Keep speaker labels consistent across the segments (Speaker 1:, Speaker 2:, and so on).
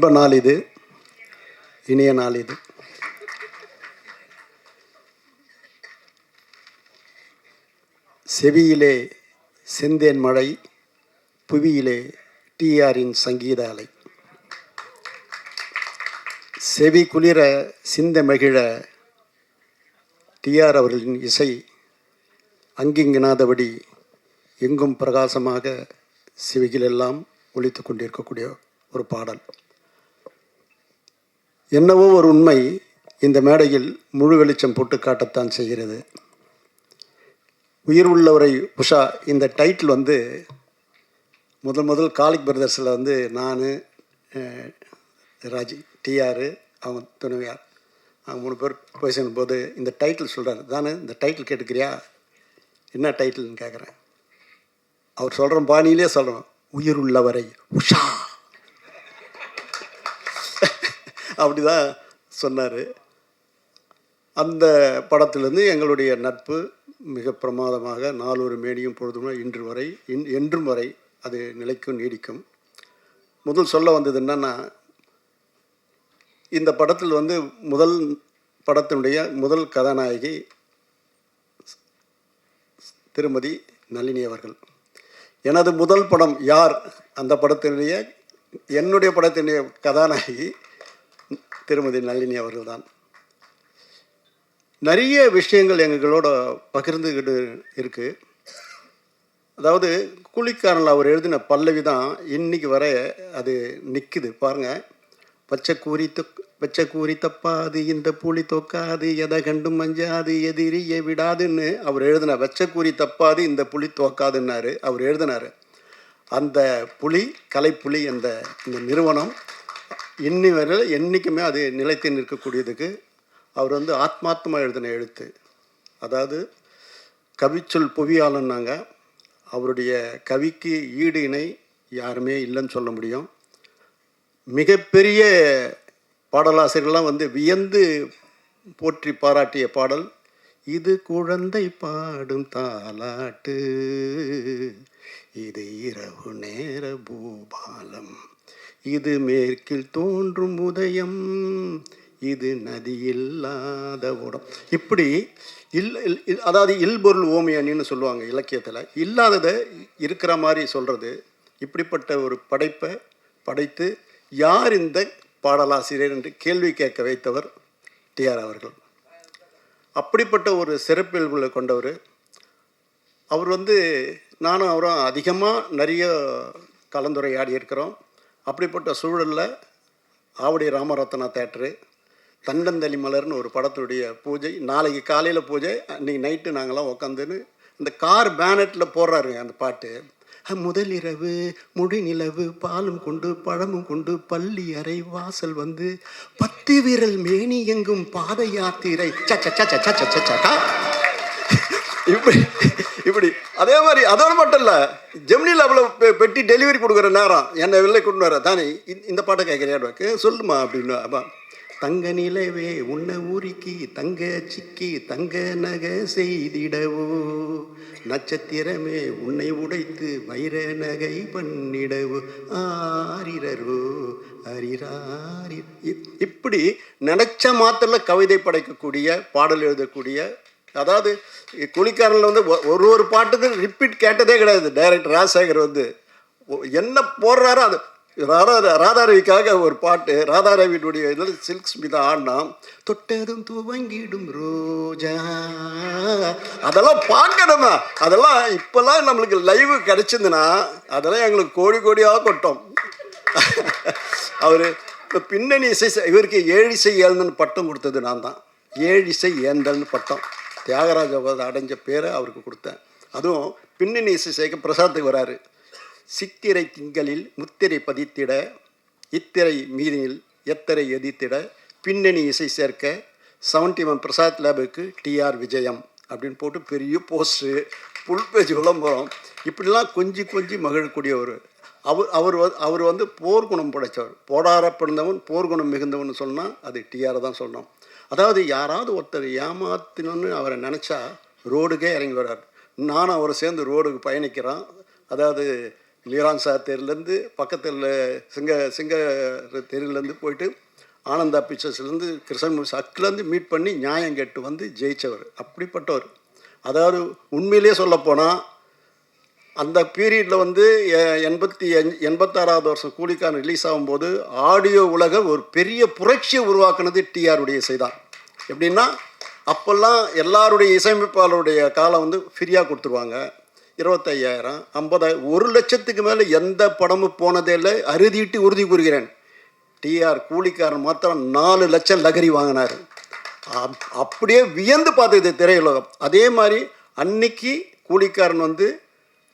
Speaker 1: இன்ப நாள் இது, இனிய நாள் இது. செவியிலே செந்தேன் மழை, புவியிலே டிஆரின் சங்கீத அலை. செவி குளிர சிந்த மகிழ டிஆர் அவர்களின் இசை அங்கிங்கனாதபடி எங்கும் பிரகாசமாக செவிகளெல்லாம் ஒலித்து கொண்டிருக்கக்கூடிய ஒரு பாடல். என்னவோ ஒரு உண்மை இந்த மேடையில் முழு வெளிச்சம் போட்டு காட்டத்தான் செய்கிறது. உயிர் உள்ளவரை உஷா, இந்த டைட்டில் வந்து முதல் காலிக் பிரதர்ஸில் வந்து நான், ராஜி, டிஆர், அவங்க துணைவியார், அவங்க 3 பேர் பேசும் போது இந்த டைட்டில் சொல்கிறார். தானே இந்த டைட்டில் கேட்டுக்கிறியா, என்ன டைட்டில்னு கேட்குறேன். அவர் சொல்கிற பாணியிலே சொல்கிறோம், உயிர் உள்ளவரை உஷா அப்படிதான் சொன்னார். அந்த படத்திலிருந்து எங்களுடைய நட்பு மிக பிரமாதமாக நாளொரு மேனியும் பொழுதும் இன்று வரை என்றும் வரை அது நிலைக்கும் நீடிக்கும். முதல் சொல்ல வந்தது என்னன்னா, இந்த படத்தில் வந்து முதல் படத்தினுடைய முதல் கதாநாயகி திருமதி நளினி அவர்கள். எனது முதல் படம் யார், அந்த படத்தினுடைய என்னுடைய படத்தினுடைய கதாநாயகி திருமதி நளினி அவர்கள் தான். நிறைய விஷயங்கள் எங்களோட பகிர்ந்துக்கிட்டு இருக்குது. அதாவது கூலிக்காரனில் அவர் எழுதின பல்லவி தான் இன்னைக்கு வர அது நிற்குது பாருங்கள். பச்சை கூறி தப்பாது, இந்த புலி தோக்காது, எதை கண்டும் மஞ்சாது, எதிரியை விடாதுன்னு அவர் எழுதின பச்சை கூறி தப்பாது, இந்த புலி தோக்காதுன்னாரு அவர் எழுதினார். அந்த புலி, கலைப்புலி, இந்த நிறுவனம் இன்னி வரையில் என்றைக்குமே அது நிலைத்து நிற்கக்கூடியதுக்கு அவர் வந்து ஆத்மார்த்தமாக எழுதின எழுத்து. அதாவது கவிச்சொல் புவியாளன்னாங்க. அவருடைய கவிக்கு ஈடு இணை யாருமே இல்லைன்னு சொல்ல முடியும். மிகப்பெரிய பாடலாசிரியர்கள்லாம் வந்து வியந்து போற்றி பாராட்டிய பாடல் இது. குழந்தை பாடும் தாலாட்டு, இது இரவு நேர பூபாலம், இது மேற்கில் தோன்றும் உதயம், இது நதி இல்லாத ஓடம். இப்படி அதாவது இல்பொருள் ஓமையணின்னு சொல்லுவாங்க இலக்கியத்தில். இல்லாததை இருக்கிற மாதிரி சொல்கிறது. இப்படிப்பட்ட ஒரு படைப்பை படைத்து யார் இந்த பாடலாசிரியர் என்று கேள்வி கேட்க வைத்தவர் டிஆர் அவர்கள். அப்படிப்பட்ட ஒரு சிறப்பியல்புகளை கொண்டவர் அவர். வந்து நானும் அவரும் அதிகமாக நிறைய கலந்துரையாடி இருக்கிறோம். அப்படிப்பட்ட சூழலில் ஆவடி ராமரத்னா தேட்டரு தண்டந்தளி மலர்னு ஒரு படத்துடைய பூஜை, நாளைக்கு காலையில் பூஜை. அன்றைக்கி நைட்டு நாங்கள்லாம் உட்காந்துன்னு இந்த கார் பேனட்டில் போடுறாருங்க அந்த பாட்டு. முதலிரவு முடி நிலவு, பாலும் கொண்டு பழமும் கொண்டு பள்ளி அறை வாசல் வந்து 10 விரல் மேனி எங்கும் பாத யாத்திரை இப்படி அதே மாதிரி. அதோடு மட்டும் இல்லை, ஜெமினியில் அவ்வளோ பெட்டி டெலிவரி கொடுக்குற நேரம் என்னை வெளில கொண்டு வர தானே இந்த பாட்டை கேட்குறியாடுவாக்கு, சொல்லுமா அப்படின்னு. அப்போ தங்க நிலவே உன்னை ஊரிக்கி தங்க சிக்கி தங்க நகை செய்திடவோ, நட்சத்திரமே உன்னை உடைத்து வைர நகை பண்ணிடவோ, ஆரிரரோ அரிராரி. இப்படி நினைச்ச மாத்திரல கவிதை படைக்கக்கூடிய, பாடல் எழுதக்கூடிய, அதாவது கூலிக்காரனில் வந்து ஒரு பாட்டுக்கு ரிப்பீட் கேட்டதே கிடையாது. டைரக்டர் ராஜசேகர் வந்து என்ன போடுறாரோ அது. ராதாரவிக்காக ஒரு பாட்டு, ராதாரவியுடைய இதில் சில்க் ஸ்மிதா ஆடினா தொட்டதும் துவங்கிடும் ரோஜா, அதெல்லாம் பார்க்கணுமா. அதெல்லாம் இப்போல்லாம் நம்மளுக்கு லைவ் கிடைச்சிருந்துன்னா அதெல்லாம் எங்களுக்கு கோடி கோடியாக கொட்டோம். அவர் இப்போ பின்னணி இசை, இவருக்கு 7 இசை ஏந்தல்னு பட்டம் கொடுத்தது நான் தான். 7 இசை ஏந்தல்னு பட்டம் தியாகராஜ அடைஞ்ச பேரை அவருக்கு கொடுத்தேன். அதுவும் பின்னணி இசை சேர்க்க பிரசாத்துக்கு வராரு. சித்திரை திங்களில் முத்திரை பதித்திட, இத்திரை மீதில் எத்திரை எதித்திட, பின்னணி இசை சேர்க்க 71 பிரசாத் லேபுக்கு டிஆர் விஜயம் அப்படின்னு போட்டு பெரிய போஸ்ட்டு, புல் பேஜ் விளம்பரம், இப்படிலாம் கொஞ்சி மகிழக்கூடியவர். அவர் வந்து போர்க்குணம் படைத்தவர். போடாரப்பிறந்தவன் போர்க்குணம் மிகுந்தவன் சொன்னால் அது டிஆர் தான் சொல்லணும். அதாவது யாராவது ஒருத்தர் ஏமாத்தினோன்னு அவரை நினச்சா ரோடுக்கே இறங்கி வர்றார். நானும் அவரை சேர்ந்து ரோடுக்கு பயணிக்கிறான். அதாவது லீரான் சார் தெருலேருந்து பக்கத்தில் சிங்க தெருலேருந்து போயிட்டு ஆனந்தா பிக்சர்ஸ்லேருந்து கிருஷ்ணன் மூவிஸ் அக்கிலேருந்து மீட் பண்ணி நியாயம் கேட்டு வந்து ஜெயித்தவர். அப்படிப்பட்டவர். அதாவது உண்மையிலே சொல்லப்போனால் அந்த பீரியடில் வந்து 86வது வருஷம் கூலிக்காரன் ரிலீஸ் ஆகும்போது ஆடியோ உலக ஒரு பெரிய புரட்சியை உருவாக்குனது டிஆருடைய இசை தான். எப்படின்னா அப்போல்லாம் எல்லாருடைய இசையமைப்பாளருடைய காலம் வந்து ஃப்ரீயாக கொடுத்துருவாங்க. 25,000 50,000 1,00,000க்கு மேலே எந்த படமும் போனதே இல்லை. அறுதிட்டு உறுதி கூறுகிறேன், டிஆர் கூலிக்காரன் மாத்திரம் 4 லட்சம் லகரி வாங்கினார். அப்படியே வியந்து பார்த்தது திரையுலகம். அதே மாதிரி அன்னைக்கு கூலிக்காரன் வந்து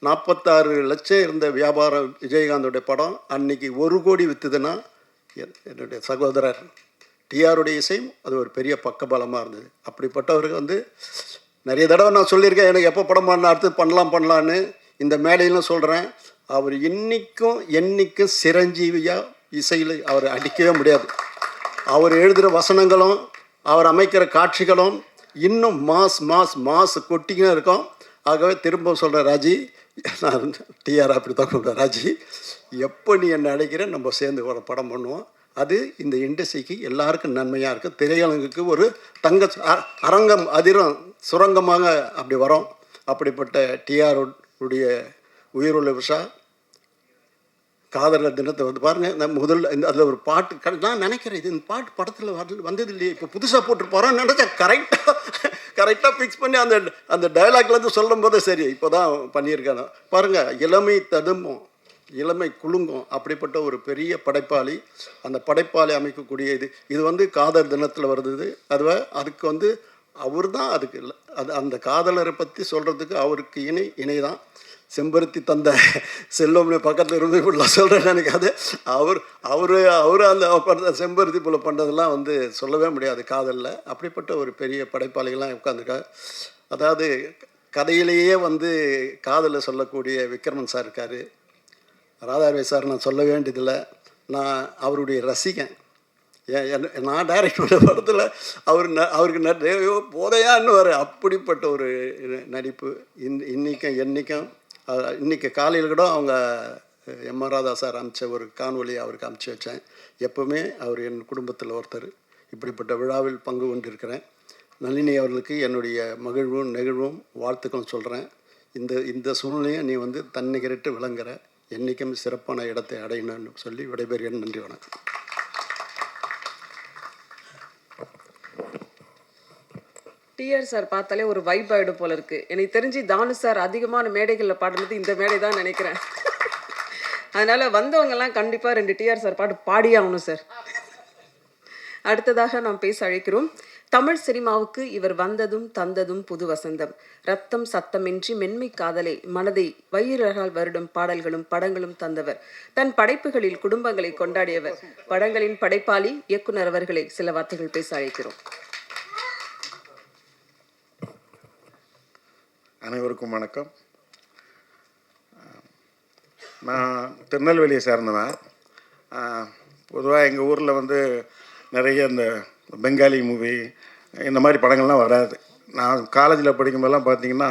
Speaker 1: 46 லட்சம் இருந்த வியாபாரம் விஜயகாந்தோடைய படம் அன்னைக்கு 1 கோடி விற்றுதுன்னா என்னுடைய சகோதரர் டிஆருடைய இசையும் அது ஒரு பெரிய பக்கபலமாக இருந்தது. அப்படிப்பட்டவருக்கு வந்து நிறைய தடவை நான் சொல்லியிருக்கேன், எனக்கு எப்போ படம் பண்ண அடுத்து பண்ணலான்னு. இந்த மேடையிலும் சொல்கிறேன், அவர் என்றைக்கும் சிரஞ்சீவியாக இசையில் அவர் அடிக்கவே முடியாது. அவர் எழுதுகிற வசனங்களும் அவர் அமைக்கிற காட்சிகளும் இன்னும் மாஸ் கொட்டிக்கினே இருக்கும். ஆகவே திரும்ப சொல்கிற ராஜி, நான் டிஆர் அப்படி தான் கூப்பிட்றேன், ராஜி எப்போ நீ என்னை அழைக்கிற நம்ம சேர்ந்து ஒரு படம் பண்ணுவோம். அது இந்த இண்டஸ்ட்ரிக்கு எல்லாருக்கும் நன்மையாக இருக்குது. திரையரங்குக்கு ஒரு அரங்கம் அதிரும் சுரங்கமாக அப்படி வரும். அப்படிப்பட்ட டிஆருடைய உயிருள்ள விஷா காதலர் தினத்தை வந்து பாருங்கள். நம்ம முதல்ல அதில் ஒரு பாட்டு நான் நினைக்கிறேன், இது இந்த பாட்டு படத்தில் வந்தது இல்லையே, இப்போ புதுசாக போட்டு போகிறோன்னு நினச்சேன். கரெக்டாக ஃபிக்ஸ் பண்ணி அந்த டைலாக்லேருந்து சொல்லும் போதே சரி இப்போ தான் பண்ணியிருக்காங்க. பாருங்கள், இளமை ததும்பும் இளமை குலுங்கும். அப்படிப்பட்ட ஒரு பெரிய படைப்பாளி. அந்த படைப்பாளி அமைக்கக்கூடிய இது வந்து காதல் தினத்தில் வருது. அதுக்கு வந்து அவர் தான் அதுக்கு இல்லை, அந்த காதலரை பற்றி சொல்கிறதுக்கு அவருக்கு இணை தான். செம்பருத்தி தந்த செல்வம்னு பக்கத்தில் இருந்து இப்படிலாம் சொல்கிறேன்னு நினைக்காது. அவர் அந்த செம்பருத்தி போல் பண்ணுறதெல்லாம் வந்து சொல்லவே முடியாது காதலில். அப்படிப்பட்ட ஒரு பெரிய படைப்பாளிகள்லாம் உட்காந்துருக்காங்க. அதாவது கதையிலேயே வந்து காதலை சொல்லக்கூடிய விக்ரமன் சார் இருக்கார். ராதாரவி சார் நான் சொல்ல வேண்டியதில்லை, நான் அவருடைய ரசிகன். நான் டைரக்ட் பண்ண படத்தில் அவருக்கு போதையான்னு வர அப்படிப்பட்ட ஒரு நடிப்பு. இன்றைக்கி காலையில் கூட அவங்க எம்ஆர் ராதா சார் அனுப்பிச்ச ஒரு காணொலி அவருக்கு அனுப்பிச்சி வச்சேன். எப்போவுமே அவர் என் குடும்பத்தில் ஒருத்தர். இப்படிப்பட்ட விழாவில் பங்கு கொண்டிருக்கிறேன். நளினி அவர்களுக்கு என்னுடைய மகிழ்வும் நெகிழ்வும் வாழ்த்துக்களும் சொல்கிறேன். இந்த சூழ்நிலையை நீ வந்து தன்னிகரிட்டு விளங்குற, என்றைக்கும் சிறப்பான இடத்தை அடையணும்னு சொல்லி விடைபெறுகிறேன். நன்றி, வணக்கம்.
Speaker 2: டிஆர் சார் பார்த்தாலே ஒரு வைப் ஆகிடும் போல இருக்கு. எனக்கு தெரிஞ்சு தானு சார் அதிகமான மேடைகளில் பாடுறது இந்த மேடை தான் நினைக்கிறேன். அதனால வந்தவங்கெல்லாம் கண்டிப்பாக 2 டிஆர் சார் பாட்டு பாடியே ஆகணும் சார். அடுத்ததாக நாம் பேச அழைக்கிறோம். தமிழ் சினிமாவுக்கு இவர் வந்ததும் தந்ததும் புது வசந்தம். ரத்தம் சத்தமின்றி மென்மை காதலை மனதை வயிறால் வருடும் பாடல்களும் படங்களும் தந்தவர். தன் படைப்புகளில் குடும்பங்களை கொண்டாடியவர். படங்களின் படைப்பாளி இயக்குனர் அவர்களை சில வார்த்தைகள் பேச அழைக்கிறோம்.
Speaker 3: அனைவருக்கும் வணக்கம். நான் திருநெல்வேலியை சேர்ந்தவன். பொதுவாக எங்கள் ஊரில் வந்து நிறைய இந்த பெங்காலி மூவி இந்த மாதிரி படங்கள்லாம் வராது. நான் காலேஜில் படிக்கும்போதெல்லாம் பார்த்தீங்கன்னா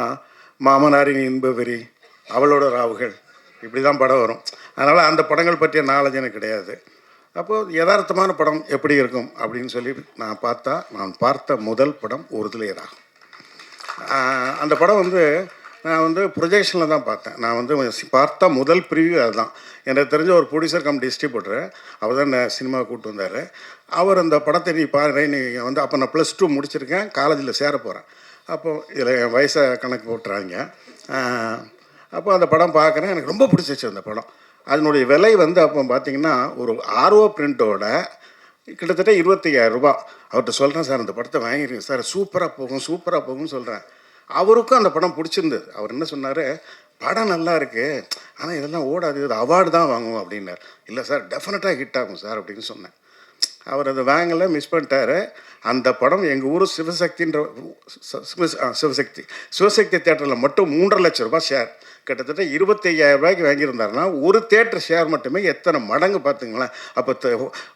Speaker 3: மாமனாரின் இன்பவெறி, அவளோட ராவுகள், இப்படி தான் படம் வரும். அதனால் அந்த படங்கள் பற்றிய நாலேஜ் எனக்கு கிடையாது. அப்போது யதார்த்தமான படம் எப்படி இருக்கும் அப்படின்னு சொல்லி நான் பார்த்த முதல் படம் ஒருதலையரா. அந்த படம் வந்து நான் வந்து ப்ரொஜெக்ஷனில் தான் பார்த்தேன். நான் வந்து பார்த்த முதல் ப்ரிவியூ அதுதான். எனக்கு தெரிஞ்ச ஒரு ப்ரொடியூசர் கம் டிஸ்ட்ரிபியூட்டர், அவர் தான் சினிமா கூப்பிட்டு வந்தார். அவர் அந்த படத்தை நீ பாரு, நீ வந்து அப்போ நான் +2 முடிச்சிருக்கேன், காலேஜில் சேர போகிறேன். அப்போது இதில் என் வயசை கணக்கு போட்டுறாங்க. அப்போ அந்த படம் பார்க்குறேன், எனக்கு ரொம்ப பிடிச்சிச்சு அந்த படம். அதனுடைய விலை வந்து அப்போ பார்த்திங்கன்னா ஒரு ஆர்ஓ பிரிண்ட்டோட கிட்டத்தட்ட 25,000 ரூபா. அவர்கிட்ட சொல்கிறேன், சார் அந்த படத்தை வாங்கிடுங்க சார், சூப்பராக போகும்னு சொல்கிறேன். அவருக்கும் அந்த படம் பிடிச்சிருந்தது. அவர் என்ன சொன்னார், படம் நல்லா இருக்குது, ஆனால் இதெல்லாம் ஓடாது, இது அவார்டு தான் வாங்குவோம் அப்படின்னார். இல்லை சார், டெஃபினட்டாக ஹிட் ஆகும் சார் அப்படின்னு சொன்னேன். அவர் அதை வாங்கலை, மிஸ் பண்ணிட்டார். அந்த படம் எங்கள் ஊர் சிவசக்தி தேட்டரில் மட்டும் 3.5 லட்சம் ரூபாய் ஷேர், கிட்டத்தட்ட 25,000 ரூபாய்க்கு வாங்கியிருந்தாருன்னா ஒரு தேட்டர் ஷேர் மட்டுமே எத்தனை மடங்கு பார்த்துங்களேன். அப்போ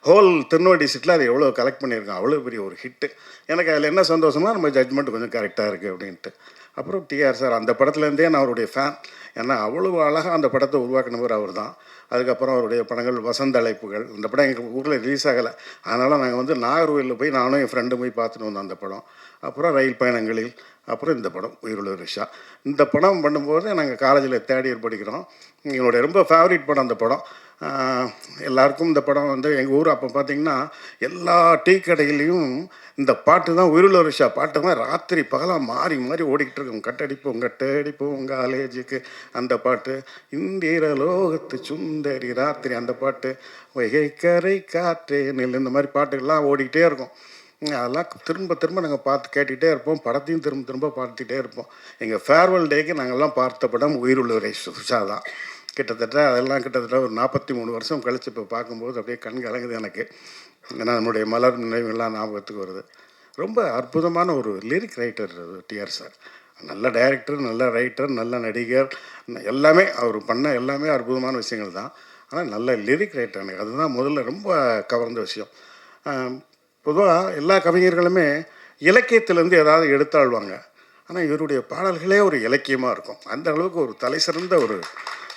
Speaker 3: ஹோல் திருநெல்வேலி டிஸ்ட்ரிக்டில் அது எவ்வளோ கலெக்ட் பண்ணியிருக்கோம், அவ்வளோ பெரிய ஒரு ஹிட்டு. எனக்கு அதில் என்ன சந்தோஷமாக நம்ம ஜட்ஜ்மெண்ட் கொஞ்சம் கரெக்டாக இருக்குது அப்படின்ட்டு. அப்புறம் டிஆர் சார் அந்த படத்துலேருந்தே நான் அவருடைய ஃபேன். ஏன்னா அவ்வளோ அழகாக அந்த படத்தை உருவாக்கினவர் அவர் தான். அதுக்கப்புறம் அவருடைய படங்கள் வசந்த அழைப்புகள், இந்த படம் எங்கள் ஊரில் ரிலீஸ் ஆகலை. அதனால் நாங்கள் வந்து நாகர்கோவிலில் போய் நானும் என் ஃப்ரெண்டும் போய் பார்த்துட்டு வந்தோம் அந்த படம். அப்புறம் ரயில் பயணங்களில், அப்புறம் இந்த படம் உயிருள்ள ரிஷா. இந்த படம் பண்ணும்போது நாங்கள் காலேஜில் தேர்ட் இயர் படிக்கிறோம். எங்களுடைய ரொம்ப ஃபேவரட் படம் அந்த படம். எல்லாருக்கும் இந்த படம் வந்து எங்கள் ஊர் அப்போ பார்த்திங்கன்னா எல்லா டீ கடையிலையும் இந்த பாட்டு தான், உயிருள்ள ரிஷா பாட்டு தான் ராத்திரி பகலாக மாறி மாறி ஓடிக்கிட்டு இருக்கும். கட்டடிப்போம் காலேஜுக்கு அந்த பாட்டு, இந்திர லோகத்து சுந்தரி ராத்திரி அந்த பாட்டு, வைகை கரை காற்றே நெல், இந்த மாதிரி பாட்டுகள்லாம் ஓடிக்கிட்டே இருக்கும். அதெல்லாம் திரும்ப திரும்ப நாங்கள் பார்த்து கேட்டுக்கிட்டே இருப்போம். படத்தையும் திரும்ப திரும்ப பார்த்துக்கிட்டே இருப்போம். எங்கள் ஃபேர்வெல் டேக்கு நாங்கள்லாம் பார்த்த படம் உயிருள்ள ரிஷா தான். கிட்டத்தட்ட ஒரு 43 வருஷம் கழித்து இப்போ பார்க்கும்போது அப்படியே கண் கலங்குது எனக்கு. ஏன்னா நம்முடைய மலர் நினைவுகள்லாம் ஞாபகத்துக்கு வருது. ரொம்ப அற்புதமான ஒரு லிரிக் ரைட்டர் டிஆர் சார். நல்ல டைரக்டர், நல்ல ரைட்டர், நல்ல நடிகர், எல்லாமே அவர் பண்ண எல்லாமே அற்புதமான விஷயங்கள் தான். ஆனால் நல்ல லிரிக் ரைட்டர், எனக்கு அதுதான் முதல்ல ரொம்ப கவர்ந்த விஷயம். பொதுவாக எல்லா கவிஞர்களுமே இலக்கியத்திலேருந்து ஏதாவது எடுத்தாழ்வாங்க. ஆனால் இவருடைய பாடல்களே ஒரு இலக்கியமாக இருக்கும். அந்த அளவுக்கு ஒரு தலை சிறந்த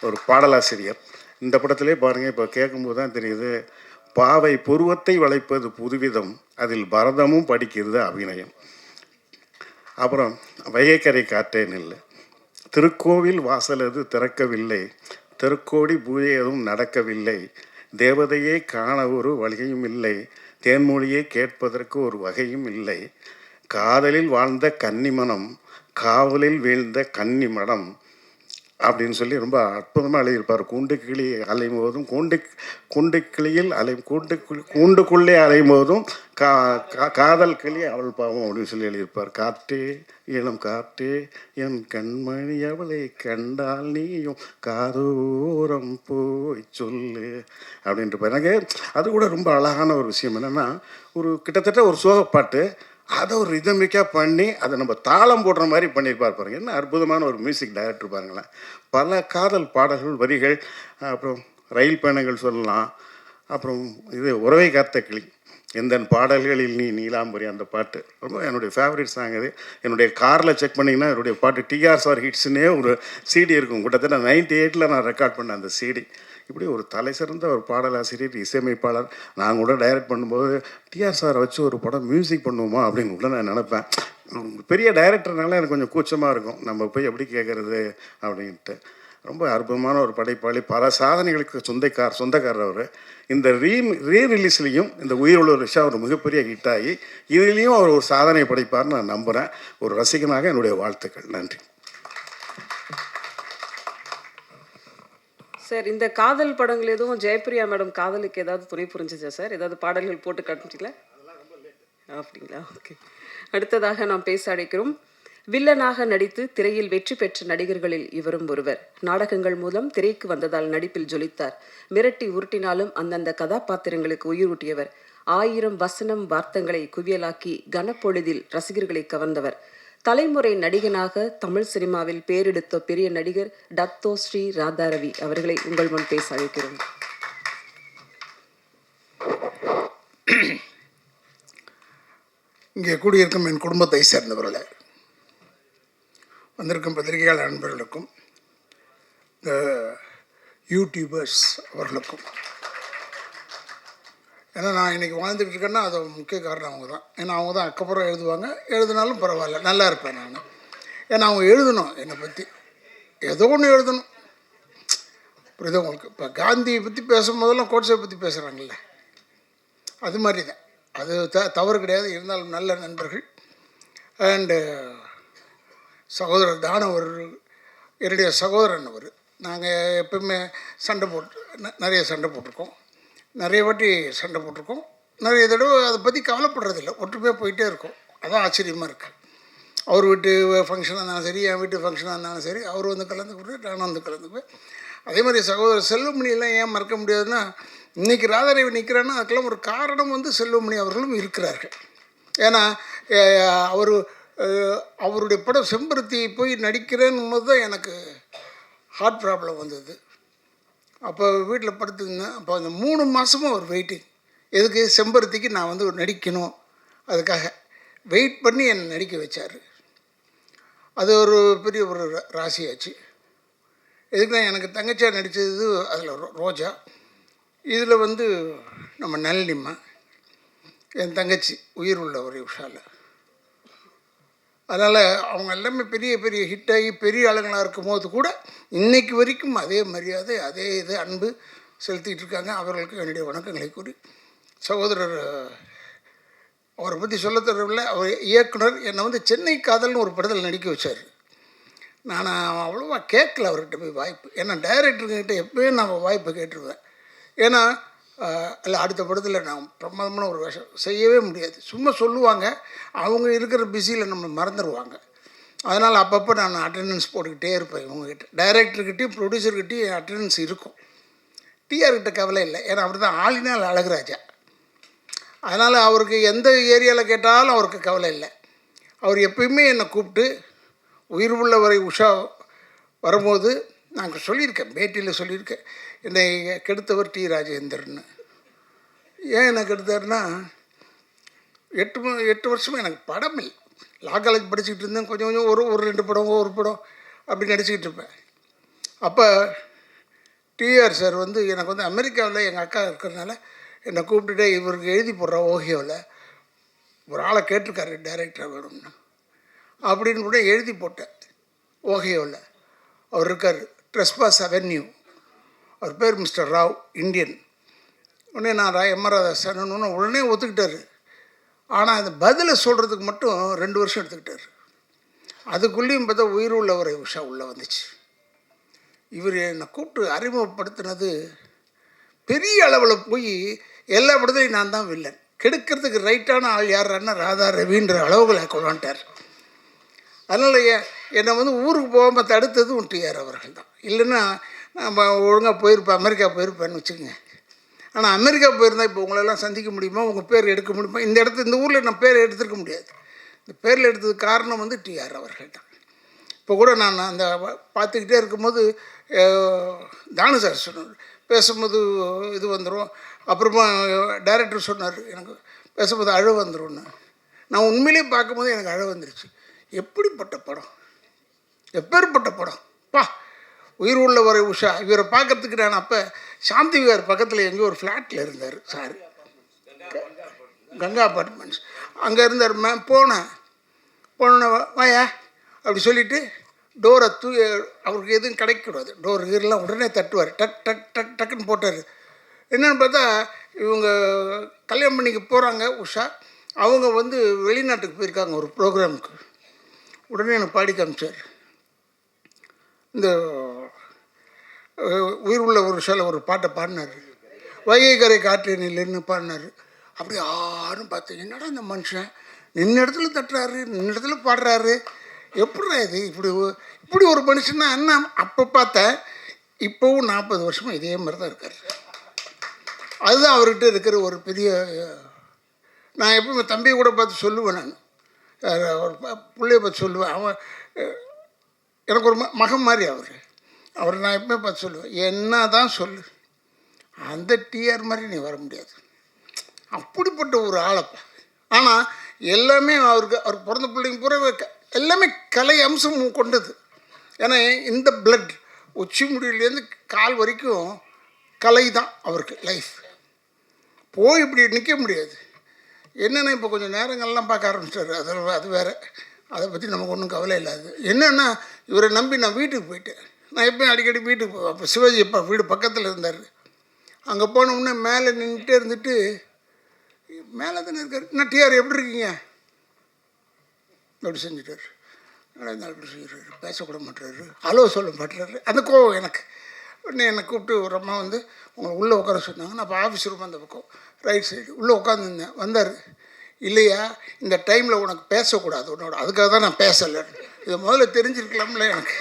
Speaker 3: ஒரு பாடலாசிரியர். இந்த படத்திலே பாருங்கள், இப்போ கேட்கும்போது தான் தெரியுது, பாவை புருவத்தை வளைப்பது புதுவிதம், அதில் பரதமும் படிக்கிறது அபிநயம். அப்புறம் வைகைக்கரை காற்றே நெல், திருக்கோவில் வாசலது திறக்கவில்லை, திருக்கோடி பூஜை எதுவும் நடக்கவில்லை, தேவதையே காண ஒரு வழியும் இல்லை, தேன்மொழியை கேட்பதற்கு ஒரு வகையும் இல்லை, காதலில் வாழ்ந்த கன்னிமனம், காவலில் வீழ்ந்த கன்னி மடம் அப்படின்னு சொல்லி ரொம்ப அற்புதமாக எழுதியிருப்பார். கூண்டு கிளி அலையும் போதும் கூண்டுக்குள்ளே அலையும் போதும் காதல் கிளி அவள் பாவம் அப்படின்னு சொல்லி எழுதியிருப்பார். காற்றே இளம் காற்றே என் கண்மணி அவளை கண்டால் நீயும் காதோரம் போய் சொல்லு அப்படின்ட்டு. எனக்கு அது கூட ரொம்ப அழகான ஒரு விஷயம் என்னென்னா, ஒரு கிட்டத்தட்ட ஒரு சோகப்பாட்டு, அதை ஒரு ரிதமிக்காக பண்ணி அதை நம்ம தாளம் போடுற மாதிரி பண்ணியிருப்பார் பாருங்கள். என்ன அற்புதமான ஒரு மியூசிக் டைரக்டர் பாருங்களேன். பல காதல் பாடல்கள், வரிகள், அப்புறம் ரயில் பயணங்கள் சொல்லலாம். அப்புறம் இது உறவை காத்த கிளி, எந்த பாடல்களில் நீ நீலாம்பரி, அந்த பாட்டு ரொம்ப என்னுடைய ஃபேவரட் சாங். அது என்னுடைய காரில் செக் பண்ணிங்கன்னா என்னுடைய பாட்டு டிஆர் சார் ஹிட்ஸ்னே ஒரு சிடி இருக்கும். கிட்டத்தட்ட 98 நான் ரெக்கார்ட் பண்ணேன் அந்த சிடி. இப்படி ஒரு தலை சிறந்த ஒரு பாடலாசிரியர், இசையமைப்பாளர். நான் கூட டைரக்ட் பண்ணும்போது டிஆர் சாரை வச்சு ஒரு படம் மியூசிக் பண்ணுவோமா அப்படின்னு கூட நான் நினப்பேன். பெரிய டைரக்டர்னால எனக்கு கொஞ்சம் கூச்சமாக இருக்கும், நம்ம போய் எப்படி கேட்குறது அப்படின்ட்டு. ரொம்ப அற்புதமான ஒரு படைப்பாளி, பல சாதனைகளுக்கு சொந்தக்காரர் அவர். இந்த ரீ ரிலீஸ்லேயும் இந்த உயிருள்ள ரிஷா ஒரு மிகப்பெரிய ஹிட் ஆகி இதுலேயும் அவர் ஒரு சாதனை படைப்பார்னு நான் நம்புகிறேன். ஒரு ரசிகனாக என்னுடைய வாழ்த்துக்கள். நன்றி
Speaker 2: சார். இந்த காதல் படங்கள் எதுவும் ஜெயப்பிரியா மேடம் காதலுக்கு ஏதாவது துணை புரிஞ்சுச்சா சார்? ஏதாவது பாடல்கள் போட்டு காட்டுச்சிங்களா? அப்படிங்களா? ஓகே. அடுத்ததாக நாம் பேச அழைக்கிறோம். வில்லனாக நடித்து திரையில் வெற்றி பெற்ற நடிகர்களில் இவரும் ஒருவர். நாடகங்கள் மூலம் திரைக்கு வந்ததால் நடிப்பில் ஜொலித்தார். மிரட்டி உருட்டினாலும் அந்தந்த கதாபாத்திரங்களுக்கு உயிரூட்டியவர். 1000 வசனம் வார்த்தங்களை குவியலாக்கி கனப்பொழுதில் ரசிகர்களை கவர்ந்தவர். தலைமுறை நடிகனாக தமிழ் சினிமாவில் பேரெடுத்த பெரிய நடிகர் டத்தோ ஸ்ரீ ராதாரவி அவர்களை உங்கள் முன் பேச அழைக்கிறோம்.
Speaker 4: இங்கே கூடியிருக்கும் என் குடும்பத்தை சேர்ந்தவர்களே, வந்திருக்கும் பத்திரிகையாளர் நண்பர்களுக்கும், இந்த யூடியூபர்ஸ் அவர்களுக்கும், ஏன்னா நான் இன்றைக்கி வாழ்ந்துட்டு இருக்கேன்னா அது முக்கிய காரணம் அவங்க தான். ஏன்னா அவங்க தான் அக்கப்புறம் எழுதுவாங்க, எழுதினாலும் பரவாயில்ல, நல்லா இருப்பேன் நான். ஏன்னா அவங்க எழுதணும், என்னை பற்றி ஏதோ ஒன்று எழுதணும். புரியுது உங்களுக்கு? இப்போ காந்தியை பற்றி பேசும்போதெல்லாம் கோட்ஸை பற்றி பேசுகிறாங்கல்ல, அது மாதிரி தான். அது தவறு கிடையாது. இருந்தாலும் நல்ல நண்பர்கள். அண்டு சகோதரர் தானவர், என்னுடைய சகோதரன் அவர். நாங்கள் எப்பவுமே நிறைய சண்டை போட்டிருக்கோம், நிறைய வாட்டி சண்டை போட்டிருக்கோம். நிறைய தடவை அதை பற்றி கவலைப்படுறதில்ல, ஒற்றுமையாக போயிட்டே இருக்கோம். அதான் ஆச்சரியமாக இருக்குது. அவர் வீட்டு ஃபங்க்ஷனாக இருந்தாலும் சரி, என் வீட்டு ஃபங்க்ஷனாக இருந்தாலும் சரி, அவர் வந்து கலந்துக்கிட்டு நானும் வந்து கலந்துக்குவேன். அதே மாதிரி சகோதரர் செல்வமணியெல்லாம் ஏன் மறக்க முடியாதுன்னா, இன்றைக்கி ராதாரவி நிற்கிறான்னா அதுக்கெல்லாம் ஒரு காரணம் வந்து செல்வமணி அவர்களும் இருக்கிறார்கள். ஏன்னா அவருடைய படம் செம்பருத்தி போய் நடிக்கிறேன்னு போது தான் எனக்கு ஹார்ட் ப்ராப்ளம் வந்தது. அப்போ வீட்டில் படுத்துருந்தேன். அப்போ அந்த 3 மாதமும் அவர் வெயிட்டிங். எதுக்கு? செம்பருத்திக்கு நான் வந்து நடிக்கணும், அதுக்காக வெயிட் பண்ணி என்னை நடிக்க வச்சார். அது ஒரு பெரிய ஒரு ராசியாச்சு. எதுக்குன்னா எனக்கு தங்கச்சியாக நடித்தது அதில் ரோஜா, இதில் வந்து நம்ம நளினிம்மா, என் தங்கச்சி உயிர் உள்ள ஒரு உஷாவில். அதனால் அவங்க எல்லாமே பெரிய பெரிய ஹிட்டாகி பெரிய ஆளுங்களாக இருக்கும்போது கூட இன்றைக்கு வரைக்கும் அதே மரியாதை, அதே இது அன்பு செலுத்திட்டு இருக்காங்க. அவர்களுக்கு என்னுடைய வணக்கங்களை கூறி, சகோதரர் அவரை பற்றி சொல்ல தரவில்லை. அவர் இயக்குனர் என்னை வந்து சென்னை காதல்னு ஒரு படத்தில் நடிக்க வச்சார். நான் அவ்வளோவா கேட்கல அவர்கிட்ட போய் வாய்ப்பு. ஏன்னா டைரக்டருங்கிட்ட எப்போயும் நான் வாய்ப்பை கேட்டுருவேன். ஏன்னா இல்லை அடுத்த படத்தில் நான் பிரமாதமான ஒரு வேஷம் செய்யவே முடியாது. சும்மா சொல்லுவாங்க, அவங்க இருக்கிற பிஸியில் நம்ம மறந்துடுவாங்க. அதனால் அப்பப்போ நான் அட்டெண்டன்ஸ் போட்டுக்கிட்டே இருப்பேன். இவங்ககிட்ட டைரக்டர்கிட்டையும் ப்ரொடியூசர்கிட்டையும் அட்டெண்டன்ஸ் இருக்கும். டிஆர்கிட்ட கவலை இல்லை, ஏன்னா அவர் தான் ஆளினால் அழகுராஜா. அதனால் அவருக்கு எந்த ஏரியாவில் கேட்டாலும் அவருக்கு கவலை இல்லை. அவர் எப்பயுமே என்னை கூப்பிட்டு, உயிர் உள்ளவரை உஷா வரும்போது நாங்கள் சொல்லியிருக்கேன், பேட்டியில் சொல்லியிருக்கேன், என்னை கெடுத்தவர் டி ராஜேந்தர்னு. ஏன் என்னை கெடுத்தாருன்னா, 8 வருஷமாக எனக்கு படம் இல்லை. லா காலேஜ் படிச்சுக்கிட்டு இருந்தேன். கொஞ்சம் கொஞ்சம் ஒரு 2 படம் ஒரு படம் அப்படி நடிச்சுக்கிட்டு இருப்பேன். அப்போ டிஆர் சார் வந்து எனக்கு வந்து அமெரிக்காவில் எங்கள் அக்கா இருக்கிறதுனால என்னை கூப்பிட்டுட்டு, இவருக்கு எழுதி போடுற ஓஹியோவில் ஒரு ஆளை கேட்டிருக்காரு டைரக்டராக வேணும்னு அப்படின்னு கூட எழுதி போட்டேன். ஓஹியோவில் அவர் இருக்கார், ட்ரெஸ்பாஸ் அவென்யூ. அவர் பேர் மிஸ்டர் ராவ், இந்தியன். உடனே நான் எம்ஆர் ராதாசன்னு உடனே ஒத்துக்கிட்டார். ஆனால் அந்த பதிலை சொல்கிறதுக்கு மட்டும் 2 வருஷம் எடுத்துக்கிட்டார். அதுக்குள்ளேயும் பார்த்தா உயிர் உள்ளவரை உஷா உள்ளே வந்துச்சு. இவர் என்னை கூப்பிட்டு அறிமுகப்படுத்தினது பெரிய அளவில் போய் எல்லா படத்துலையும் நான் தான் வில்லன். கெடுக்கிறதுக்கு ரைட்டான ஆள் யாருன்னா ராதா ரவின்ற அளவுகளை கொண்டாண்டார். அதனால் என்னை வந்து ஊருக்கு போகாமல் தடுத்ததும் டிஆர் அவர்கள் தான். இல்லைன்னா நம்ம ஒழுங்காக போயிருப்பேன், அமெரிக்கா போயிருப்பேன்னு வச்சுக்கோங்க. ஆனால் அமெரிக்கா போயிருந்தால் இப்போ உங்களெல்லாம் சந்திக்க முடியுமா, உங்கள் பேர் எடுக்க முடியுமா? இந்த ஊரில் நான் பேர் எடுத்துருக்க முடியாது. இந்த பேரில் எடுத்ததுக்கு காரணம் வந்து டிஆர் அவர்கள் தான். இப்போ கூட நான் அந்த பார்த்துக்கிட்டே இருக்கும்போது தானு சார் சொன்னார், பேசும்போது இது வந்துடும். அப்புறமா டைரக்டர் சொன்னார், எனக்கு பேசும்போது அழ வந்துடும்னு. நான் உண்மையிலேயே பார்க்கும்போது எனக்கு அழ வந்துருச்சு. எப்படிப்பட்ட படம், எப்பேற்பட்ட படம் பா! உயிர் உள்ளவரை உஷா. இவரை பார்க்கறதுக்கு நான் அப்போ சாந்தி விகார் பக்கத்தில் எங்கேயோ ஒரு ஃப்ளாட்டில் இருந்தார் சார், கங்கா அப்பார்ட்மெண்ட்ஸ். அங்கே இருந்தார். போனேன் வாயா அப்படி சொல்லிவிட்டு டோரை அவருக்கு எதுவும் கிடைக்கக்கூடாது, டோர் கீரெலாம் உடனே தட்டுவார். டக் டக் டக் டக்குன்னு போட்டார். என்னென்னு பார்த்தா இவங்க கல்யாணம் பண்ணிக்க போகிறாங்க உஷா. அவங்க வந்து வெளிநாட்டுக்கு போயிருக்காங்க ஒரு ப்ரோக்ராமுக்கு. உடனே எனக்கு பாடி காமிச்சார். இந்த உயிர் உள்ள ஒரு உஷாவில் ஒரு பாட்டை பாடினார், வைகை கரை காற்றினில்னு பாடினார். அப்படி யாரும் பார்த்து, என்னடா இந்த மனுஷன் நின்ன இடத்துல தட்டுறாரு, நின்ன இடத்துல பாடுறாரு, எப்படிடா இது இப்படி ஒரு மனுஷன்னா என்ன? அப்போ பார்த்தேன். இப்போவும் 40 வருஷமாக இதே மாதிரி தான் இருக்கார். அதுதான் அவர்கிட்ட இருக்கிற ஒரு பெரிய. நான் எப்பவுமே தம்பியை கூட பார்த்து சொல்லுவேன், நான் ஒரு பிள்ளைய பார்த்து சொல்லுவேன். அவன் எனக்கு ஒரு மகன் மாதிரி அவர் நான் எப்பவுமே பார்த்து சொல்லுவேன், என்ன தான் சொல்லு, அந்த டிஆர் மாதிரி நீ வர முடியாது, அப்படிப்பட்ட ஒரு ஆளப்பா. ஆனால் எல்லாமே அவர் பிறந்த பிள்ளைங்க பூரா எல்லாமே கலை அம்சம் கொண்டது. ஏன்னா இந்த பிளட் உச்சி முடியிலேருந்து கால் வரைக்கும் கலை தான் அவருக்கு லைஃப். போய் இப்படி நிற்க முடியாது. என்னென்னா இப்போ கொஞ்சம் நேரங்கள்லாம் பார்க்க ஆரம்பிச்சிட்டாரு, அது வேறு, அதை பற்றி நமக்கு ஒன்றும் கவலை இல்லாது. என்னென்னா இவரை நம்பி நான் வீட்டுக்கு போயிட்டேன். நான் எப்போயும் அடிக்கடி வீட்டுக்கு போவேன். அப்போ சிவாஜி அப்பா வீடு பக்கத்தில் இருந்தார். அங்கே போனவுடனே மேலே நின்றுட்டே இருந்துட்டு, மேலே தானே இருக்கார், என்ன டிஆர் எப்படி இருக்கீங்க அப்படி செஞ்சுட்டார். இப்படி செய்கிறாரு, பேசக்கூட மாட்டுறாரு, ஹலோ சொல்ல மாட்டுறாரு. அந்த கோவம் எனக்கு. உடனே என்னை கூப்பிட்டு ஒரு அம்மா வந்து உங்களை உள்ளே உட்கார சொன்னாங்க. நான் இப்போ ஆஃபீஸ் ரூம் அந்த பக்கம் ரைட் சைடு உள்ளே உட்காந்துருந்தேன். வந்தார், இல்லையா இந்த டைமில் உனக்கு பேசக்கூடாது உன்னோட, அதுக்காக தான் நான் பேசலை. இதை முதல்ல தெரிஞ்சிருக்கலாம்ல எனக்கு.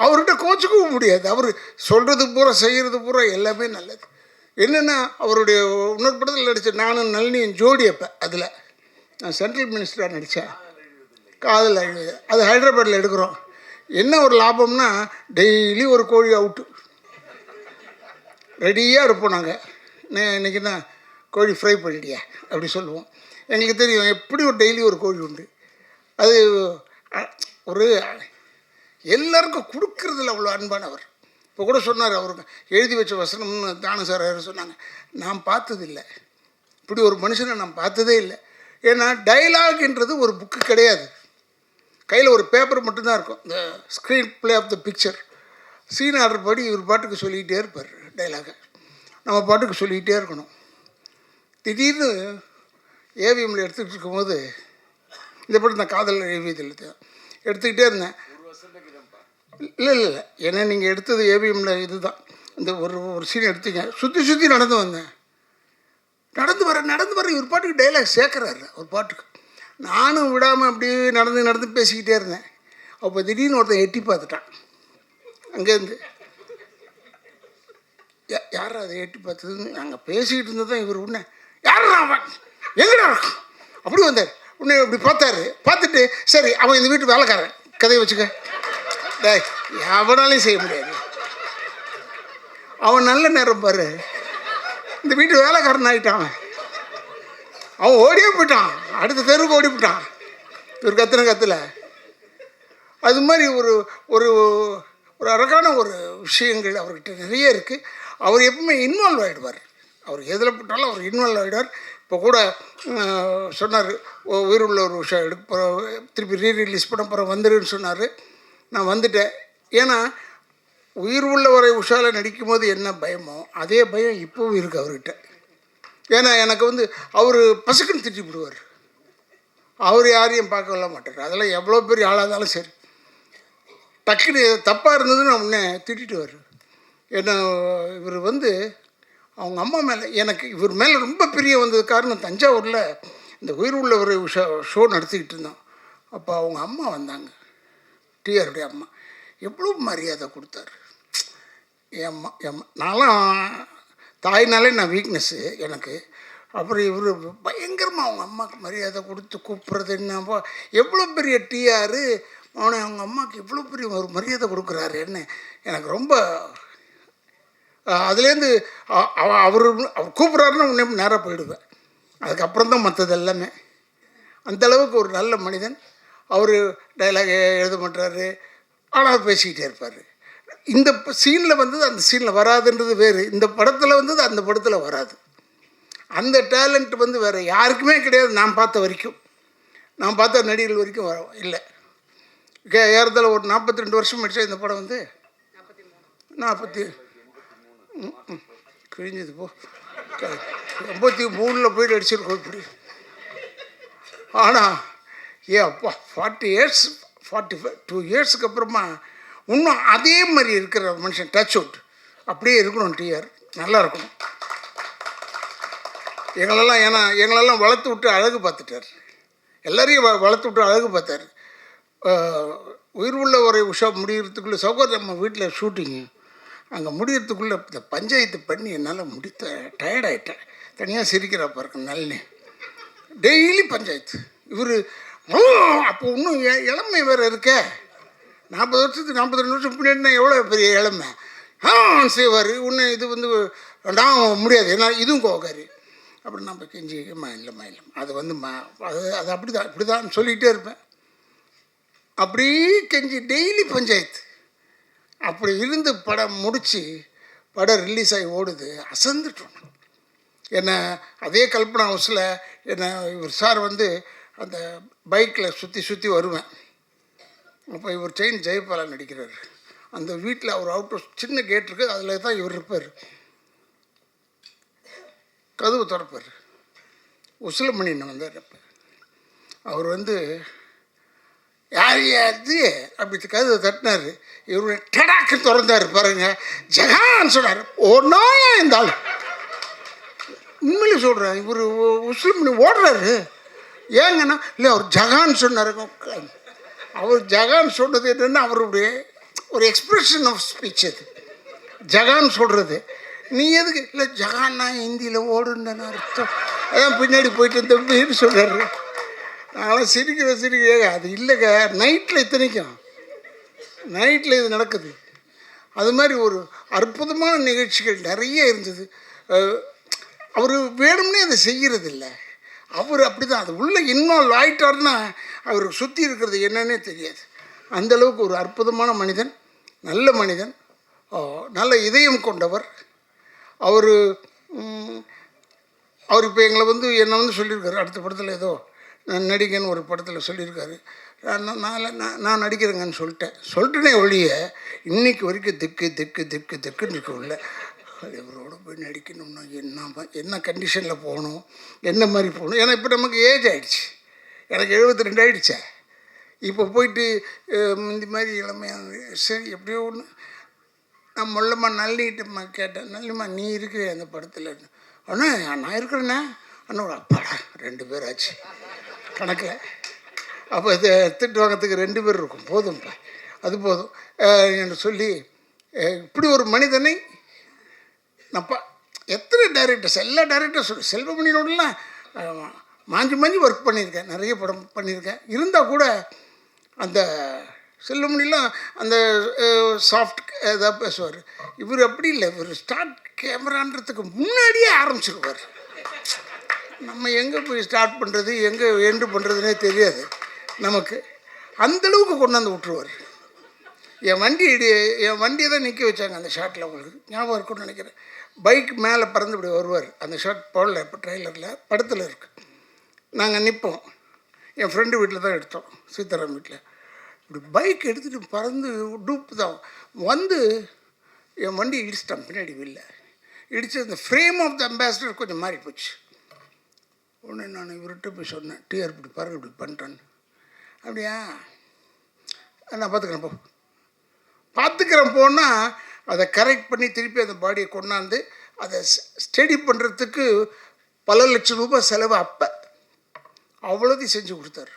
Speaker 4: அவர்கிட்ட கோச்சிக்கவும் முடியாது. அவர் சொல்கிறது பூரா செய்கிறது பூரா எல்லாமே நல்லது. என்னென்னா அவருடைய இன்னொரு படத்தில் நடித்த நானும் நளினியும் ஜோடி. அப்போ அதில் நான் சென்ட்ரல் மினிஸ்டராக நடித்தேன், காதல் அழுது. அது ஹைதராபாத்தில் எடுக்கிறோம். என்ன ஒரு லாபம்னா டெய்லி ஒரு கோழி அவுட்டு ரெடியாக இருப்போம் நாங்கள். இன்றைக்கி தான் கோழி ஃப்ரை பண்ணிட்டியா அப்படி சொல்லுவோம். எங்களுக்கு தெரியும் எப்படி ஒரு டெய்லி ஒரு கோழி உண்டு. அது ஒரு எல்லாருக்கும் கொடுக்கறதுல அவ்வளோ அன்பானவர். இப்போ கூட சொன்னார், அவருக்கு எழுதி வச்ச வசனம்னு தானு சார் சொன்னாங்க. நான் பார்த்ததில்லை, இப்படி ஒரு மனுஷனை நான் பார்த்ததே இல்லை. ஏன்னா டைலாக்ன்றது ஒரு புக்கு கிடையாது, கையில் ஒரு பேப்பர் மட்டும்தான் இருக்கும், இந்த screenplay of the picture. Scene order படி இவர் பாட்டுக்கு சொல்லிக்கிட்டே இருப்பார் டைலாகை, நம்ம பாட்டுக்கு சொல்லிக்கிட்டே இருக்கணும். திடீர்னு ஏவிஎம்மில் எடுத்துக்கிட்டு இருக்கும்போது இந்த படம் நான் காதல் ஏவியத்தில் எடுத்துக்கிட்டே இருந்தேன். இல்லை ஏன்னா நீங்கள் எடுத்தது ஏவிஎம்மில் இது தான், இந்த ஒரு சீன் எடுத்தீங்க, சுற்றி நடந்து வந்தேன். நடந்து வர இவர் பாட்டுக்கு டைலாக் சேர்க்குறாரு ஒரு பாட்டுக்கு. நானும் விடாமல் அப்படியே நடந்து பேசிக்கிட்டே இருந்தேன். அப்போ திடீர்னு ஒருத்தன் எட்டி பார்த்துட்டான் அங்கேருந்து. யார் அதை எட்டி பார்த்ததுன்னு நாங்கள் பேசிக்கிட்டு இருந்தது தான். இவர் உடனே யாரா அவன் எங்கடா இருக்கும் அப்படி வந்தார். உடனே இப்படி பார்த்துட்டு சரி அவன் இந்த வீட்டு வேலைக்காரன், கதையை வச்சுக்க, எவனாலையும் செய்ய முடியாது, அவன் நல்ல நேரம் பாரு, இந்த வீட்டு வேலைக்காரன் ஆகிட்டான், அவன் ஓடியே போயிட்டான், அடுத்த தெருவுக்கு ஓடி போயிட்டான். ஒரு கத்துல அது மாதிரி ஒரு ஒரு ஒரு அழகான ஒரு விஷயங்கள் அவர்கிட்ட நிறைய இருக்குது. அவர் எப்பவுமே இன்வால்வ் ஆகிடுவார், அவர் எதில் போட்டாலும் அவர் இன்வால்வ் ஆகிடுவார். இப்போ கூட சொன்னார், உயிர் உள்ள ஒரு விஷயம் எடுக்க போகிற, திருப்பி ரீரிலீஸ் பண்ண போகிற வந்துருன்னு சொன்னார். நான் வந்துட்டேன். ஏன்னா உயிர் உள்ளவரை உஷாவில் நடிக்கும் போது என்ன பயமோ அதே பயம் இப்போவும் இருக்குது அவர்கிட்ட. ஏன்னா எனக்கு அவர் பசுக்குன்னு திட்டி விடுவார், அவர் யாரையும் பார்க்கல மாட்டார். அதெல்லாம் எவ்வளோ பெரிய ஆளாக இருந்தாலும் சரி, டக்குன்னு தப்பாக இருந்ததுன்னு நான் முன்னே திட்டிட்டு. ஏன்னா இவர் அவங்க அம்மா மேலே எனக்கு இவர் மேலே ரொம்ப பிரிய வந்தது காரணம், தஞ்சாவூரில் இந்த உயிர் உள்ளவரை ஷோ நடத்திக்கிட்டு இருந்தோம். அப்போ அவங்க அம்மா வந்தாங்க, டிஆருடைய அம்மா. எவ்வளோ மரியாதை கொடுத்தாரு என் அம்மா. நான்லாம் தாய்னாலே நான் வீக்னஸ்ஸு எனக்கு. அப்புறம் இவர் பயங்கரமாக அவங்க அம்மாவுக்கு மரியாதை கொடுத்து கூப்பிட்றது என்னப்போ, எவ்வளோ பெரிய டிஆர் அவனை அவங்க அம்மாவுக்கு எவ்வளோ பெரிய ஒரு மரியாதை கொடுக்குறாருன்னு எனக்கு ரொம்ப. அதுலேருந்து அவர் கூப்பிட்றாருன்னு உடனே நேராக போயிடுவேன். அதுக்கப்புறம் தான் மற்றது எல்லாமே. அந்தளவுக்கு ஒரு நல்ல மனிதன். அவர் டைலாக் எழுத மாட்டார், ஆனால் பேசிக்கிட்டே இருப்பார். இந்த சீனில் அந்த சீனில் வராதுன்றது வேறு, இந்த படத்தில் அந்த படத்தில் வராது. அந்த டேலண்ட் வேறு யாருக்குமே கிடையாது. நான் பார்த்த வரைக்கும், நான் பார்த்த நடிகர்கள் வரைக்கும் இல்லை. ஏறத்தாழ ஒரு 42 வருஷம் ஆயிடுச்சா இந்த படம் 40 கிழிஞ்சது போ 83 போயிட்டு அடிச்சிருக்கோம் இப்படி. ஆனால் அப்பா 40 இயர்ஸ் 2 இயர்ஸுக்கு அப்புறமா இன்னும் அதே மாதிரி இருக்கிற மனுஷன் டச் அவுட் அப்படியே இருக்கணும். டிஆர் நல்லா இருக்கணும். எங்களெல்லாம் வளர்த்து விட்டு அழகு பார்த்துட்டார், எல்லாரையும் வளர்த்து விட்டு அழகு பார்த்தார். உயிர் உள்ள ஒரு உஷா முடிகிறதுக்குள்ளே சௌகர் நம்ம வீட்டில் ஷூட்டிங்கு, அங்கே முடிகிறதுக்குள்ளே இந்த பஞ்சாயத்து பண்ணி என்னால் டயர்டாயிட்டேன். தனியாக சிரிக்கிறப்ப இருக்கு நல்ல டெய்லி பஞ்சாயத்து. இவர் அப்போ இன்னும் இளமை வேறு இருக்க, 40 வருஷத்துக்கு 42 வருஷம் பின்னாடினா எவ்வளோ பெரிய இளமை செய்வார். இன்னும் இது நான் முடியாது, ஏன்னா இதுவும் கோகாரு. அப்புறம் நம்ம கெஞ்சி இல்லைம்மா அது அது இப்படி தான் சொல்லிகிட்டே இருப்பேன். அப்படி கெஞ்சி டெய்லி பஞ்சாயத்து. அப்படி இருந்து படம் முடித்து படம் ரிலீஸ் ஆகி ஓடுது, அசந்துட்டோம். என்னை அதே கல்பனா ஹவுஸில் என்னை இவர் சார் அந்த பைக்கில் சுற்றி வருவேன். அப்போ இவர் செயின் ஜெயபாலா நடிக்கிறார். அந்த வீட்டில் அவர் அவுட் சின்ன கேட் இருக்குது, அதில் தான் இவர் இருப்பார். கதவு திறப்பார். உசிலமணின்னு வந்தார். அப்போ அவர் யாரையாது அப்படி கதவை தட்டினார். இவர் டடாக்கு திறந்தார் பாருங்க, ஜகான் சொன்னார். ஒன்றாயா இந்த ஆள் உண்மையிலே சொல்கிறேன், இவர் உசிலமணி ஓடுறாரு. ஏங்கன்னா இல்லை அவர் ஜகான் சொன்னார். அவர் ஜகான் சொன்னது என்னென்னா அவருடைய ஒரு எக்ஸ்பிரஷன் ஆஃப் ஸ்பீச். அது ஜகான் சொல்கிறது. நீ எதுக்கு இல்லை ஜகான்னா ஹிந்தியில் ஓடுன்னு அர்த்தம், அதான் பின்னாடி போயிட்டு தம்பின்னு சொல்கிறாரு. நாங்களாம் சிரிக்க அது இல்லைங்க, நைட்டில் இத்தனைக்கும் நைட்டில் இது நடக்குது. அது மாதிரி ஒரு அற்புதமான நிகழ்ச்சிகள் நிறைய இருந்தது. அவர் வேணும்னே அதை செய்கிறது இல்லை, அவர் அப்படி தான், அது உள்ளே இன்வால்வ் ஆகிட்டார்னா அவருக்கு சுற்றி இருக்கிறது என்னன்னே தெரியாது. அந்தளவுக்கு ஒரு அற்புதமான மனிதன், நல்ல மனிதன், நல்ல இதயம் கொண்டவர். அவர் அவர் இப்போ எங்களை வந்து என்னை வந்து சொல்லியிருக்காரு, அடுத்த படத்தில் ஏதோ நான் நடிகன்னு ஒரு படத்தில் சொல்லியிருக்காரு. நான் நடிக்கிறேங்கன்னு சொல்லிட்டேனே ஒழிய இன்னைக்கு வரைக்கும் திக்குன்னு இருக்க உள்ள இவரோட போய் நடிக்கணும்னா என்ன கண்டிஷனில் போகணும், என்ன மாதிரி போகணும். ஏன்னா இப்போ நமக்கு ஏஜ் ஆகிடுச்சு, எனக்கு 72 ஆகிடுச்சே. இப்போ போயிட்டு இந்த மாதிரி இளமையாக சரி எப்படியோ ஒன்று நான் மொல்லம்மா நல்லிட்டம்மா கேட்டேன், நல்லம்மா நீ இருக்கிற அந்த படத்தில் அண்ணா நான் இருக்கிறேண்ணே அண்ணா அப்பாடா 2 பேர் ஆச்சு கணக்கில். அப்போ இதை திட்டு வாங்கிறதுக்கு 2 பேர் இருக்கும், போதும்ப்பா அது போதும் என்று சொல்லி இப்படி ஒரு மனிதனை நப்பா எத்தனை டைரக்டர்ஸ், எல்லா டைரக்டர்ஸ் செல்வமணியோடலாம் மாஞ்சி ஒர்க் பண்ணியிருக்கேன், நிறைய படம் பண்ணியிருக்கேன். இருந்தால் கூட அந்த செல்வமணிலாம் அந்த சாஃப்ட் ஏதாவது பேசுவார். இவர் அப்படி இல்லை, இவர் ஸ்டார்ட் கேமரான்றதுக்கு முன்னாடியே ஆரம்பிச்சிருவார். நம்ம எங்கே போய் ஸ்டார்ட் பண்ணுறது எங்கே எண்டு பண்ணுறதுனே தெரியாது நமக்கு. அந்தளவுக்கு கொண்டாந்து விட்டுருவார். என் வண்டியை தான் நிற்க வச்சாங்க அந்த ஷாட்டில், உங்களுக்கு ஞாபகம் இருக்குன்னு நினைக்கிறேன். பைக் மேலே பறந்து இப்படி வருவார். அந்த ஷாட் போடல இப்போ ட்ரெய்லரில், படத்தில் இருக்குது. நாங்கள் நிற்போம், என் ஃப்ரெண்டு வீட்டில் தான் எடுத்தோம், சீதாராம் வீட்டில். இப்படி பைக் எடுத்துகிட்டு பறந்து டூப்பு தான் வந்து என் வண்டி இடிச்சிட்டான் பின்னாடி வெளில இடித்து அந்த ஃப்ரேம் ஆஃப் த அம்பாசிடர் கொஞ்சம் மாறி போச்சு. உடனே நான் இவர்கிட்ட போய் சொன்னேன், டிஆர் இப்படி பாருங்க இப்படி பண்ணிட்டேன்னு. அப்படியா நான் பார்த்துக்கிறேன் போனால் அதை கரெக்ட் பண்ணி திருப்பி அந்த பாடியை கொண்டாந்து அதை ஸ்டடி பண்ணுறதுக்கு பல லட்சம் ரூபாய் செலவு. அப்போ அவ்வளோதையும் செஞ்சு கொடுத்தாரு.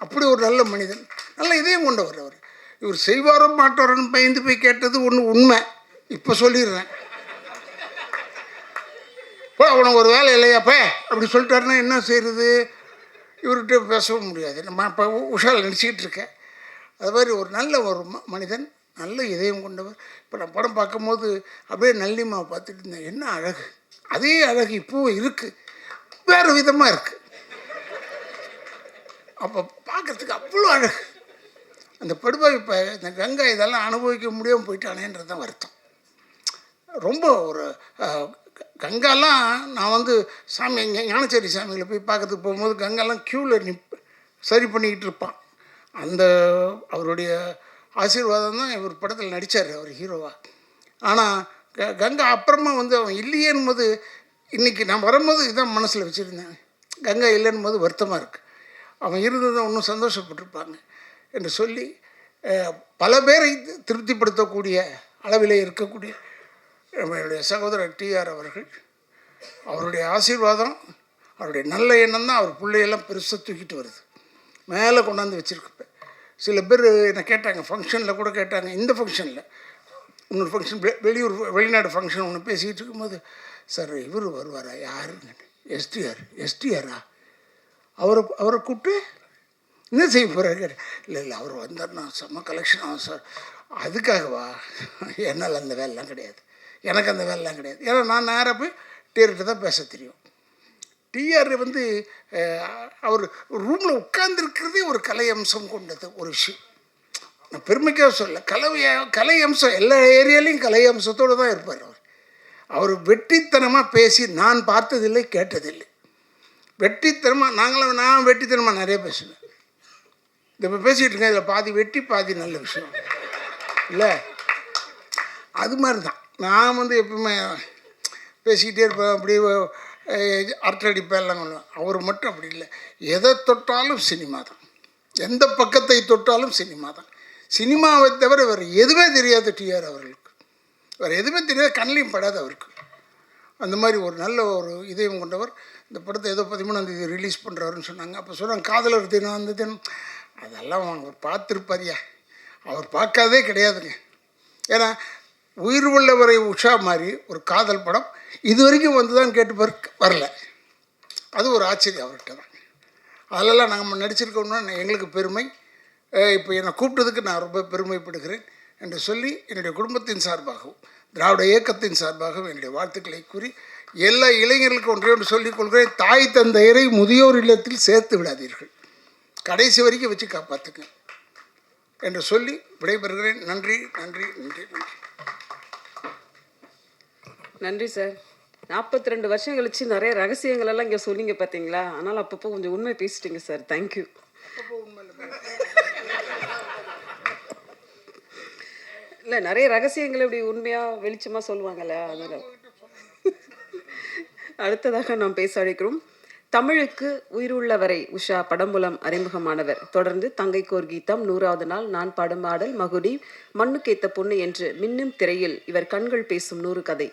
Speaker 4: அப்படி ஒரு நல்ல மனிதன், நல்ல இதயம் கொண்டவர் அவர். இவர் செய்வாரோ மாட்டாரோன்னு பயந்து போய் கேட்டது ஒன்று உண்மை, இப்போ சொல்லிடுறேன். இப்போ அவனுக்கு ஒரு வேலை இல்லையாப்பே அப்படி சொல்லிட்டாருன்னா என்ன செய்கிறது, இவர்கிட்ட பேசவும் முடியாது. நம்ம இப்போ உஷாவில் நடிச்சிக்கிட்டு இருக்கேன். அது மாதிரி ஒரு நல்ல ஒரு மனிதன், நல்ல இதயம் கொண்டவர். இப்போ நான் படம் பார்க்கும்போது அப்படியே நல்லிம்மாவை பார்த்துட்டு இருந்தேன், என்ன அழகு, அதே அழகு இப்போவும் இருக்குது, வேறு விதமாக இருக்குது. அப்போ பார்க்குறதுக்கு அவ்வளோ அழகு. அந்த படுபாய் இப்போ இந்த கங்கா இதெல்லாம் அனுபவிக்க முடியாமல் போயிட்டானேன்றது தான் வருத்தம். ரொம்ப ஒரு கங்காலாம் நான் வந்து சாமி ஞானச்சேரி சாமியில் போய் பார்க்கறதுக்கு போகும்போது கங்காலாம் க்யூவில் சரி பண்ணிக்கிட்டு இருப்பான். அந்த அவருடைய ஆசீர்வாதம் தான் இவர் படத்தில் நடித்தார், அவர் ஹீரோவாக. ஆனால் கங்கா அப்புறமா வந்து அவன் இல்லையேன்னு போது இன்றைக்கி நான் வரும்போது இதான் மனசில் வச்சுருந்தேன், கங்கா இல்லைன்னு போது வருத்தமாக இருக்குது. அவன் இருந்ததை இன்னும் சந்தோஷப்பட்டிருப்பாங்க என்று சொல்லி பல பேரை திருப்திப்படுத்தக்கூடிய அளவிலே இருக்கக்கூடிய நம்மளுடைய சகோதரர் டிஆர் அவர்கள், அவருடைய ஆசீர்வாதம், அவருடைய நல்ல எண்ணம் தான் அவர் பிள்ளையெல்லாம் பெருசாக தூக்கிட்டு வருது, மேலே கொண்டாந்து வச்சுருக்கப்ப. சில பேர் என்னை கேட்டாங்க, ஃபங்க்ஷனில் கூட கேட்டாங்க, இந்த ஃபங்க்ஷனில் இன்னொரு ஃபங்க்ஷன் வெளிநாடு ஃபங்க்ஷன் ஒன்று பேசிக்கிட்டு இருக்கும்போது, சார் இவர் வருவாரா யாருன்னு, எஸ்டிஆரா அவரை கூப்பிட்டு என்ன செய்ய போகிறாரு, இல்லை அவர் வந்தார்னா செம்ம கலெக்ஷன் ஆகும் சார். அதுக்காகவா, என்னால் அந்த வேலைலாம் கிடையாது, எனக்கு அந்த வேலைலாம் கிடையாது. ஏன்னா நான் நேராக போய் டிஆர்கிட்ட தான் பேச தெரியும். டிஆர் வந்து அவர் ரூமில் உட்கார்ந்துருக்கிறதே ஒரு கலை அம்சம் கொண்டது ஒரு விஷயம். நான் பெருமைக்காக சொல்ல, கலை அம்சம் எல்லா ஏரியாலையும் கலை அம்சத்தோடு தான் இருப்பார் அவர் வெற்றித்தனமாக பேசி நான் பார்த்ததில்லை கேட்டதில்லை. வெற்றித்தனமாக நான் வெற்றித்தனமாக நிறைய பேசுவேன். இப்போ பேசிகிட்டு இருக்கேன், இதில் பாதி வெட்டி பாதி நல்ல விஷயம் இல்லை, அது மாதிரி தான் நான் வந்து எப்பவுமே பேசிக்கிட்டே இருப்பேன், அப்படி அரட்டடிப்பேன் எல்லாம் பண்ணுவேன். அவர் மட்டும் அப்படி இல்லை, எதை தொட்டாலும் சினிமா தான், எந்த பக்கத்தை தொட்டாலும் சினிமா தான். சினிமாவை தவிர வேறு எதுவுமே தெரியாது டிஆர் அவர்களுக்கு, வேறு எதுவுமே தெரியாது, கண்ணிலையும் படாது அவருக்கு. அந்த மாதிரி ஒரு நல்ல ஒரு இதயம் கொண்டவர். இந்த படத்தை ஏதோ 13ஆம் தேதி ரிலீஸ் பண்ணுறாருன்னு சொன்னாங்க. அப்போ சொன்னாங்க காதலர் தினம் அந்த தினம், அதெல்லாம் அவர் பார்த்துருப்பாரியா, அவர் பார்க்காதே கிடையாதுங்க. ஏன்னா உயிர் உள்ளவரை உஷா மாதிரி ஒரு காதல் படம் இது வரைக்கும் வந்து தான் கேட்டு வரல, அது ஒரு ஆச்சரியம் அவர்கிட்ட தான். அதிலெல்லாம் நாங்கள் நடிச்சிருக்கோம்னா எங்களுக்கு பெருமை. இப்போ என்னை கூப்பிட்டதுக்கு நான் ரொம்ப பெருமைப்படுகிறேன் என்று சொல்லி என்னுடைய குடும்பத்தின் சார்பாகவும் திராவிட இயக்கத்தின் சார்பாகவும் என்னுடைய வாழ்த்துக்களை கூறி எல்லா இளைஞர்களுக்கும் ஒன்றே ஒன்று சொல்லிக் கொள்கிறேன், தாய் தந்தையரை முதியோர் இல்லத்தில் சேர்த்து விடாதீர்கள், கடைசி வரைக்கும் வச்சு காப்பாற்றுங்க என்று சொல்லி விடைபெறுகிறேன். நன்றி நன்றி நன்றி நன்றி.
Speaker 2: நன்றி சார். 42 வருஷம் கழிச்சு நிறைய ரகசியங்கள் எல்லாம் இங்கே சொன்னீங்க பார்த்தீங்களா? ஆனால் அப்பப்போ கொஞ்சம் உண்மை பேசிட்டீங்க சார். தேங்க்யூ. இல்லை, நிறைய ரகசியங்களை இப்படி உண்மையாக வெளிச்சமாக சொல்லுவாங்கல்ல, அதனால். அடுத்ததாக நாம் பேச அழைக்கிறோம். தமிழுக்கு உயிருள்ளவரை உஷா படம் மூலம் அறிமுகமானவர். தொடர்ந்து தங்கைக்கோர் கீதம், 100வது நாள், நான் பாடும் ஆடல், மகுடி, மண்ணுக்கேத்த பொண்ணு என்று மின்னும் திரையில் இவர் கண்கள் பேசும் 100 கதை,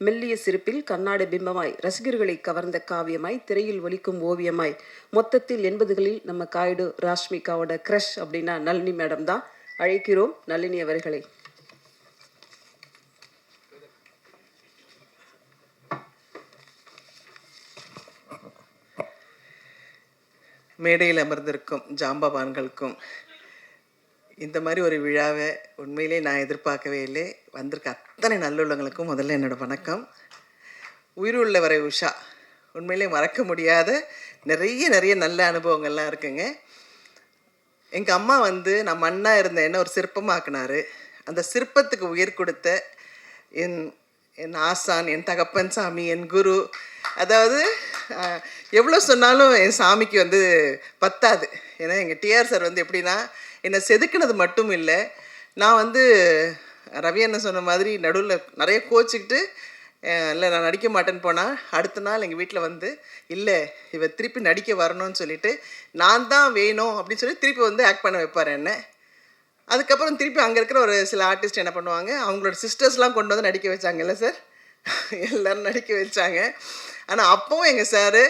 Speaker 2: மெல்லிய சிரிப்பில் கண்ணாடி பிம்பமாய் ரசிகர்களை கவர்ந்த காவியமாய், திரையில் ஒலிக்கும் ஓவியமாய், மொத்தத்தில் 80களில் நம்ம காய்டு ராஷ்மிகாவோட க்ரஷ் அப்படின்னா நளினி மேடம் தான். அழைக்கிறோம் நளினி அவர்களை.
Speaker 5: மேடையில் அமர்ந்திருக்கும் ஜாம்பவான்களுக்கும் இந்த மாதிரி ஒரு விழாவை உண்மையிலே நான் எதிர்பார்க்கவே இல்லை. வந்திருக்க அத்தனை நல்லுள்ளங்களுக்கும் முதல்ல என்னோடய வணக்கம். உயிருள்ளவரை உஷா உண்மையிலே மறக்க முடியாத நிறைய நல்ல அனுபவங்கள்லாம் இருக்குங்க. எங்கள் அம்மா நான் மண்ணாக இருந்த என்ன ஒரு சிற்பமாக்குனாரு. அந்த சிற்பத்துக்கு உயிர் கொடுத்த என் ஆசான், என் தகப்பன் சாமி, என் குரு. அதாவது எவ்வளோ சொன்னாலும் என் சாமிக்கு பத்தாது. ஏன்னா எங்கள் டிஆர் சார் எப்படின்னா என்னை செதுக்கினது மட்டும் இல்லை, நான் ரவி அண்ணன் சொன்ன மாதிரி நடுவில் நிறைய கோச்சிக்கிட்டு இல்லை நான் நடிக்க மாட்டேன்னு போனால், அடுத்த நாள் எங்கள் வீட்டில் இல்லை இவ திருப்பி நடிக்க வரணும்னு சொல்லிட்டு நான் தான் வேணும் அப்படின்னு சொல்லி திருப்பி ஆக்ட் பண்ண வைப்பார் என்ன. அதுக்கப்புறம் திருப்பி அங்கே இருக்கிற ஒரு சில ஆர்டிஸ்ட் என்ன பண்ணுவாங்க, அவங்களோட சிஸ்டர்ஸ்லாம் கொண்டு நடிக்க வச்சாங்கல்ல சார், எல்லோரும் நடிக்க வச்சாங்க. ஆனால் அப்போவும் எங்கள் சார்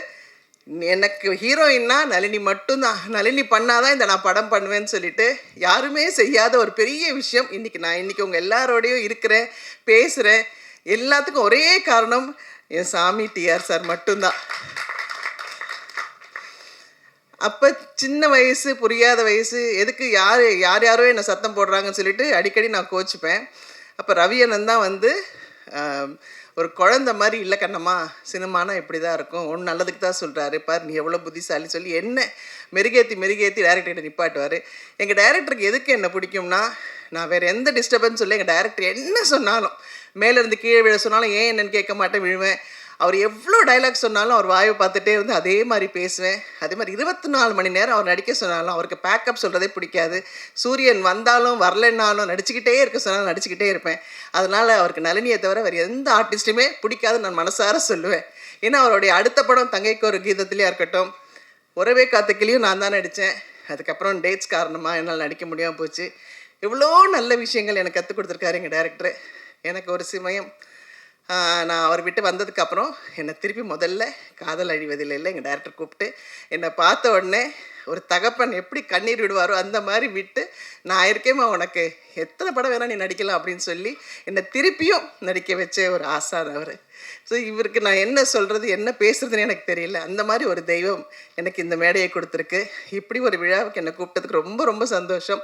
Speaker 5: எனக்கு ஹீரோயின்னா நளினி மட்டும்தான், நளினி பண்ணாதான் நான் படம் பண்ணுவேன்னு சொல்லிட்டு யாருமே செய்யாத ஒரு பெரிய விஷயம். இன்றைக்கி உங்கள் எல்லாரோடையும் இருக்கிறேன், பேசுகிறேன். எல்லாத்துக்கும் ஒரே காரணம் என் சாமி டிஆர் சார் மட்டும்தான். அப்போ சின்ன வயசு, புரியாத வயசு, எதுக்கு யாரோ என்னை சத்தம் போடுறாங்கன்னு சொல்லிட்டு அடிக்கடி நான் கோச்சிப்பேன். அப்போ ரவி அண்ணன் தான் ஒரு குழந்த மாதிரி, இல்லை கண்ணம்மா சினிமானா இப்படி தான் இருக்கும், ஒன்று நல்லதுக்கு தான் சொல்கிறாரு பார், நீ எவ்வளோ புத்திசாலி சொல்லி என்ன மெருகேற்றி டேரக்டர்கிட்ட நிப்பாட்டுவார். எங்கள் டைரக்டருக்கு எதுக்கு என்ன பிடிக்கும்னா, நான் வேறு எந்த டிஸ்டர்பன்ஸ் இல்லை, எங்கள் டைரக்டர் என்ன சொன்னாலும், மேலேருந்து கீழே விழ சொன்னாலும் ஏன் என்னன்னு கேட்க மாட்டேன், விழுவேன். அவர் எவ்வளோ டைலாக் சொன்னாலும் அவர் வாயை பார்த்துட்டே அதே மாதிரி பேசுவேன். அதே மாதிரி 24 மணி நேரம் அவர் நடிக்க சொன்னாலும் அவருக்கு பேக்கப் சொல்கிறதே பிடிக்காது. சூரியன் வந்தாலும் வரலைன்னாலும் நடிச்சுக்கிட்டே இருக்க சொன்னாலும் நடிச்சுக்கிட்டே இருப்பேன். அதனால் அவருக்கு நளினியை தவிர வேறு எந்த ஆர்டிஸ்ட்டுமே பிடிக்காது நான் மனசார சொல்லுவேன். ஏன்னா அவருடைய அடுத்த படம் தங்கைக்கு ஒரு கீதத்துலேயே இருக்கட்டும், உறவே காத்துக்கிலையும் நான் தான் நடித்தேன். அதுக்கப்புறம் டேட்ஸ் காரணமாக என்னால் நடிக்க முடியாமல் போச்சு. எவ்வளோ நல்ல விஷயங்கள் எனக்கு கற்றுக் கொடுத்துருக்காரு எங்கள் டைரக்டர். எனக்கு ஒரு சமயம் நான் அவர் விட்டு வந்ததுக்கப்புறம் என்னை திருப்பி முதல்ல காதல் அழிவதில்லை எங்கள் டைரக்டர் கூப்பிட்டு என்னை பார்த்த உடனே ஒரு தகப்பன் எப்படி கண்ணீர் விடுவாரோ அந்த மாதிரி விட்டு, நான் இருக்கேம்மா உனக்கு எத்தனை படம் வேணால் நீ நடிக்கலாம் அப்படின்னு சொல்லி என்னை திருப்பியும் நடிக்க வச்ச ஒரு ஆசான் அவர். ஸோ இவருக்கு நான் என்ன சொல்கிறது என்ன பேசுகிறதுன்னு எனக்கு தெரியல. அந்த மாதிரி ஒரு தெய்வம் எனக்கு இந்த மேடையை கொடுத்துருக்கு. இப்படி ஒரு விழாவுக்கு என்னை கூப்பிட்டதுக்கு ரொம்ப ரொம்ப சந்தோஷம்.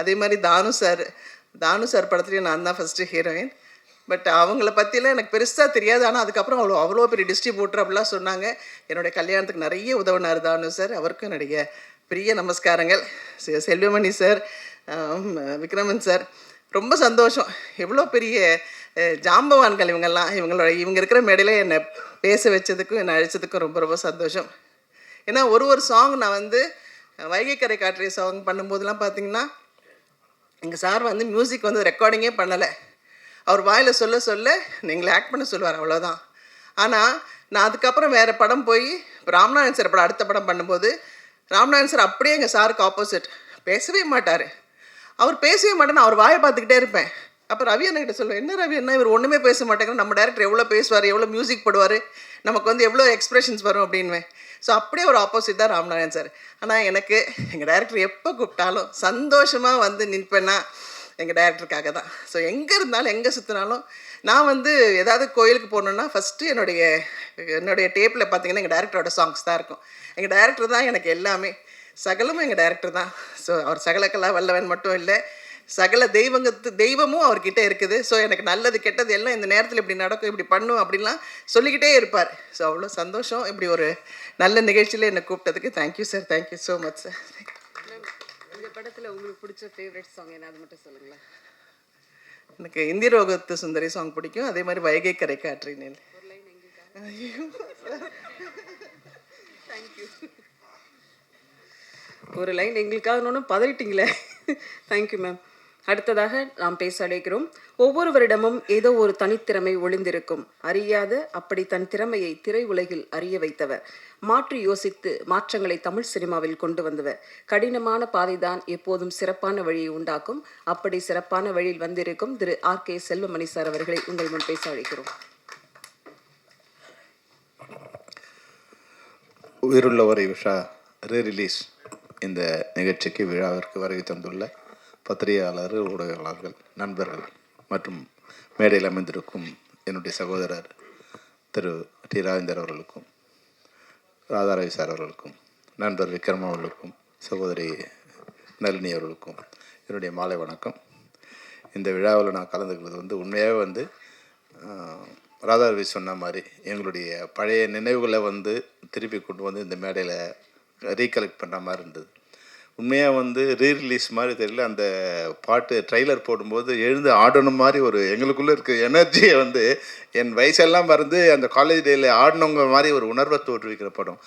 Speaker 5: அதே மாதிரி தானு சார் படத்துலேயும் நான் தான் ஃபஸ்ட்டு ஹீரோயின். பட் அவங்கள பற்றிலாம் எனக்கு பெருசாக தெரியாது. ஆனால் அதுக்கப்புறம் அவ்வளோ பெரிய டிஸ்ட்ரிபியூட்டர் அப்படிலாம் சொன்னாங்க. என்னுடைய கல்யாணத்துக்கு நிறைய உதவினார் தானு சார். அவருக்கும் என்னுடைய பெரிய நமஸ்காரங்கள். செல்வமணி சார், விக்ரமன் சார், ரொம்ப சந்தோஷம். எவ்வளோ பெரிய ஜாம்பவான்கள் இவங்க இருக்கிற மேடையில் என்னை பேச வச்சதுக்கும் என்னை அழைச்சதுக்கும் ரொம்ப ரொம்ப சந்தோஷம். ஏன்னா ஒரு சாங் நான் வைகை கரை காற்றிய சாங் பண்ணும்போதெல்லாம் பார்த்தீங்கன்னா எங்கள் சார் மியூசிக் ரெக்கார்டிங்கே பண்ணலை. அவர் வாயில் சொல்ல நீங்களை ஆக்ட் பண்ண சொல்லுவார், அவ்வளோதான். ஆனால் நான் அதுக்கப்புறம் வேறு படம் போய் ராம்நாதன் சார் படம் அடுத்த படம் பண்ணும்போது ராம்நாதன் சார் அப்படியே எங்கள் சாருக்கு ஆப்போசிட், பேசவே மாட்டார். அவர் பேசவே மாட்டேன்னு அவர் வாயை பார்த்துக்கிட்டே இருப்பேன். அப்போ ரவி அண்ணன்கிட்ட சொல்லுவேன், என்ன ரவி அண்ணா இவர் ஒன்றுமே பேச மாட்டேங்கிற, நம்ம டேரக்டர் எவ்வளோ பேசுவார், எவ்வளோ மியூசிக் போடுவார், நமக்கு எவ்வளோ எக்ஸ்ப்ரெஷன்ஸ் வரும் அப்படின்வேன். ஸோ அப்படியே ஒரு ஆப்போசிட் தான் ராம்நாதன் சார். ஆனால் எனக்கு எங்கள் டேரக்டர் எப்போ கூப்பிட்டாலும் சந்தோஷமாக நிற்பேன்னா எங்கள் டைரக்டருக்காக தான். ஸோ எங்கே இருந்தாலும் எங்கே சுற்றினாலும் நான் ஏதாவது கோயிலுக்கு போகணுன்னா ஃபஸ்ட்டு என்னுடைய டேப்பில் பார்த்தீங்கன்னா எங்கள் டைரக்டரோட சாங்ஸ் தான் இருக்கும். எங்கள் டைரக்டர் தான் எனக்கு எல்லாமே, சகலமும் எங்கள் டைரக்டர் தான். ஸோ அவர் சகலக்கெல்லாம் வல்லவன் மட்டும் இல்லை, சகல தெய்வமும் அவர்கிட்ட இருக்குது. ஸோ எனக்கு நல்லது கெட்டது எல்லாம் இந்த நேரத்தில் இப்படி நடக்கும், இப்படி பண்ணும் அப்படின்லாம் சொல்லிக்கிட்டே இருப்பார். ஸோ அவ்வளோ சந்தோஷம் இப்படி ஒரு நல்ல நிகழ்ச்சியில் என்னை கூப்பிட்டதுக்கு. Thank you sir, thank you so much sir.
Speaker 2: இந்த படத்தில் உங்களுக்கு பிடிச்ச ஃபேவரட் சாங் என்ன, அது மட்டும் சொல்லுங்களேன்.
Speaker 5: எனக்கு இந்திரோகத்து சுந்தரி சாங் பிடிக்கும். அதே மாதிரி வைகை கரை காற்றினில்.
Speaker 2: ஒரு லைன் எங்களுக்காக ஒன்றும் பதறிட்டீங்களே. Thank you ma'am. அடுத்ததாக நாம் பேச அழைக்கிறோம். ஒவ்வொருவரிடமும் ஏதோ ஒரு தனித்திறமை ஒளிந்திருக்கும். அறியாத அப்படி தன் திறமையை திரை உலகில் அறிய வைத்தவர். மாற்றி யோசித்து மாற்றங்களை தமிழ் சினிமாவில் கொண்டு வந்தவர். கடினமான பாதைதான் எப்போதும் சிறப்பான வழியை உண்டாக்கும். அப்படி சிறப்பான வழியில் வந்திருக்கும் திரு R.K. செல்வமணி சார் அவர்களை உங்கள் முன் பேச அழைக்கிறோம்.
Speaker 6: உயிருள்ளவரை விஷா ரீரிலீஸ் இந்த நிகழ்ச்சிக்கு விழாவிற்கு வருகை தந்துள்ள பத்திரிகையாளர், ஊடகவியலாளர்கள், நண்பர்கள் மற்றும் மேடையில் அமைந்திருக்கும் என்னுடைய சகோதரர் திரு டி. ராஜேந்தர் அவர்களுக்கும், ராதாரவி சார் அவர்களுக்கும், நண்பர் விக்ரம் அவர்களுக்கும், சகோதரி நளினி அவர்களுக்கும் என்னுடைய மாலை வணக்கம். இந்த விழாவில் நான் கலந்துக்கிறது உண்மையாகவே ராதாரவி சொன்ன மாதிரி எங்களுடைய பழைய நினைவுகளை திருப்பி கொண்டு இந்த மேடையில் ரீகலெக்ட் பண்ணுற மாதிரி இருந்தது. உண்மையாக ரீரிலீஸ் மாதிரி தெரியல. அந்த பாட்டு ட்ரெய்லர் போடும்போது எழுந்து ஆடணும் மாதிரி ஒரு எங்களுக்குள்ளே இருக்க எனர்ஜியை என் வயசெல்லாம் மறந்து அந்த காலேஜ் டேயில் ஆடினவங்க மாதிரி ஒரு உணர்வை தோற்றுவிக்கிற படம்.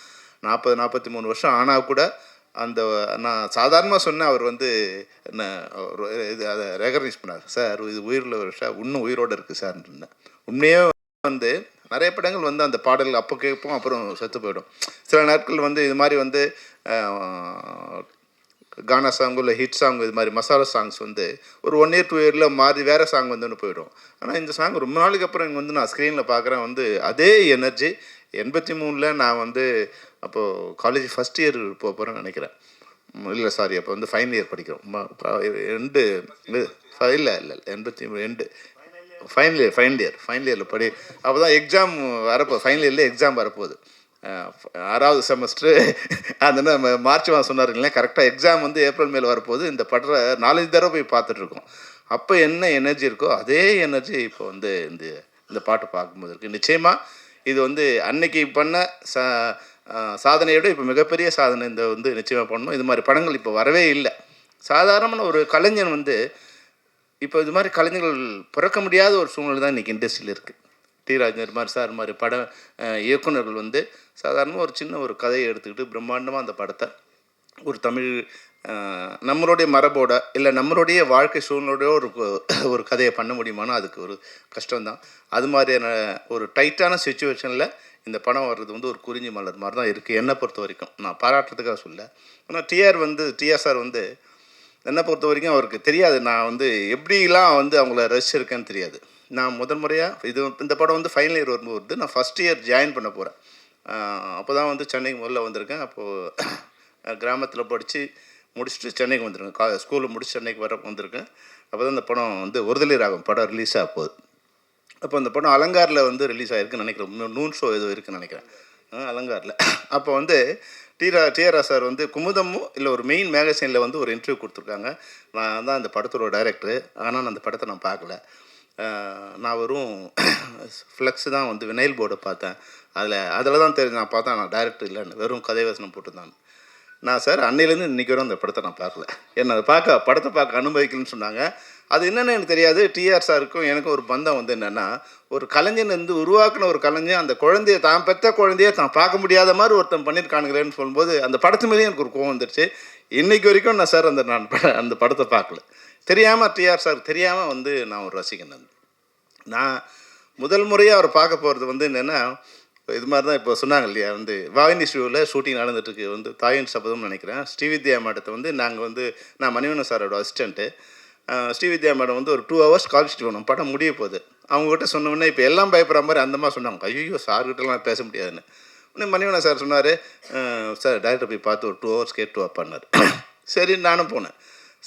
Speaker 6: 40-43 வருஷம் ஆனால் கூட அந்த நான் சாதாரணமாக சொன்னேன். அவர் என்ன இது அதை ரெகக்னைஸ் பண்ணார். சார் இது உயிருள்ள ஒரு விஷயம், இன்னும் உயிரோடு இருக்குது சார்ன்னு. உண்மையாக நிறைய படங்கள் அந்த பாடல் அப்போ கேட்போம், அப்புறம் செத்து போயிடும். சில நாட்கள் இது மாதிரி கானா சாங் இல்லை ஹிட் சாங், இது மாதிரி மசாலா சாங்ஸ் ஒரு 1 year 2 year மாறி வேறு சாங் ஒன்று போயிடும். ஆனால் இந்த சாங் ரொம்ப நாளைக்கு அப்புறம் இங்கே நான் ஸ்க்ரீனில் பார்க்குறேன். அதே எனர்ஜி 83 நான் அப்போது காலேஜ் ஃபஸ்ட் இயர் போக போகிறேன்னு நினைக்கிறேன். இல்லை சாரி, அப்போ ஃபைனல் இயர் படிக்கிறோம். இல்லை 82 ஃபைனல் இயரில் படி. அப்போ தான் எக்ஸாம் வரப்போ, ஃபைனல் இயரில் எக்ஸாம் வரப்போகுது. 6வது செமஸ்டரு. அந்த மார்ச் மாதம் சொன்னார் இல்லையா, கரெக்டாக எக்ஸாம் ஏப்ரல் மேலே வரப்போகுது. இந்த படத்தை 4 தடவை போய் பார்த்துட்ருக்கோம். அப்போ என்ன எனர்ஜி இருக்கோ அதே எனர்ஜி இப்போ இந்த பாட்டு பார்க்கும்போது இருக்குது. நிச்சயமாக இது அன்னைக்கு பண்ண சாதனையை விட இப்போ மிகப்பெரிய சாதனை இந்த நிச்சயமாக பண்ணணும். இது மாதிரி படங்கள் இப்போ வரவே இல்லை. சாதாரணமான ஒரு கலைஞன் இப்போ இது மாதிரி கலைஞர்கள் பிறக்க முடியாத ஒரு சூழ்நிலை தான் இன்றைக்கி இண்டஸ்ட்ரியில் இருக்குது. டி. ராஜேந்தர் மாதிரி சார் மாதிரி இயக்குநர்கள் சாதாரணமாக ஒரு சின்ன ஒரு கதையை எடுத்துக்கிட்டு பிரம்மாண்டமாக அந்த படத்தை ஒரு தமிழ் நம்மளுடைய மரபோட இல்லை நம்மளுடைய வாழ்க்கை சூழ்நிலையோட ஒரு கதையை பண்ண முடியுமானா அதுக்கு ஒரு கஷ்டம்தான். அது மாதிரியான ஒரு டைட்டான சுச்சுவேஷனில் இந்த படம் வர்றது ஒரு குறிஞ்சி மலர் மாதிரி தான் இருக்குது என்னை பொறுத்த வரைக்கும். நான் பாராட்டுறதுக்காக சொல்ல. ஆனால் டிஆர் சார் என்னை பொறுத்த வரைக்கும் அவருக்கு தெரியாது நான் எப்படிலாம் அவங்கள ரசிச்சிருக்கேன்னு தெரியாது. நான் முதல் முறையாக இந்த படம் ஃபைனல் இயர் வரும்போது நான் ஃபஸ்ட் இயர் ஜாயின் பண்ண போகிறேன். அப்போ தான் சென்னைக்கு முதல்ல வந்திருக்கேன். அப்போது கிராமத்தில் படித்து முடிச்சுட்டு சென்னைக்கு வந்திருக்கேன். ஸ்கூலில் முடிச்சு சென்னைக்கு வந்திருக்கேன். அப்போ தான் இந்த படம் ஒருதலை ராகம் படம் ரிலீஸ் ஆக போகுது. அப்போ அந்த படம் அலங்காரில் ரிலீஸ் ஆகிருக்குன்னு நினைக்கிறேன். நூன் ஷோ ஏதோ இருக்குதுன்னு நினைக்கிறேன் அலங்காரில். அப்போ டிஆர் சார் குமுதமும் இல்லை ஒரு மெயின் மேகசைனில் ஒரு இன்டர்வியூ கொடுத்துருக்காங்க. நான் தான் அந்த படத்தோட டைரக்டரு. ஆனால் நான் அந்த படத்தை நான் பார்க்கல. நான் வெறும் ஃப்ளெக்ஸு தான் வினைல் போர்டை பார்த்தேன். அதில் தான் தெரிஞ்சு நான் பார்த்தேன் நான் டைரக்டர் இல்லைன்னு, வெறும் கதை வசனம் போட்டுருந்தான். நான் சார் அன்னையிலேருந்து இன்றைக்கி வரும் அந்த படத்தை நான் பார்க்கல. என்னை அதை படத்தை பார்க்க அனுமதிக்கலன்னு சொன்னாங்க. அது என்னென்னு எனக்கு தெரியாது. டிஆர் சாருக்கும் எனக்கும் ஒரு பந்தம் என்னென்னா, ஒரு கலைஞன் உருவாக்கின ஒரு கலைஞன் அந்த குழந்தைய தான் பெற்ற குழந்தைய தான் பார்க்க முடியாத மாதிரி ஒருத்தன் பண்ணியிருக்கானுங்களேன்னு சொல்லும்போது அந்த படத்து மேலேயும் எனக்கு ஒரு கோவம் வந்துடுச்சு. இன்றைக்கி வரைக்கும் நான் சார் அந்த படத்தை பார்க்கல. தெரியாமல் டிஆர் சார் தெரியாமல் நான் ஒரு ரசிகன். நான் முதல் முறையாக அவர் பார்க்க போகிறது என்னென்னா, இது மாதிரி தான் இப்போ சொன்னாங்க இல்லையா, வாகினி ஸ்டூடியோவில் ஷூட்டிங் நடந்துட்டுருக்கு. தாயின் சபதம்னு நினைக்கிறேன். ஸ்ரீவித்யா மேடத்தை நாங்கள் நான் மணிவண்ணன் சாரோட அசிஸ்டண்ட்டு. ஸ்ரீவித்யா மேடம் ஒரு 2 hours காலேஜ் போனோம். படம் முடிய போகுது. அவங்ககிட்ட சொன்னோன்னே இப்போ எல்லாம் பயப்படுற மாதிரி அந்த மாதிரி சொன்னாங்க. ஐயோ சார்கிட்டலாம் பேச முடியாதுன்னு. உடனே மணிவண்ணன் சார் சொன்னார், சார் டைரக்டர் போய் பார்த்து ஒரு 2 hours கேட்டு வாப்பான்னார். சரி நானும் போனேன்.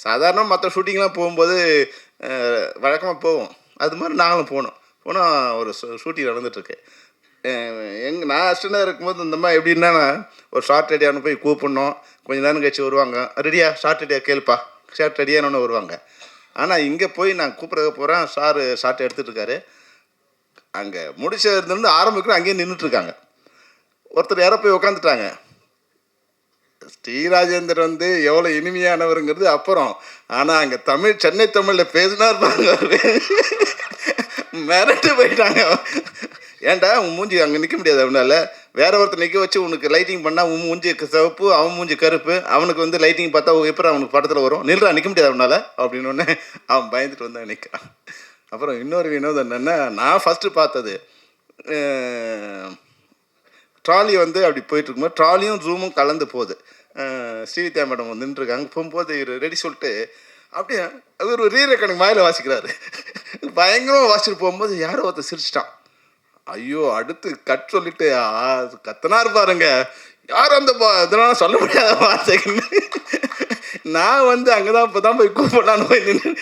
Speaker 6: சாதாரணமாக மற்ற ஷூட்டிங்லாம் போகும்போது வழக்கமாக போவோம். அது மாதிரி நாங்களும் போனால் ஒரு ஷூட்டிங் நடந்துகிட்ருக்கு. நான் அசிஸ்டண்டாக இருக்கும்போது இந்த மாதிரி எப்படின்னா, ஒரு ஷார்ட் ரெடியானு போய் கூப்பிடணும். கொஞ்சம் நேரம் கழிச்சு வருவாங்க. ரெடியா ஷார்ட் ரெடியாக கேள்ப்பா, ஷார்ட் ரெடியானு வருவாங்க. ஆனால் இங்கே போய் நான் கூப்பிட்றத போகிறேன், ஷார்ட் எடுத்துகிட்டு இருக்காரு. அங்கே முடிச்சதுலேருந்து ஆரம்பிக்கிறோம், அங்கேயே நின்றுட்டுருக்காங்க. ஒருத்தர் யாரோ போய் உட்காந்துட்டாங்க. ஸ்ரீராஜேந்தர் வந்து எவ்வளோ இனிமையானவருங்கிறது அப்புறம். ஆனால் அங்கே சென்னை தமிழில் பேசினார் பாருங்க, மிரட்டு போயிட்டாங்க. ஏன்டா உன் மூஞ்சி அங்கே நிற்க முடியாது அவனால, வேற ஒருத்தர் நிற்க வச்சு உனக்கு லைட்டிங் பண்ணால் உன் மூஞ்சி சிவப்பு, அவன் மூஞ்சி கருப்பு, அவனுக்கு வந்து லைட்டிங் பார்த்தா எப்படி அவனுக்கு படத்தில் வரும், நில்றா நிற்க முடியாது அவனால அப்படின்னு ஒன்று அவன் பயந்துட்டு வந்தான் நிற்கிறான். அப்புறம் இன்னொரு வினோதம் என்னென்னா, நான் ஃபஸ்ட்டு பார்த்தது ட்ராலி வந்து அப்படி போயிட்டுருக்கும்போது ட்ராலியும் ஜூமும் கலந்து போகுது. ஸ்ரீவித்யா மேடம் வந்து நின்றுருக்காங்க. போகும்போது இவர் ரெடி சொல்லிட்டு அப்படியே அவர் ரீ ரெக்கார்டிங் வாயில் வாசிக்கிறாரு. பயங்கரமாக வாசிச்சுட்டு போகும்போது யாரோ ஒருத்தர் சிரிச்சிட்டான். ஐயோ, அடுத்து கட் சொல்லிட்டு கத்தனார் பாருங்க, யாரும் அந்த இதெல்லாம் சொல்ல முடியாத வார்த்தைக்குன்னு. நான் வந்து அங்கே தான் இப்போ தான் போய் கூப்பிடலான்னு போய் நின்று,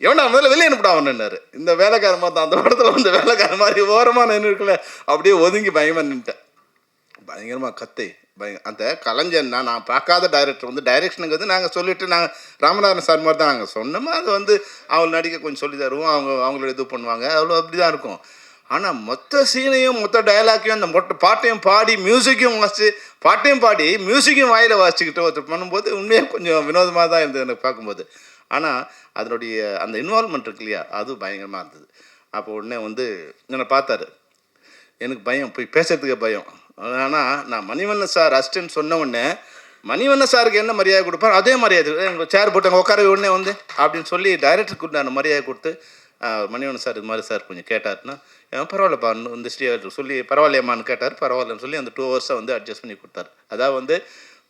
Speaker 6: எவனா முதல்ல வெளியே அனுப்பிடாமன்னாரு. இந்த வேலைக்காரன் மாதிரி தான் அந்த படத்தில் வந்து வேலைக்காரன் மாதிரி ஓரமாக நின்று இருக்கல, அப்படியே ஒதுங்கி பயமாக நின்றுட்டேன். பயங்கரமாக கத்தை அந்த கலைஞன் நான் பார்க்காத டைரக்டர் வந்து டைரெக்ஷனுங்கிறது நாங்கள் சொல்லிவிட்டு நாங்கள் ராமநாதன் சார் மாதிரி தான் நாங்கள் சொன்னோமோ, அது வந்து அவங்க நடிக்க கொஞ்சம் சொல்லி தருவோம், அவங்களோட இது பண்ணுவாங்க, அவ்வளோ அப்படி தான் இருக்கும். ஆனால் மொத்த சீனையும் மொத்த டயலாக்கையும் அந்த பாட்டையும் பாடி மியூசிக்கையும் வாசித்து, பாட்டையும் பாடி மியூசிக்கையும் வாயில் வாசிச்சுக்கிட்டு ஒருத்தர் பண்ணும்போது உண்மையாக கொஞ்சம் வினோதமாக தான் இருந்தது எனக்கு பார்க்கும்போது. ஆனால் அதனுடைய அந்த இன்வால்மெண்ட் இருக்கு இல்லையா, அது பயங்கரமாக இருந்தது. அப்போ உடனே வந்து என்னை பார்த்தாரு, எனக்கு பயம், போய் பேசுறதுக்கே பயம். ஆனால் நான் மணிவண்ணன் சார் அசிஸ்டன்ட் சொன்ன உடனே மணிவண்ணன் சாருக்கு என்ன மரியாதை கொடுப்பார் அதே மரியாதை, எங்கள் சேர் போட்டு அங்கே உட்கார உடனே வந்து அப்படின்னு சொல்லி டைரக்டருக்கு உண்டான மரியாதை கொடுத்து, மணிவண்ணன் சார் இது மாதிரி சார் கொஞ்சம் கேட்டார்னா, பரவாயில்லப்பா இந்த ஸ்ரீ சொல்லி பரவாயில்லையம்மான்னு கேட்டார். பரவாயில்லன்னு சொல்லி அந்த 2 hours வந்து அட்ஜஸ்ட் பண்ணி கொடுத்தாரு. அதாவது வந்து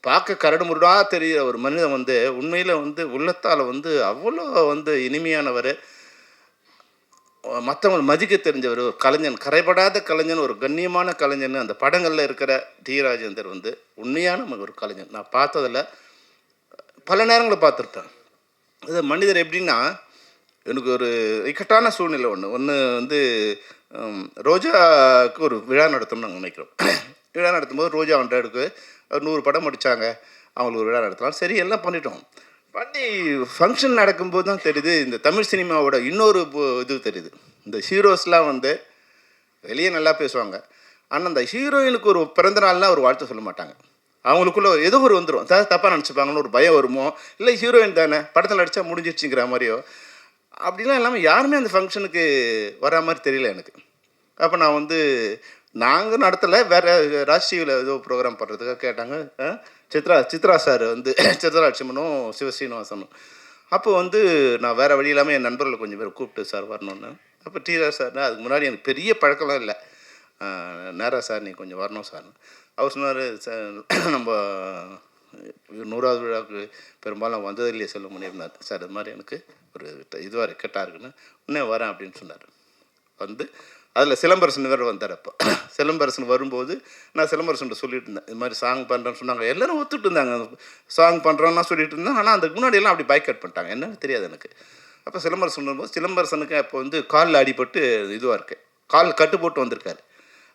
Speaker 6: பார்க்க கரடு முருடாக தெரிகிற ஒரு மனிதன் வந்து உண்மையில் வந்து உள்ளத்தால் வந்து அவ்வளோ வந்து இனிமையானவர், மற்றவங்க மதிக்க தெரிஞ்சவர், ஒரு கலைஞன், கரைபடாத கலைஞன், ஒரு கண்ணியமான கலைஞன். அந்த படங்களில் இருக்கிற டி ராஜேந்தர் வந்து உண்மையான ஒரு கலைஞன். நான் பார்த்ததில் பல நேரங்களில் பார்த்துருக்கேன். அது மனிதர் எப்படின்னா, எனக்கு ஒரு இக்கட்டான சூழ்நிலை ஒன்று வந்து ரோஜாவுக்கு ஒரு விழா நடத்தணும்னு நாங்கள் நினைக்கிறோம். விழா நடத்தும்போது ரோஜா 100க்கு 100 படம் முடித்தாங்க, அவங்களுக்கு ஒரு விழா நடத்தலாம், சரி எல்லாம் பண்ணிட்டோம். பண்ணி ஃபங்க்ஷன் நடக்கும்போது தான் தெரியுது, இந்த தமிழ் சினிமாவோட இன்னொரு இது தெரியுது. இந்த ஹீரோஸ்லாம் வந்து வெளியே நல்லா பேசுவாங்க, ஆனால் அந்த ஹீரோயினுக்கு ஒரு பிறந்த நாள்னால் ஒரு வாழ்த்து சொல்ல மாட்டாங்க. அவங்களுக்குள்ள ஏதோ ஒரு வந்துடும், தப்பாக நினச்சிப்பாங்கன்னு ஒரு பயம் வருமோ, இல்லை ஹீரோயின் தானே படத்தில் நடித்தா முடிஞ்சிடுச்சுங்கிற மாதிரியோ அப்படிலாம் இல்லாமல் யாருமே அந்த ஃபங்க்ஷனுக்கு வரா மாதிரி தெரியல எனக்கு. அப்போ நான் வந்து நாங்கள் நடத்தலை, வேறு ராஜ்டிவியில் ஏதோ ப்ரோக்ராம் பண்ணுறதுக்காக கேட்டாங்க. சித்ரா சார் வந்து சித்ரா லட்சுமணும் சிவசீனிவாசனும். அப்போ வந்து நான் வேறு வழி இல்லாமல் என் நண்பர்களை கொஞ்சம் பேர் கூப்பிட்டு சார் வரணுன்னு. அப்போ சார்னா அதுக்கு முன்னாடி எனக்கு பெரிய பழக்கம்லாம் இல்லை, நேரா சார் நீ கொஞ்சம் வரணும் சார்னு அவர் சொன்னார். சார் நம்ம 100வது விழாவுக்கு பெரும்பாலும் வந்தது இல்லையே சொல்ல முடியும்னார். சார் இது மாதிரி எனக்கு ஒரு இதுவாக கெட்டாக இருக்குன்னு உடனே வரேன் அப்படின்னு சொன்னார். வந்து அதில் சிலம்பரசன் வேறு வந்தார். அப்போ சிலம்பரசன் வரும்போது நான் சிலம்பரசன் சொல்லிட்டு இருந்தேன், இது மாதிரி சாங் பண்ணுறேன்னு சொன்னாங்க. எல்லோரும் ஒத்துட்டு இருந்தாங்க, சாங் பண்ணுறோன்னா சொல்லிட்டு இருந்தேன். ஆனால் அதுக்கு முன்னாடியெல்லாம் அப்படி பைக்கட் பண்ணிட்டாங்க, என்னன்னு தெரியாது எனக்கு. அப்போ சிலம்பரசன் வரும்போது சிலம்பரசனுக்கு அப்போ வந்து காலில் அடிபட்டு இதுவாக இருக்கு, கால் கட்டு போட்டு வந்திருக்காரு.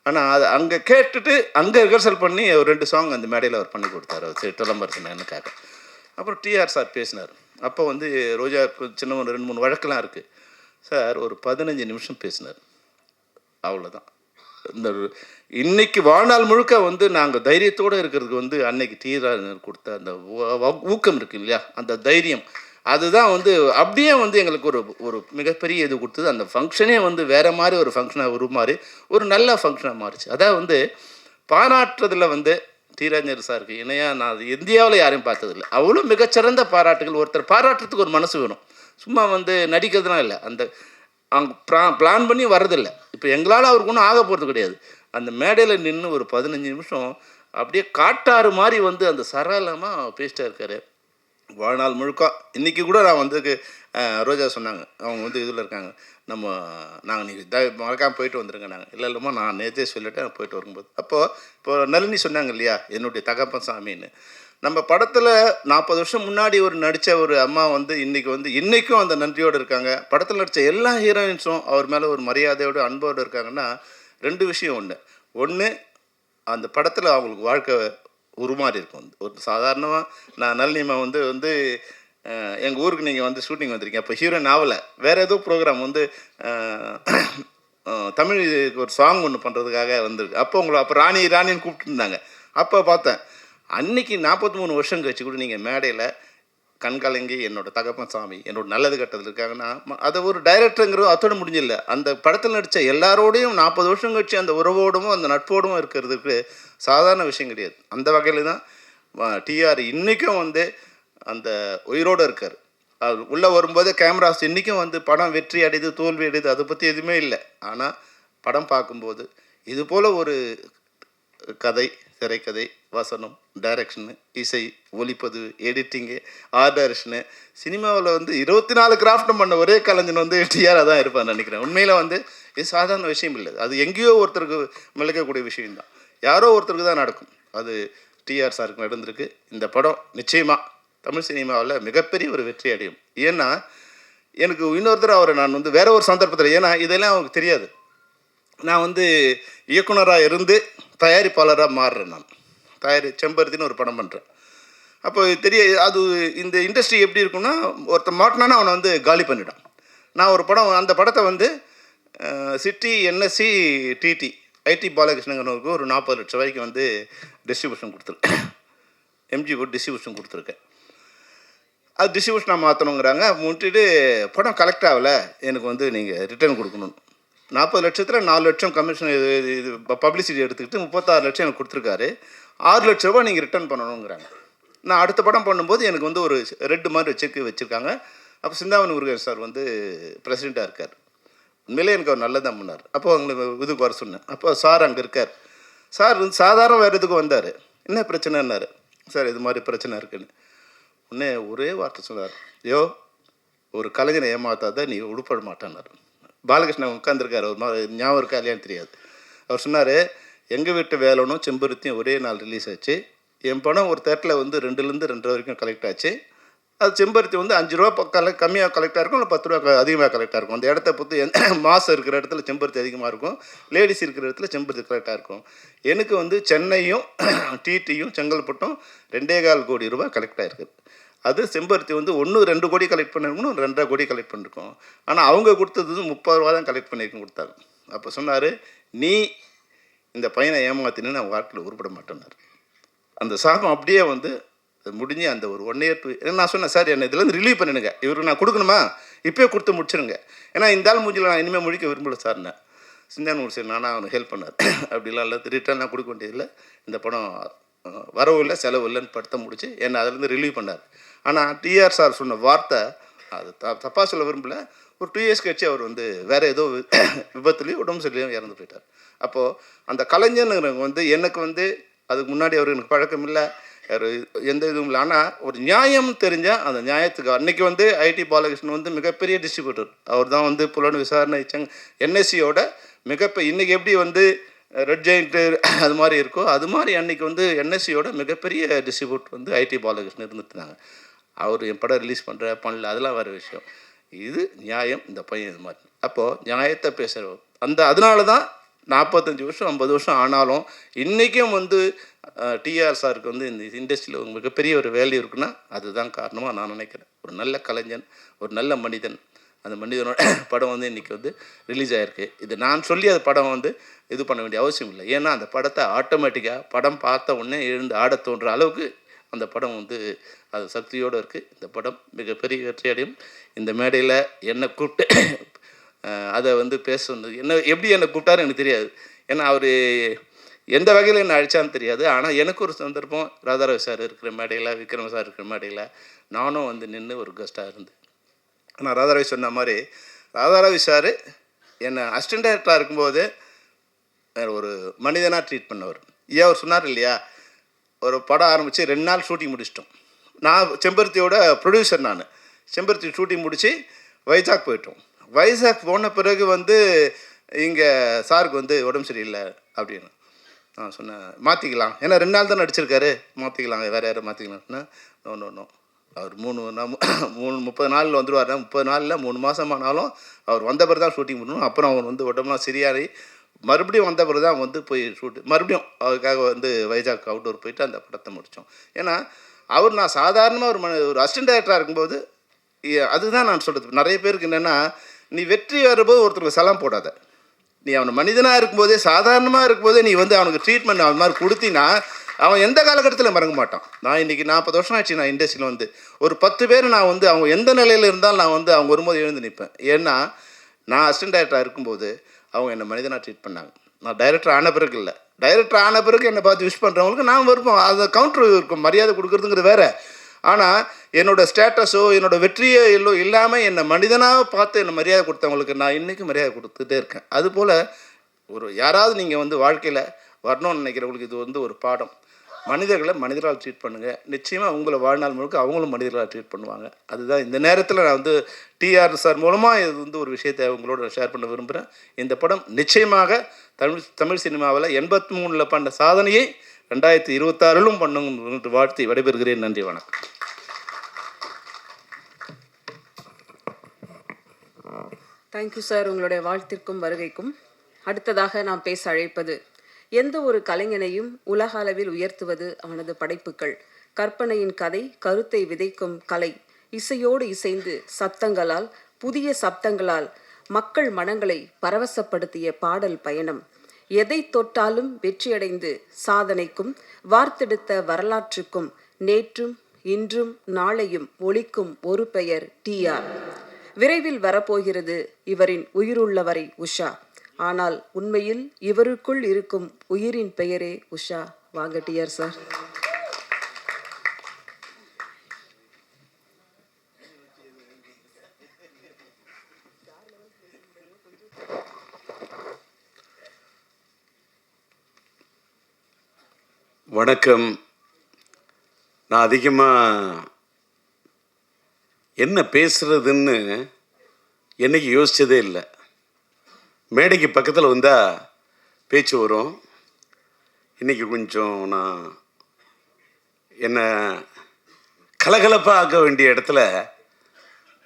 Speaker 6: ஆனால் அது அங்கே கேட்டுட்டு அங்கே ரிஹர்சல் பண்ணி ஒரு 2 சாங் அந்த மேடையில் அவர் பண்ணி கொடுத்தாரு, அவர் சிலம்பரசன் எனக்காக. அப்புறம் டிஆர் சார் பேசினார். அப்போ வந்து ரோஜாவுக்கு சின்ன ஒரு 2-3 வழக்கெல்லாம் இருக்குது. சார் ஒரு 15 நிமிஷம் பேசினார், அவ்வளோதான். இந்த இன்னைக்கு வாழ்நாள் முழுக்க வந்து நாங்கள் தைரியத்தோடு இருக்கிறதுக்கு வந்து அன்னைக்கு டிஆர் கொடுத்த அந்த ஊக்கம் இருக்குது இல்லையா, அந்த தைரியம், அதுதான் வந்து அப்படியே வந்து எங்களுக்கு ஒரு மிகப்பெரிய இது கொடுத்தது. அந்த ஃபங்க்ஷனே வந்து வேறு மாதிரி ஒரு ஃபங்க்ஷனாக உருமாறி ஒரு நல்ல ஃபங்க்ஷனாக மாறிச்சு. அதாவது வந்து பாராட்டுறதுல வந்து டிராஜேந்தர் சாருக்கு இணையாக நான் இந்தியாவில் யாரையும் பார்த்ததில்லை. அவ்வளோ மிகச்சிறந்த பாராட்டுகள். ஒருத்தர் பாராட்டுறதுக்கு ஒரு மனசு வேணும், சும்மா வந்து நடிக்கிறதுலாம் இல்லை. அந்த அவங்க பிளான் பண்ணி வர்றதில்லை. இப்போ எங்களால் அவருக்கு ஒன்றும் ஆக போகிறது கிடையாது. அந்த மேடையில் நின்று ஒரு 15 நிமிஷம் அப்படியே காட்டாறு மாதிரி வந்து அந்த சரளமாக பேசிட்டா இருக்கார் வாழ்நாள் முழுக்க. இன்றைக்கி கூட நான் வந்து ரோஜா சொன்னாங்க, அவங்க வந்து இதில் இருக்காங்க, நாங்கள் நீங்கள் மறக்காமல் போயிட்டு வந்துருங்க. நாங்கள் இல்லைம்மா நான் நேற்றே சொல்லிவிட்டு போயிட்டு வரும்போது இப்போ நளினி சொன்னாங்க இல்லையா, என்னுடைய தகப்பன் சாமின்னு. நம்ம படத்தில் 40 வருஷம் முன்னாடி நடித்த ஒரு அம்மா வந்து இன்றைக்கும் அந்த நன்றியோடு இருக்காங்க. படத்தில் நடித்த எல்லா ஹீரோயின்ஸும் அவர் மேலே ஒரு மரியாதையோடு அன்போடு இருக்காங்கன்னா 2 விஷயம். ஒன்று அந்த படத்தில் அவங்களுக்கு வாழ்க்கை உருமாறி இருக்கும். ஒரு சாதாரணமாக நான் நளினிமா வந்து எங்கள் ஊருக்கு நீங்கள் வந்து ஷூட்டிங் வந்திருக்கீங்க, அப்போ ஹீரோயின் ஆகலை, வேறு ஏதோ ப்ரோக்ராம் வந்து தமிழ் ஒரு சாங் ஒன்று பண்ணுறதுக்காக வந்திருக்கு. அப்போ ராணின்னு கூப்பிட்டுருந்தாங்க. அப்போ பார்த்தேன். அன்னைக்கு 43 வருஷம் கழிச்சு கூட நீங்கள் மேடையில் கண்கலங்கி என்னோட தகப்பன் சாமி என்னோட நல்லது கட்டத்தில் இருக்காங்கன்னா, அதை ஒரு டைரக்டருங்கிறது அத்தோடு முடிஞ்சில்லை. அந்த படத்தில் நடித்த எல்லாரோடையும் 40 வருஷம் கழிச்சு அந்த உறவோடும் அந்த நட்போடும் இருக்கிறதுக்கு சாதாரண விஷயம் கிடையாது. அந்த வகையில் தான் டிஆர் இன்றைக்கும் வந்து அந்த உயிரோடு இருக்கார். அவர் உள்ளே வரும்போது கேமராஸ் இன்றைக்கும் வந்து படம் வெற்றி அடையுது தோல்வி அடையுது அதை பற்றி எதுவுமே இல்லை. ஆனால் படம் பார்க்கும்போது இது போல் ஒரு கதை, திரைக்கதை, வசனம், டைரக்ஷனு, இசை, ஒளிப்பதிவு, எடிட்டிங்கு, ஆர்ட் டைரக்ஷனு, சினிமாவில் வந்து 24 கிராஃப்ட்டும் பண்ண ஒரே கலைஞன் வந்து டிஆராக தான் இருப்பான்னு நினைக்கிறேன். உண்மையில் வந்து இது சாதாரண விஷயம் இல்லை. அது எங்கேயோ ஒருத்தருக்கு மிளக்கக்கூடிய விஷயம்தான். யாரோ ஒருத்தருக்கு தான் நடக்கும். அது டிஆர் சாருக்கு நடந்திருக்கு. இந்த படம் நிச்சயமாக தமிழ் சினிமாவில் மிகப்பெரிய ஒரு வெற்றி அடையும். ஏன்னா எனக்கு இன்னொருத்தர் அவரை நான் வந்து வேற ஒரு சந்தர்ப்பத்தில், ஏன்னா இதெல்லாம் அவருக்கு தெரியாது, நான் வந்து இயக்குனராக இருந்து தயாரிப்பாளராக மாறுறேன். நான் செம்பருத்தின்னு ஒரு படம் பண்ணுறேன். அப்போ அது இந்த இண்டஸ்ட்ரி எப்படி இருக்குன்னா, ஒருத்தர் மாட்டினானா அவனை வந்து காலி பண்ணிட்டான். நான் ஒரு படம், அந்த படத்தை வந்து சிட்டி என்எஸ்சி டிடி ஐடி பாலகிருஷ்ணங்கிறவருக்கு ஒரு 40 லட்சம் ரூபாய்க்கு வந்து டிஸ்ட்ரிபியூஷன் கொடுத்துருக்கேன். எம்ஜி போட்டு டிஸ்ட்ரிபியூஷன் கொடுத்துருக்கேன். அது டிஸ்ட்ரிபியூஷனாக மாற்றணுங்கிறாங்க. முட்டிட்டு படம் கலெக்ட் ஆகலை, எனக்கு வந்து நீங்கள் ரிட்டர்ன் கொடுக்கணும். 40 லட்சத்தில் 4 லட்சம் கமிஷன் இது பப்ளிசிட்டி எடுத்துக்கிட்டு 36 லட்சம் எனக்கு கொடுத்துருக்காரு. 6 லட்ச ரூபா நீங்கள் ரிட்டர்ன் பண்ணணுங்கிறாங்க. நான் அடுத்த படம் பண்ணும்போது எனக்கு வந்து ஒரு ரெட்டு மாதிரி செக்கு வச்சுருக்காங்க. அப்போ சிந்தாமணி முருகன் சார் வந்து பிரசிடெண்ட்டாக இருக்கார். உண்மையிலே எனக்கு அவர் நல்லதான் பண்ணார். அப்போ அவங்களுக்கு இதுக்கு வர சொன்னேன். அப்போ சார் அங்கே இருக்கார். சார் வந்து சாதாரண வேறு இதுக்கு வந்தார். என்ன பிரச்சனைன்னாரு. சார் இது மாதிரி பிரச்சனை இருக்குன்னு உடனே ஒரே வார்த்தை சொன்னார், ஒரு கலைஞனை ஏமாத்தாதான் நீ உடுப்பட மாட்டான்னார். பாலகிருஷ்ணன் உட்காந்துருக்காரு, ஒரு மாதிரி ஞாபகம் இருக்கா இல்லையான்னு தெரியாது. அவர் சொன்னார், எங்கள் வீட்டு வேலனும் செம்பருத்தியும் ஒரே நாள் ரிலீஸ் ஆச்சு. என் படம் ஒரு தேட்டரில் வந்து 2லேருந்து 2.5 வரைக்கும் கலெக்ட் ஆச்சு. அது செம்பருத்தி வந்து 5 ரூபா கம்மியாக கலெக்டாக இருக்கும், இல்லை 10 ரூபா அதிகமாக கலெக்டாக இருக்கும். அந்த இடத்த பொறுத்து மாதம் இருக்கிற இடத்துல செம்பருத்தி அதிகமாக இருக்கும், லேடிஸ் இருக்கிற இடத்துல செம்பருத்தி கலெக்டாக இருக்கும். எனக்கு வந்து சென்னையும் டிடியும் செங்கல்பட்டும் 2.25 கோடி ரூபா கலெக்ட் ஆகிருக்கு. அது செம்பருத்தி வந்து 1-2 கோடி கலெக்ட் பண்ணிருக்கணும், 2.5 கோடி கலெக்ட் பண்ணியிருக்கோம். ஆனால் அவங்க கொடுத்தது 30 ரூபா தான் கலெக்ட் பண்ணியிருக்குன்னு கொடுத்தாங்க. அப்போ சொன்னார், நீ இந்த பையனை ஏமாத்தினு நான் வாழ்க்கையில் உருப்பட மாட்டேன்னாரு. அந்த சாபம் அப்படியே வந்து முடிஞ்சு அந்த ஒரு 1 year 2 நான் சொன்னேன், சார் என்னை இதுலேருந்து ரிலீவ் பண்ணிடுங்க, இவருக்கு நான் கொடுக்கணுமா இப்போயே கொடுத்து முடிச்சிருங்க, ஏன்னா இந்த ஆள் மூஞ்சில் நான் இனிமேல் முடிக்க விரும்பல சார்னு. சிந்தான முடிச்சு நானும் அவனுக்கு ஹெல்ப் பண்ணார். அப்படிலாம் இல்லை, ரிட்டர்ன்லாம் கொடுக்க வேண்டியதில்லை, இந்த படம் வரவு இல்லை செலவு இல்லைன்னு படத்தை முடிச்சு என்னை அதிலேருந்து ரிலீவ் பண்ணார். ஆனால் டிஆர் சார் சொன்ன வார்த்தை அது தப்பாக சொல்ல விரும்பல. ஒரு 2 years கழிச்சு அவர் வந்து வேறு ஏதோ விபத்துலேயும் உடம்பு சரியிலையும் இறந்து போயிட்டார். அப்போது அந்த கலைஞனுங்கிறவங்க வந்து எனக்கு வந்து அதுக்கு முன்னாடி அவர் எனக்கு பழக்கம் இல்லை, எந்த இதுவும் இல்லை. ஆனால் ஒரு நியாயம் தெரிஞ்சால் அந்த நியாயத்துக்கு அன்றைக்கி வந்து ஐடி பாலகிருஷ்ணன் வந்து மிகப்பெரிய டிஸ்ட்ரிபியூட்டர். அவர் தான் வந்து புலன் விசாரணை என்எஸ்சியோட இன்றைக்கி எப்படி வந்து ரெட் ஜெயிண்ட்டு அது மாதிரி இருக்கோ அது மாதிரி அன்றைக்கி வந்து என்எஸ்சியோட மிகப்பெரிய டிஸ்ட்ரிபியூட்டர் வந்து ஐடி பாலகிருஷ்ணன் இருந்துட்டுருந்தாங்க. அவர் என் படம் ரிலீஸ் பண்ணல அதெல்லாம் வேறு விஷயம். இது நியாயம், இந்த பையன் இது மாதிரி. அப்போது நியாயத்தை பேசுகிறோம். அதனால தான் 45 வருஷம் 50 வருஷம் ஆனாலும் இன்றைக்கும் வந்து டிஆர் சாருக்கு வந்து இந்த இண்டஸ்ட்ரியில் மிகப்பெரிய ஒரு வேல்யூ இருக்குன்னா அதுதான் காரணமாக நான் நினைக்கிறேன். ஒரு நல்ல கலைஞன், ஒரு நல்ல மனிதன். அந்த மனிதனோட படம் வந்து இன்றைக்கி வந்து ரிலீஸ் ஆகிருக்கு. இது நான் சொல்லி அந்த படம் வந்து இது பண்ண வேண்டிய அவசியம் இல்லை. ஏன்னா அந்த படத்தை ஆட்டோமேட்டிக்காக படம் பார்த்த உடனே எழுந்து ஆட தோன்ற அளவுக்கு அந்த படம் வந்து அது சக்தியோடு இருக்குது. இந்த படம் மிகப்பெரிய வெற்றி அடையும். இந்த மேடையில் என்னை கூப்பிட்டு அதை வந்து பேச சொன்னது எப்படி என்னை கூப்பிட்டாரு எனக்கு தெரியாது. ஏன்னா அவர் எந்த வகையில் என்னை அழிச்சான்னு தெரியாது. ஆனால் எனக்கு ஒரு சந்தர்ப்பம் ராதாரவி சார் இருக்கிற மேடையில், விக்ரம் சார் இருக்கிற மேடையில் நானும் வந்து நின்று ஒரு கெஸ்ட்டாக இருந்தேன். ஆனால் ராதாரவி சொன்ன மாதிரி ராதாரவி சார் என்னை அசிஸ்டன்ட் டைரக்டராக இருக்கும்போது ஒரு மனிதனாக ட்ரீட் பண்ணவர். அவர் சொன்னார் இல்லையா, ஒரு படம் ஆரம்பித்து 2 நாள் ஷூட்டிங் முடிச்சிட்டோம். நான் செம்பருத்தியோட ப்ரொடியூசர், நான் செம்பருத்தி ஷூட்டிங் முடித்து வைஜாக் போயிட்டோம். வைஜாக் போன பிறகு வந்து இங்கே சாருக்கு வந்து உடம்பு சரியில்லை அப்படின்னு நான் சொன்னேன், மாற்றிக்கலாம், ஏன்னா 2 நாள் தான் நடிச்சிருக்காரு, மாற்றிக்கலாம், வேறு யாரும் மாற்றிக்கலாம்னா நோ அவர் 30 நாளில் வந்துடுவார். 30 நாளில் 3 மாதம் ஆனாலும் அவர் வந்த பிறகு தான் ஷூட்டிங் பண்ணணும். அப்புறம் அவர் வந்து உடம்புலாம் சரியாகி மறுபடியும் வந்த பிறகு தான் வந்து போய் மறுபடியும் அவருக்காக வந்து வைஜாக் அவுட்டோர் போயிட்டு அந்த படத்தை முடித்தோம். ஏன்னா அவர் நான் சாதாரணமாக ஒரு அசிஸ்டன்ட் டைரக்டராக இருக்கும்போது அதுதான் நான் சொல்கிறது. நிறைய பேருக்கு என்னென்னா, நீ வெற்றி வரும்போது ஒருத்தருக்கு சலாம் போடாத. நீ அவனை மனிதனாக இருக்கும்போதே, சாதாரணமாக இருக்கும்போதே நீ வந்து அவனுக்கு ட்ரீட்மெண்ட் அவன் மாதிரி கொடுத்தினா அவன் எந்த காலகட்டத்தில் மறக்க மாட்டான். நான் இன்றைக்கி 40 வருஷம் ஆச்சு நான் இண்டஸ்ட்ரியில் வந்து. ஒரு 10 பேர் நான் வந்து அவங்க எந்த நிலையில் இருந்தாலும் நான் வந்து அவங்க வரும்போது எழுந்து நிற்பேன். ஏன்னா நான் அசிஸ்டன்ட் டைரக்டராக இருக்கும்போது அவங்க என்னை மனிதனாக ட்ரீட் பண்ணாங்க. நான் டைரக்டர் ஆன பிறகு இல்லை, டைரக்டர் ஆன பிறகு என்னை பார்த்து விஷ் பண்ணுறவங்களுக்கு நான் வருவோம். அதை கவுண்டர் இருக்கும், மரியாதை கொடுக்குறதுங்கிறது வேறு. ஆனால் என்னோடய ஸ்டேட்டஸோ என்னோடய வெற்றியோ இல்லாமல் என்னை மனிதனாக பார்த்து என்னை மரியாதை கொடுத்தவங்களுக்கு நான் இன்றைக்கும் மரியாதை கொடுத்துட்டே இருக்கேன். அதுபோல் யாராவது நீங்கள் வந்து வாழ்க்கையில் வரணும்னு நினைக்கிறவங்களுக்கு இது வந்து ஒரு பாடம். மனிதர்களை மனிதரால் ட்ரீட் பண்ணுங்கள். நிச்சயமாக உங்களை வாழ்நாள் முழுக்க அவங்களும் மனிதர்களாக ட்ரீட் பண்ணுவாங்க. அதுதான் இந்த நேரத்தில் நான் வந்து டிஆர் சார் மூலமாக இது வந்து ஒரு விஷயத்தை உங்களோட ஷேர் பண்ண விரும்புகிறேன். இந்த படம் நிச்சயமாக தமிழ் சினிமாவில் 83 பண்ண சாதனையை 2026 பண்ணுங்க வாழ்த்தி விடைபெறுகிறேன். நன்றி, வணக்கம்.
Speaker 2: தேங்க்யூ சார், உங்களுடைய வாழ்த்திற்கும் வருகைக்கும். அடுத்ததாக நாம் பேச அழைப்பது, எந்த ஒரு கலைஞனையும் உலக அளவில் உயர்த்துவது அவனது படைப்புகள். கற்பனையின் கதை, கருத்தை விதைக்கும் கலை, இசையோடு இசைந்து சப்தங்களால், புதிய சப்தங்களால் மக்கள் மனங்களை பரவசப்படுத்திய பாடல் பயணம். எதை தொட்டாலும் வெற்றியடைந்து சாதனைக்கும் வார்த்தெடுத்த வரலாற்றுக்கும் நேற்றும் இன்றும் நாளையும் ஒலிக்கும் ஒரு பெயர் டிஆர். விரைவில் வரப்போகிறது இவரின் உயிருள்ளவரை உஷா. ஆனால் உண்மையில் இவருக்குள் இருக்கும் உயிரின் பெயரே உஷா. வாங்க டிஆர் சார்.
Speaker 7: வணக்கம். நான் அதிகமாக என்ன பேசுகிறதுன்னு என்னைக்கு யோசித்ததே இல்லை. மேடைக்கு பக்கத்தில் வந்தால் பேச்சு வரும். இன்றைக்கி கொஞ்சம் நான் என்னை கலகலப்பாக ஆக்க வேண்டிய இடத்துல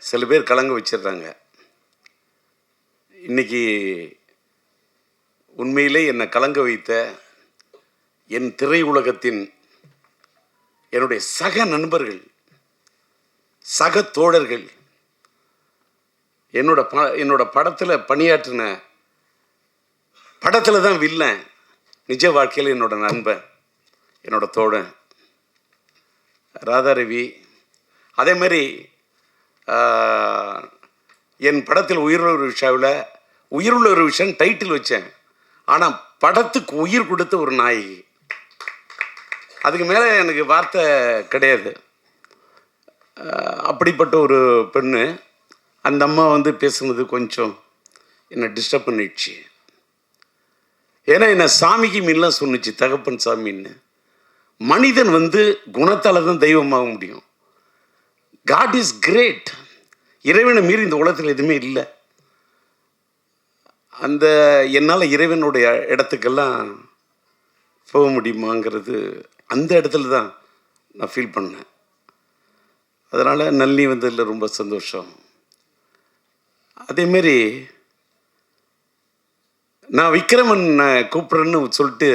Speaker 7: சில பேர் கலங்க வச்சிடுறாங்க. இன்றைக்கி உண்மையிலே என்னை கலங்க வைத்த என் திரையுலகத்தின் என்னுடைய சக நண்பர்கள், சக தோழர்கள், என்னோட படத்தில் பணியாற்றின, படத்தில் தான் வில்லன், நிஜ வாழ்க்கையில் என்னோட நண்பன், என்னோட தோழன் ராதாரவி. அதே மாதிரி என் படத்தில் உயிருள்ள ஒரு விஷாவில் உயிருள்ள ஒரு விஷயம் டைட்டில் வச்சேன். ஆனால் படத்துக்கு உயிர் கொடுத்த ஒரு நாயகி. அதுக்கு மேலே எனக்கு வார்த்தை கிடையாது. அப்படிப்பட்ட ஒரு பெண்ணு. அந்த அம்மா வந்து பேசுனது கொஞ்சம் என்னை டிஸ்டர்ப் பண்ணிடுச்சு. ஏன்னா என்னை சாமிக்கு மீன்லாம் சொன்னிச்சு, தகப்பன் சாமின்னு. மனிதன் வந்து குணத்தால் தான் தெய்வமாக முடியும். God is great. இறைவனை மீறி இந்த உலகத்தில் எதுவுமே இல்லை. அந்த என்னால் இறைவனுடைய இடத்துக்கெல்லாம் போக முடியுமாங்கிறது அந்த இடத்துல தான் நான் ஃபீல் பண்ணேன். அதனால் நல்லி வந்ததில் ரொம்ப சந்தோஷம். அதேமாரி நான் விக்ரமன் கூப்பிட்றேன்னு சொல்லிட்டு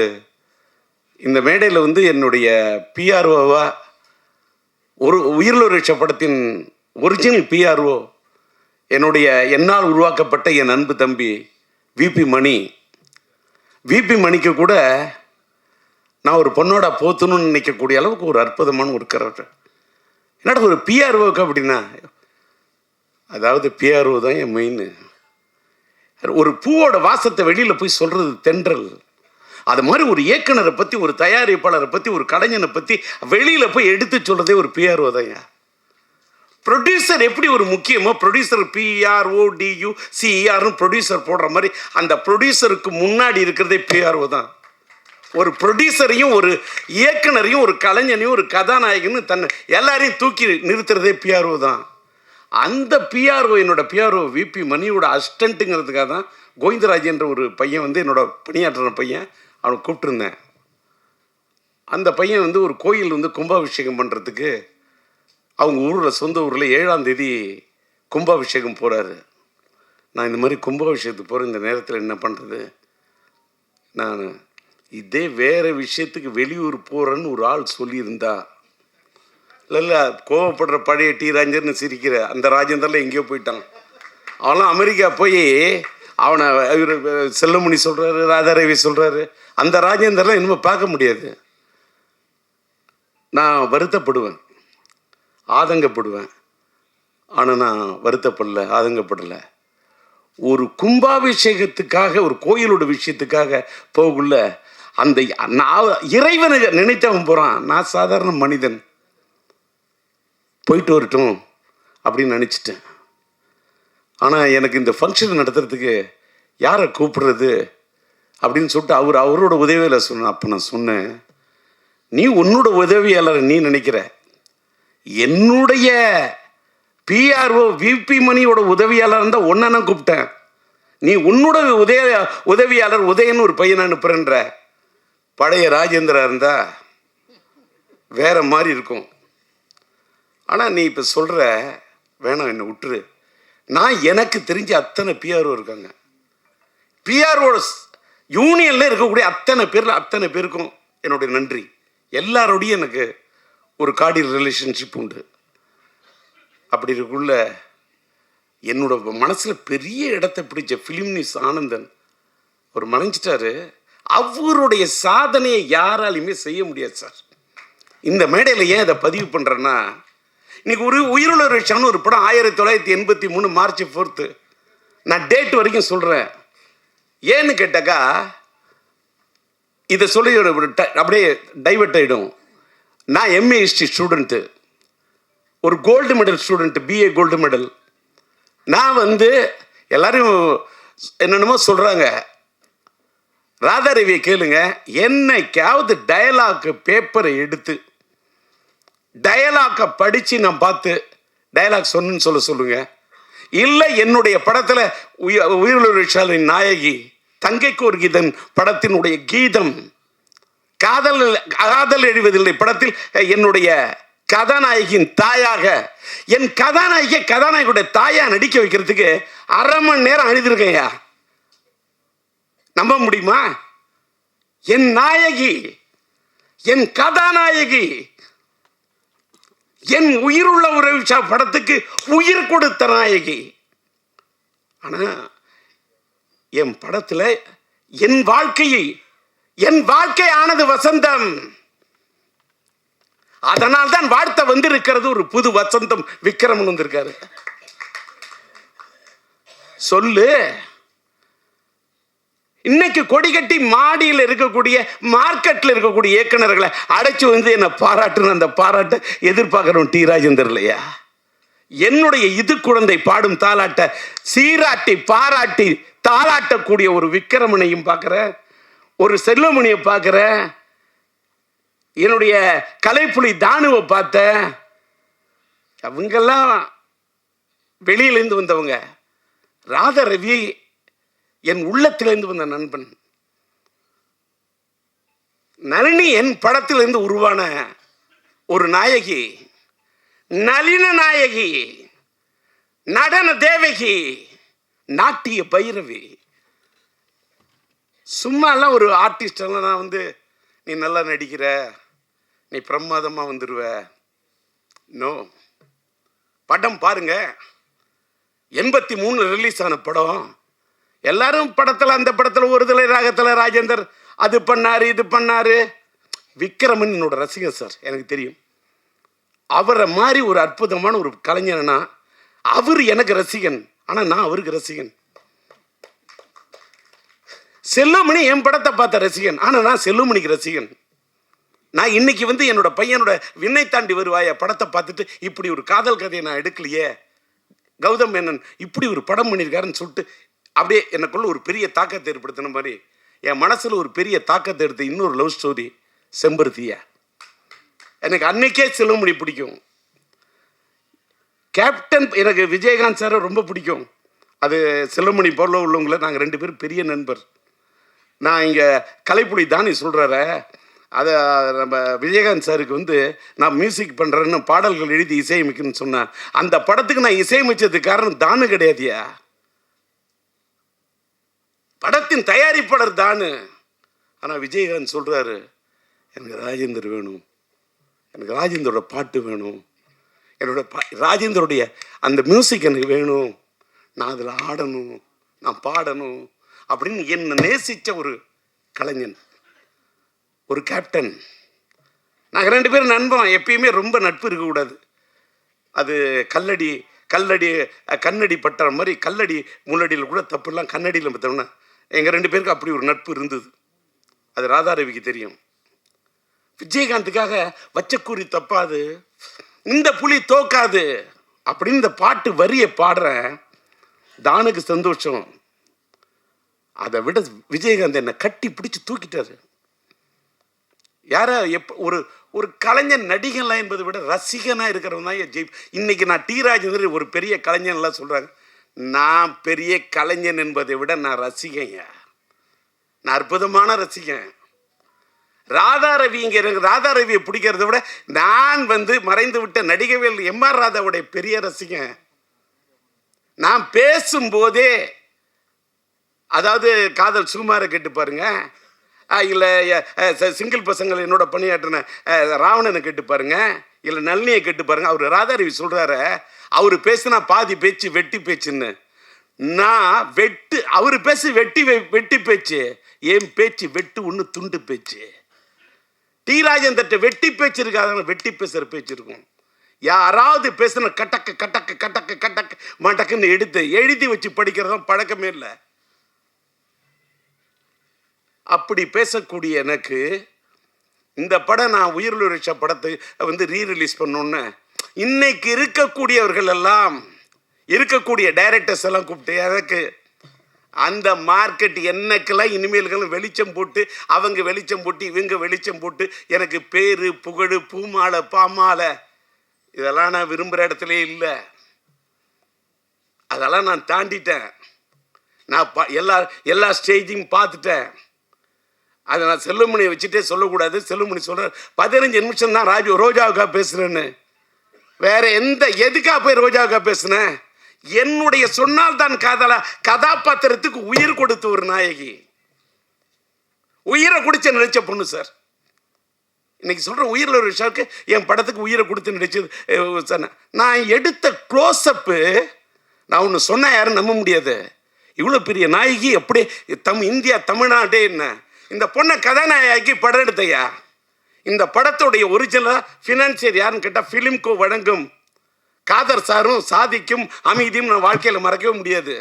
Speaker 7: இந்த மேடையில் வந்து என்னுடைய பிஆர்ஓவா ஒரு உயிர்லோரிஷ படத்தின் ஒரிஜினல் பிஆர்ஓ என்னுடைய என்னால் உருவாக்கப்பட்ட என் அன்பு தம்பி விபி மணிக்கு கூட நான் ஒரு பொண்ணோட போத்தணும்னு நினைக்கக்கூடிய அளவுக்கு ஒரு அற்புதமான ஒரு கரெக்டர். என்னடா ஒரு பிஆர்ஓக்கு அப்படின்னா, அதாவது பிஆர்ஓ தான் என் மெயின். ஒரு பூவோட வாசத்தை வெளியில் போய் சொல்கிறது தென்றல். அது மாதிரி ஒரு இயக்குனரை பற்றி, ஒரு தயாரிப்பாளரை பற்றி, ஒரு கலைஞனை பற்றி வெளியில் போய் எடுத்து சொல்கிறதே ஒரு பிஆர்ஓ தாங்க. ப்ரொடியூசர் எப்படி ஒரு முக்கியமோ, ப்ரொடியூசர் PRODUCERனு ப்ரொடியூசர் போடுற மாதிரி அந்த ப்ரொடியூசருக்கு முன்னாடி இருக்கிறதே பிஆர்ஓ தான். ஒரு ப்ரொடியூசரையும் ஒரு இயக்குனரையும் ஒரு கலைஞனையும் ஒரு கதாநாயகனும் தன்னை எல்லாரையும் தூக்கி நிறுத்துறதே பிஆர்ஓ தான். அந்த பிஆர்ஓ என்னோட பிஆர்ஓ விபி மணியோட அசிஸ்டண்ட்டுங்கிறதுக்காக தான் கோவிந்தராஜ் என்ற ஒரு பையன் வந்து என்னோட பணியாற்றுற பையன், அவனை கூப்பிட்டுருந்தேன். அந்த பையன் வந்து ஒரு கோயில் வந்து கும்பாபிஷேகம் பண்ணுறதுக்கு அவங்க ஊரில், சொந்த ஊரில் 7ஆம் தேதி கும்பாபிஷேகம் போகிறாரு. நான் இந்த மாதிரி கும்பாபிஷேகத்துக்கு போகிற இந்த நேரத்தில் என்ன பண்ணுறது, நான் இதே வேறு விஷயத்துக்கு வெளியூர் போகிறேன்னு ஒரு ஆள் சொல்லியிருந்தா இல்லை கோவப்படுற பழைய டி ராஜேந்தர்னு சிரிக்கிற அந்த ராஜேந்தர்லாம் எங்கேயோ போயிட்டான். அவன்லாம் அமெரிக்கா போய் அவனை இவர் செல்லமணி சொல்கிறாரு, ராதாரவி சொல்கிறாரு. அந்த ராஜேந்தர்லாம் இனிமேல் பார்க்க முடியாது. நான் வருத்தப்படுவேன், ஆதங்கப்படுவேன். ஆனால் நான் வருத்தப்படலை, ஆதங்கப்படலை. ஒரு கும்பாபிஷேகத்துக்காக, ஒரு கோயிலோட விஷயத்துக்காக போகக்குள்ள அந்த நான் இறைவனை நினைத்தவன் போகிறான். நான் சாதாரண மனிதன், போயிட்டு வரட்டும் அப்படின்னு நினச்சிட்டேன். ஆனால் எனக்கு இந்த ஃபங்க்ஷன் நடத்துறதுக்கு யாரை கூப்பிடுறது அப்படின்னு சொல்லிட்டு அவரோட உதவியாளர் சொன்னேன். அப்போ நான் சொன்னேன், நீ உன்னோட உதவியாளர் நீ நினைக்கிற, என்னுடைய பிஆர்ஓ விபி மணியோட உதவியாளர் இருந்தால் ஒன்றை நான் கூப்பிட்டேன். நீ உன்னோட உதவியாளர் உதயன்னு ஒரு பையனை அனுப்புறன்ற. பழைய ராஜேந்திரா இருந்தா வேற மாதிரி இருக்கும். ஆனால் நீ இப்போ சொல்கிற வேணாம், என்னை விட்டுரு. நான் எனக்கு தெரிஞ்ச அத்தனை பிஆர்ஓ இருக்காங்க. பிஆர்ஓ யூனியனில் இருக்கக்கூடிய அத்தனை பேருக்கும் என்னுடைய நன்றி. எல்லாரோடையும் எனக்கு ஒரு கார்டியல் ரிலேஷன்ஷிப் உண்டு. அப்படி இருக்குள்ள என்னோட மனசில் பெரிய இடத்தை பிடிச்ச ஃபிலிம் நியூஸ் ஆனந்தன் ஒரு மறைஞ்சிட்டாரு. அவருடைய சாதனையை யாராலையுமே செய்ய முடியாது சார். இந்த மேடையில் ஏன் இதை பதிவு பண்ணுறேன்னா, இன்னைக்கு ஒரு உயிருள்ள விஷயம்னு ஒரு படம் 1983 மார்ச் 4. நான் டேட் வரைக்கும் சொல்கிறேன். ஏன்னு கேட்டாக்கா, இதை சொல்லி அப்படியே டைவர்ட் ஆகிடும். நான் எம்ஏ ஹிஸ்ட்ரி ஸ்டூடெண்ட்டு, ஒரு gold medal student, BA gold medal. நான் எல்லாரும் என்னென்னமோ சொல்கிறாங்க. ராதாரவியை கேளுங்க, என்னைக்காவது டயலாக் பேப்பரை எடுத்து டயலாக்கை படித்து நான் பார்த்து டயலாக் சொன்னு சொல்லுங்க. இல்லை என்னுடைய படத்தில் உயிருள்ள நாயகி தங்கைக்கு ஒரு கீதம் படத்தினுடைய கீதம், காதல் எழுவதில்லை படத்தில் என்னுடைய கதாநாயகியின் தாயாக, என் கதாநாயகியுடைய தாயா நடிக்க வைக்கிறதுக்கு 1/2 மணி நேரம் அழுதுருக்கையா. நம்ப முடியுமா? என் நாயகி, என் கதாநாயகி, என் உயிருள்ள உறவு படத்துக்கு உயிர் கொடுத்த நாயகி. ஆனா என் படத்தில் என் வாழ்க்கை ஆனது வசந்தம். அதனால் தான் வாழ்த்த வந்திருக்கிறது ஒரு புது வசந்தம். விக்ரமன் வந்திருக்காரு. சொல்லு, இன்னைக்கு கொடிகட்டி மாடியில் இருக்கக்கூடிய மார்க்கெட்டில் இருக்கக்கூடிய இயக்குநர்களை அடைச்சு என்ன பாராட்டுன்னு அந்த பாராட்டை எதிர்பார்க்கிறோம் டி ராஜேந்தர் இல்லையா? என்னுடைய இது குழந்தை பாடும் தாலாட்ட சீராட்டி பாராட்டி தாளாட்டக்கூடிய ஒரு விக்ரமனையும் பார்க்குறேன், ஒரு செல்வமணியை பார்க்குறேன், என்னுடைய கலைப்புலி தானுவை பார்த்தேன். அவங்கெல்லாம் வெளியிலேருந்து வந்தவங்க. ராதாரவி என் உள்ளத்திலிருந்து வந்த நண்பன். நளினி என் படத்திலிருந்து உருவான ஒரு நாயகி, நளின நாயகி, நடன தேவகி, நாட்டிய பைரவி. சும்மாலாம் ஒரு ஆர்டிஸ்டெல்லாம் நான் நீ நல்லா நடிக்கிற, நீ பிரமாதமாக வந்துடுவ. நோ, படம் பாருங்க. 83 ரிலீஸ் ஆன படம். எல்லாரும் படத்தில், அந்த படத்தில் ஒரு தலை ராகத்தில் ராஜேந்தர் அது பண்ணாரு இது பண்ணாரு. விக்ரமன் என்னோட ரசிகர் சார், எனக்கு தெரியும். அவரை மாதிரி ஒரு அற்புதமான ஒரு கலைஞனா அவர் எனக்கு ரசிகன், ஆனால் நான் அவருக்கு ரசிகன். செல்லுமணி என் படத்தை பார்த்த ரசிகன், ஆனால் நான் செல்லுமணிக்கு ரசிகன். நான் இன்னைக்கு என்னோட பையனோட விண்ணை தாண்டி வருவாய படத்தை பார்த்துட்டு இப்படி ஒரு காதல் கதையை நான் எடுக்கலையே, கௌதம் மேனன் இப்படி ஒரு படம் பண்ணியிருக்காருன்னு சொல்லிட்டு அப்படியே எனக்குள்ள ஒரு பெரிய தாக்கத்தை ஏற்படுத்தின மாதிரி என் மனசில் ஒரு பெரிய தாக்கத்தை எடுத்த இன்னொரு லவ் ஸ்டோரி செம்பருத்தியா. எனக்கு அன்னைக்கே செல்லுமணி பிடிக்கும். கேப்டன் எனக்கு விஜயகாந்த் சாரை ரொம்ப பிடிக்கும். அது செல்லுமணி போல உள்ளவங்கள நாங்கள் 2 பேரும் பெரிய நண்பர். நான் இங்கே கலைப்புலி தானி சொல்கிறார, அதை நம்ம விஜயகாந்த் சாருக்கு நான் மியூசிக் பண்ணுறேன்னு பாடல்கள் எழுதி இசையமைக்குன்னு சொன்னேன். அந்த படத்துக்கு நான் இசையமைச்சதுக்கு காரணம் தானு கிடையாதியா, படத்தின் தயாரிப்பாளர் தானு. ஆனால் விஜயகாந்த் சொல்கிறாரு, எனக்கு ராஜேந்தர் வேணும், எனக்கு ராஜேந்திரோட பாட்டு வேணும், ராஜேந்தருடைய அந்த மியூசிக் எனக்கு வேணும், நான் அதில் ஆடணும், நான் பாடணும் அப்படின்னு என்னை நேசித்த ஒரு கலைஞன், ஒரு கேப்டன். நாங்கள் 2 பேரும் நண்பன். எப்பயுமே ரொம்ப நட்பு இருக்கக்கூடாது. அது கண்ணடி பட்டுற மாதிரி கல்லடி முள்ளடியில் கூட தப்பு இல்லாம், கண்ணடியில் பார்த்தோம்னா எங்கள் 2 பேருக்கு அப்படி ஒரு நட்பு இருந்தது. அது ராதாரவிக்கு தெரியும். விஜயகாந்துக்காக வச்சக்கூறி தப்பாது, இந்த புலி தோக்காது அப்படின்னு இந்த பாட்டு வரியை பாடுறேன். தானுக்கு சந்தோஷம். அதை விட விஜயகாந்த் என்னை கட்டி பிடிச்சி தூக்கிட்டாரு. யாரா ஒரு கலைஞன் நடிகன்லாம் என்பதை விட ரசிகனாக இருக்கிறவன் தான் ஜெய். இன்னைக்கு நான் டி ராஜேந்திரன் ஒரு பெரிய கலைஞன்லாம் சொல்கிறாங்க. நான் பெரிய கலைஞன் என்பதை விட நான் ரசிகங்க, நான் அற்புதமான ரசிகன். ராதாரவியை பிடிக்கிறத விட நான் மறைந்து விட்ட நடிகவேல் எம்ஆர் ராதாவுடைய பெரிய ரசிகன். நான் பேசும்போதே, அதாவது காதல் சுகுமாரை கேட்டு பாருங்க, இல்லை சிங்கிள் பசங்கள் என்னோட பணியாற்றின ராவணனை கேட்டு பாருங்க, இல்லை நளினியை கேட்டு பாருங்க. அவர் ராதாரவி சொல்றாரு, அவர் பேசுனா பாதி பேச்சு வெட்டி பேச்சுன்னு. நான் அவர் பேசு வெட்டி பேச்சு, என் பேச்சு வெட்டு ஒன்று துண்டு பேச்சு. டி ராஜேந்திர வெட்டி பேச்சு இருக்காது, வெட்டி பேசுற பேச்சு இருக்கும். யாராவது பேசுன கட்டக்கு கட்டக்கு கட்டக்கு கட்டக்கு மட்டக்குன்னு எழுதி வச்சு படிக்கிறதும் பழக்கமே இல்லை. அப்படி பேசக்கூடிய எனக்கு இந்த படம், நான் உயிரிழு ரிஷா படத்தை ரீரிலீஸ் பண்ணோன்னு இன்னைக்கு இருக்கக்கூடியவர்கள் எல்லாம், இருக்கக்கூடிய டைரக்டர்ஸ் எல்லாம் கூப்பிட்டு எனக்கு அந்த மார்க்கெட் என்னக்கெல்லாம் இனிமேல்களும் வெளிச்சம் போட்டு, அவங்க வெளிச்சம் போட்டு இவங்க வெளிச்சம் போட்டு எனக்கு பேரு புகழ் பூமாலை பாமாலை இதெல்லாம் நான் விரும்புகிற இடத்துல இல்லை. அதெல்லாம் நான் தாண்டிட்டேன். நான் எல்லா ஸ்டேஜையும் பார்த்துட்டேன். அதை நான் செல்லுமணியை வச்சுட்டே சொல்லக்கூடாது. செல்லுமணி சொல்ற 15 நிமிஷம் தான் ரோஜாவுக்கா பேசுறேன்னு. வேற எதுக்காக போய் ரோஜாவுக்கா பேசுனேன்? என்னுடைய சொன்னால் தான் கதாபாத்திரத்துக்கு உயிர் கொடுத்த ஒரு நாயகி, உயிரை குடிச்ச நினைச்ச பொண்ணு சார். இன்னைக்கு சொல்ற உயிரில் ஒரு விஷயத்துக்கு என் படத்துக்கு உயிரை கொடுத்து நடிச்சது சார். நான் எடுத்த க்ளோஸ்அப்பு, நான் ஒன்று சொன்னால் யாரும் நம்ப முடியாது. இவ்வளோ பெரிய நாயகி எப்படி இந்தியா தமிழ்நாடே என்ன இந்த பொண்ணை கதாநாயகி படம் எடுத்தையா? இந்த படத்துடைய ஒரிஜினலாக ஃபினான்சியர் யாருன்னு கேட்டால் ஃபிலிம்கோ வழங்கும் காதர் சாரும் சாதிக்கும் அமைதியும் நான் வாழ்க்கையில் மறக்கவே முடியாது.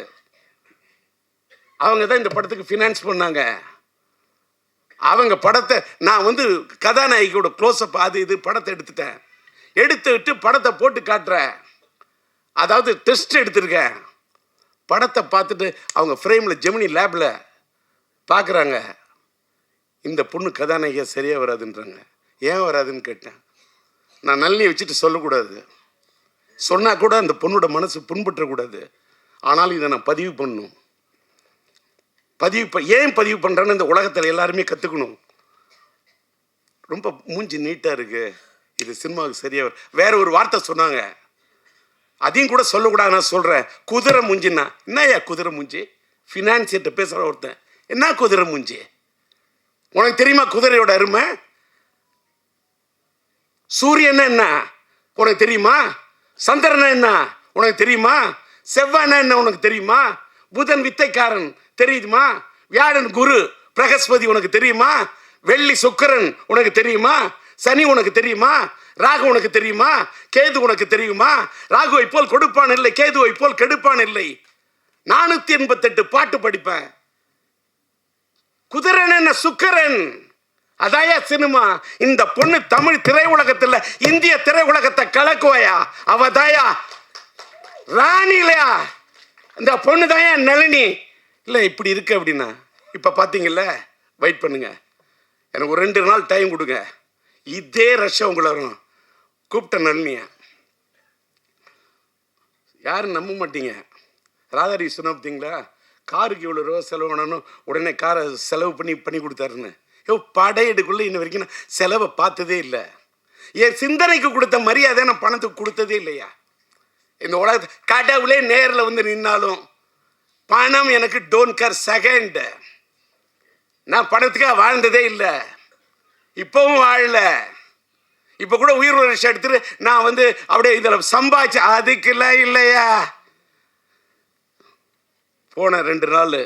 Speaker 7: அவங்க தான் இந்த படத்துக்கு ஃபினான்ஸ் பண்ணாங்க. அவங்க படத்தை நான் கதாநாயகியோட க்ளோஸ்அப் இது படத்தை எடுத்துட்டு படத்தை போட்டு காட்டுறேன். அதாவது டெஸ்ட் எடுத்திருக்கேன். படத்தை பார்த்துட்டு அவங்க ஃப்ரேமில் ஜெமினி லேபில் பார்க்குறாங்க, இந்த பொண்ணு கதாநாயகியாக சரியாக வராதுன்றாங்க. ஏன் வராதுன்னு கேட்டேன். நான் நல்லி வச்சுட்டு சொல்லக்கூடாது, சொன்னால் கூட அந்த பொண்ணோட மனசு புண்பற்றக்கூடாது. ஆனாலும் இதை நான் பதிவு பண்ணணும். ஏன் பதிவு பண்ணுறேன்னு இந்த உலகத்தில் எல்லாருமே கற்றுக்கணும். ரொம்ப மூஞ்சி நீட்டாக இருக்கு, இது சினிமாவுக்கு சரியாக வேற ஒரு வார்த்தை சொன்னாங்க, அதையும் கூட சொல்லக்கூடாது. நான் சொல்கிறேன், குதிரை மூஞ்சின்னா என்னையா குதிரை மூஞ்சி? ஃபினான்சியர்கிட்ட பேசுகிற ஒருத்தன், என்ன குதிரை மூஞ்சி? உனக்கு தெரியுமா குதிரையோட அருமை? சூரியன் என்ன உனக்கு தெரியுமா? சந்திரன் என்ன உனக்கு தெரியுமா? செவ்வாய் என்ன உனக்கு தெரியுமா? புதன் வித்தைக்காரன் தெரியுமா? வியாழன் குரு பிரகஸ்பதி உனக்கு தெரியுமா? வெள்ளி சுக்கிரன் உனக்கு தெரியுமா? சனி உனக்கு தெரியுமா? ராகு உனக்கு தெரியுமா? கேது உனக்கு தெரியுமா? ராகுவை போல் கொடுப்பான் இல்லை, கேதுவை போல் கெடுப்பான் இல்லை. 488 பாட்டு படிப்பேன். குதிரன் என்ன சுக்கரன், அதாயா சினிமா. இந்த பொண்ணு தமிழ் திரையுலகத்தில் இந்திய திரையுலகத்தை கலக்குவாயா? அவதாயா ராணி இல்லையா? இந்த பொண்ணு தாயா நளினி. இல்லை இப்படி இருக்கு அப்படின்னா இப்போ பார்த்தீங்கல்ல, வெயிட் பண்ணுங்க, எனக்கு ஒரு 2 நாள் டைம் கொடுங்க. இதே ரஷ்யா உங்களை வரும். கூப்பிட்ட நளினிய யாரும் நம்ப மாட்டீங்க. ராதாரி சொன்ன பார்த்தீங்களா, காருக்கு இவ்வளோ ரூபா செலவு பண்ணணும், உடனே காரை செலவு பண்ணி கொடுத்தாருன்னு. படையெடுக்குள்ளே இன்ன வரைக்கும் நான் செலவை பார்த்ததே இல்லை. என் சிந்தனைக்கு கொடுத்த மரியாதை நான் பணத்துக்கு கொடுத்ததே இல்லையா? இந்த உலகத்தை கடவுளே நேரில் நின்னாலும் பணம் எனக்கு டோன்ட் கேர் செகண்ட். நான் பணத்துக்காக வாழ்ந்ததே இல்லை, இப்பவும் வாழல. இப்போ கூட உயிர் வருஷம் எடுத்துட்டு நான் வந்து அப்படியே இதில் சம்பாதிச்சு அதுக்கெல்லாம் இல்லையா. போன 2 நாள்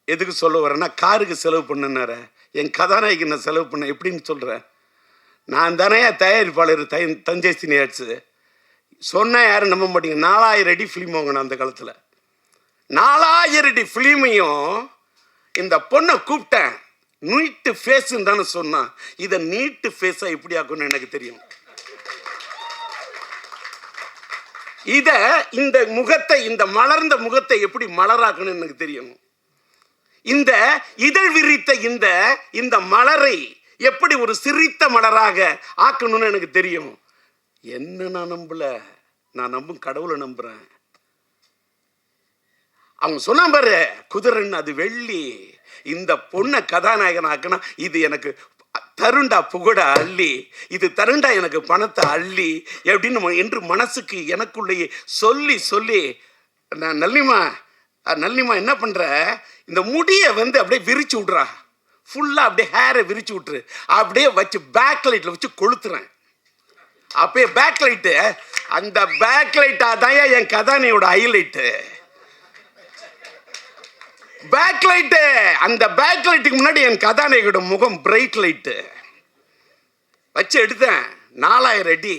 Speaker 7: எதுக்கு சொல்ல வரேன்னா, காருக்கு செலவு பண்ணுனார என் கதாநாயகி நான் செலவு பண்ண எப்படின்னு சொல்கிறேன். நான் தானே தயாரிப்பாளர் தஞ்சை சினியாட்ஸு. சொன்னால் யாரும் நம்ப மாட்டீங்க. 4000 அடி ஃபிலிம் வாங்கினேன் அந்த காலத்தில். 4000 அடி ஃபிலிமையும் இந்த பொண்ணை கூப்பிட்டேன். நீட்டு ஃபேஸுன்னு தானே சொன்னான். இதை நீட்டு ஃபேஸாக எப்படி ஆக்கணும்னு எனக்கு தெரியும். இந்த முகத்தை, இந்த மலர்ந்த முகத்தை எப்படி மலராக்கணும்னு எனக்கு தெரியும். இந்த இதழ் விரித்த இந்த மலரை எப்படி ஒரு சிரித்த மலராக ஆக்கணும்னு எனக்கு தெரியும். என்ன நான் நம்பல, நான் நம்பும் கடவுளை நம்புறேன். அவங்க சொன்ன பாரு, குதிரைன்னு அது வெள்ளி. இந்த பொண்ணை கதாநாயகன் ஆக்குனா இது எனக்கு தருண்டா புகழா அள்ளி, இது தருண்டா எனக்கு பணத்தை அள்ளி எப்படின்னு என்று மனசுக்கு எனக்குள்ளேயே சொல்லி சொல்லி நான் நல்லிமா என்ன பண்ற, இந்த முடியை வந்து அப்படியே விரிச்சு விட்றா, ஃபுல்லாக அப்படியே ஹேரை விரிச்சு விட்டுரு, அப்படியே வச்சு பேக் லைட்டில் வச்சு கொளுத்துறேன். அப்பயே பேக் லைட்டு, அந்த பேக் லைட் அதான் என் கதானையோட ஹைலைட்டு. பேக் லைட்டு, அந்த பேக் லைட்டுக்கு முன்னாடி என் கதாநாயகோட முகம் பிரைட் லைட்டு வச்சு எடுத்தேன். 4000 அடி.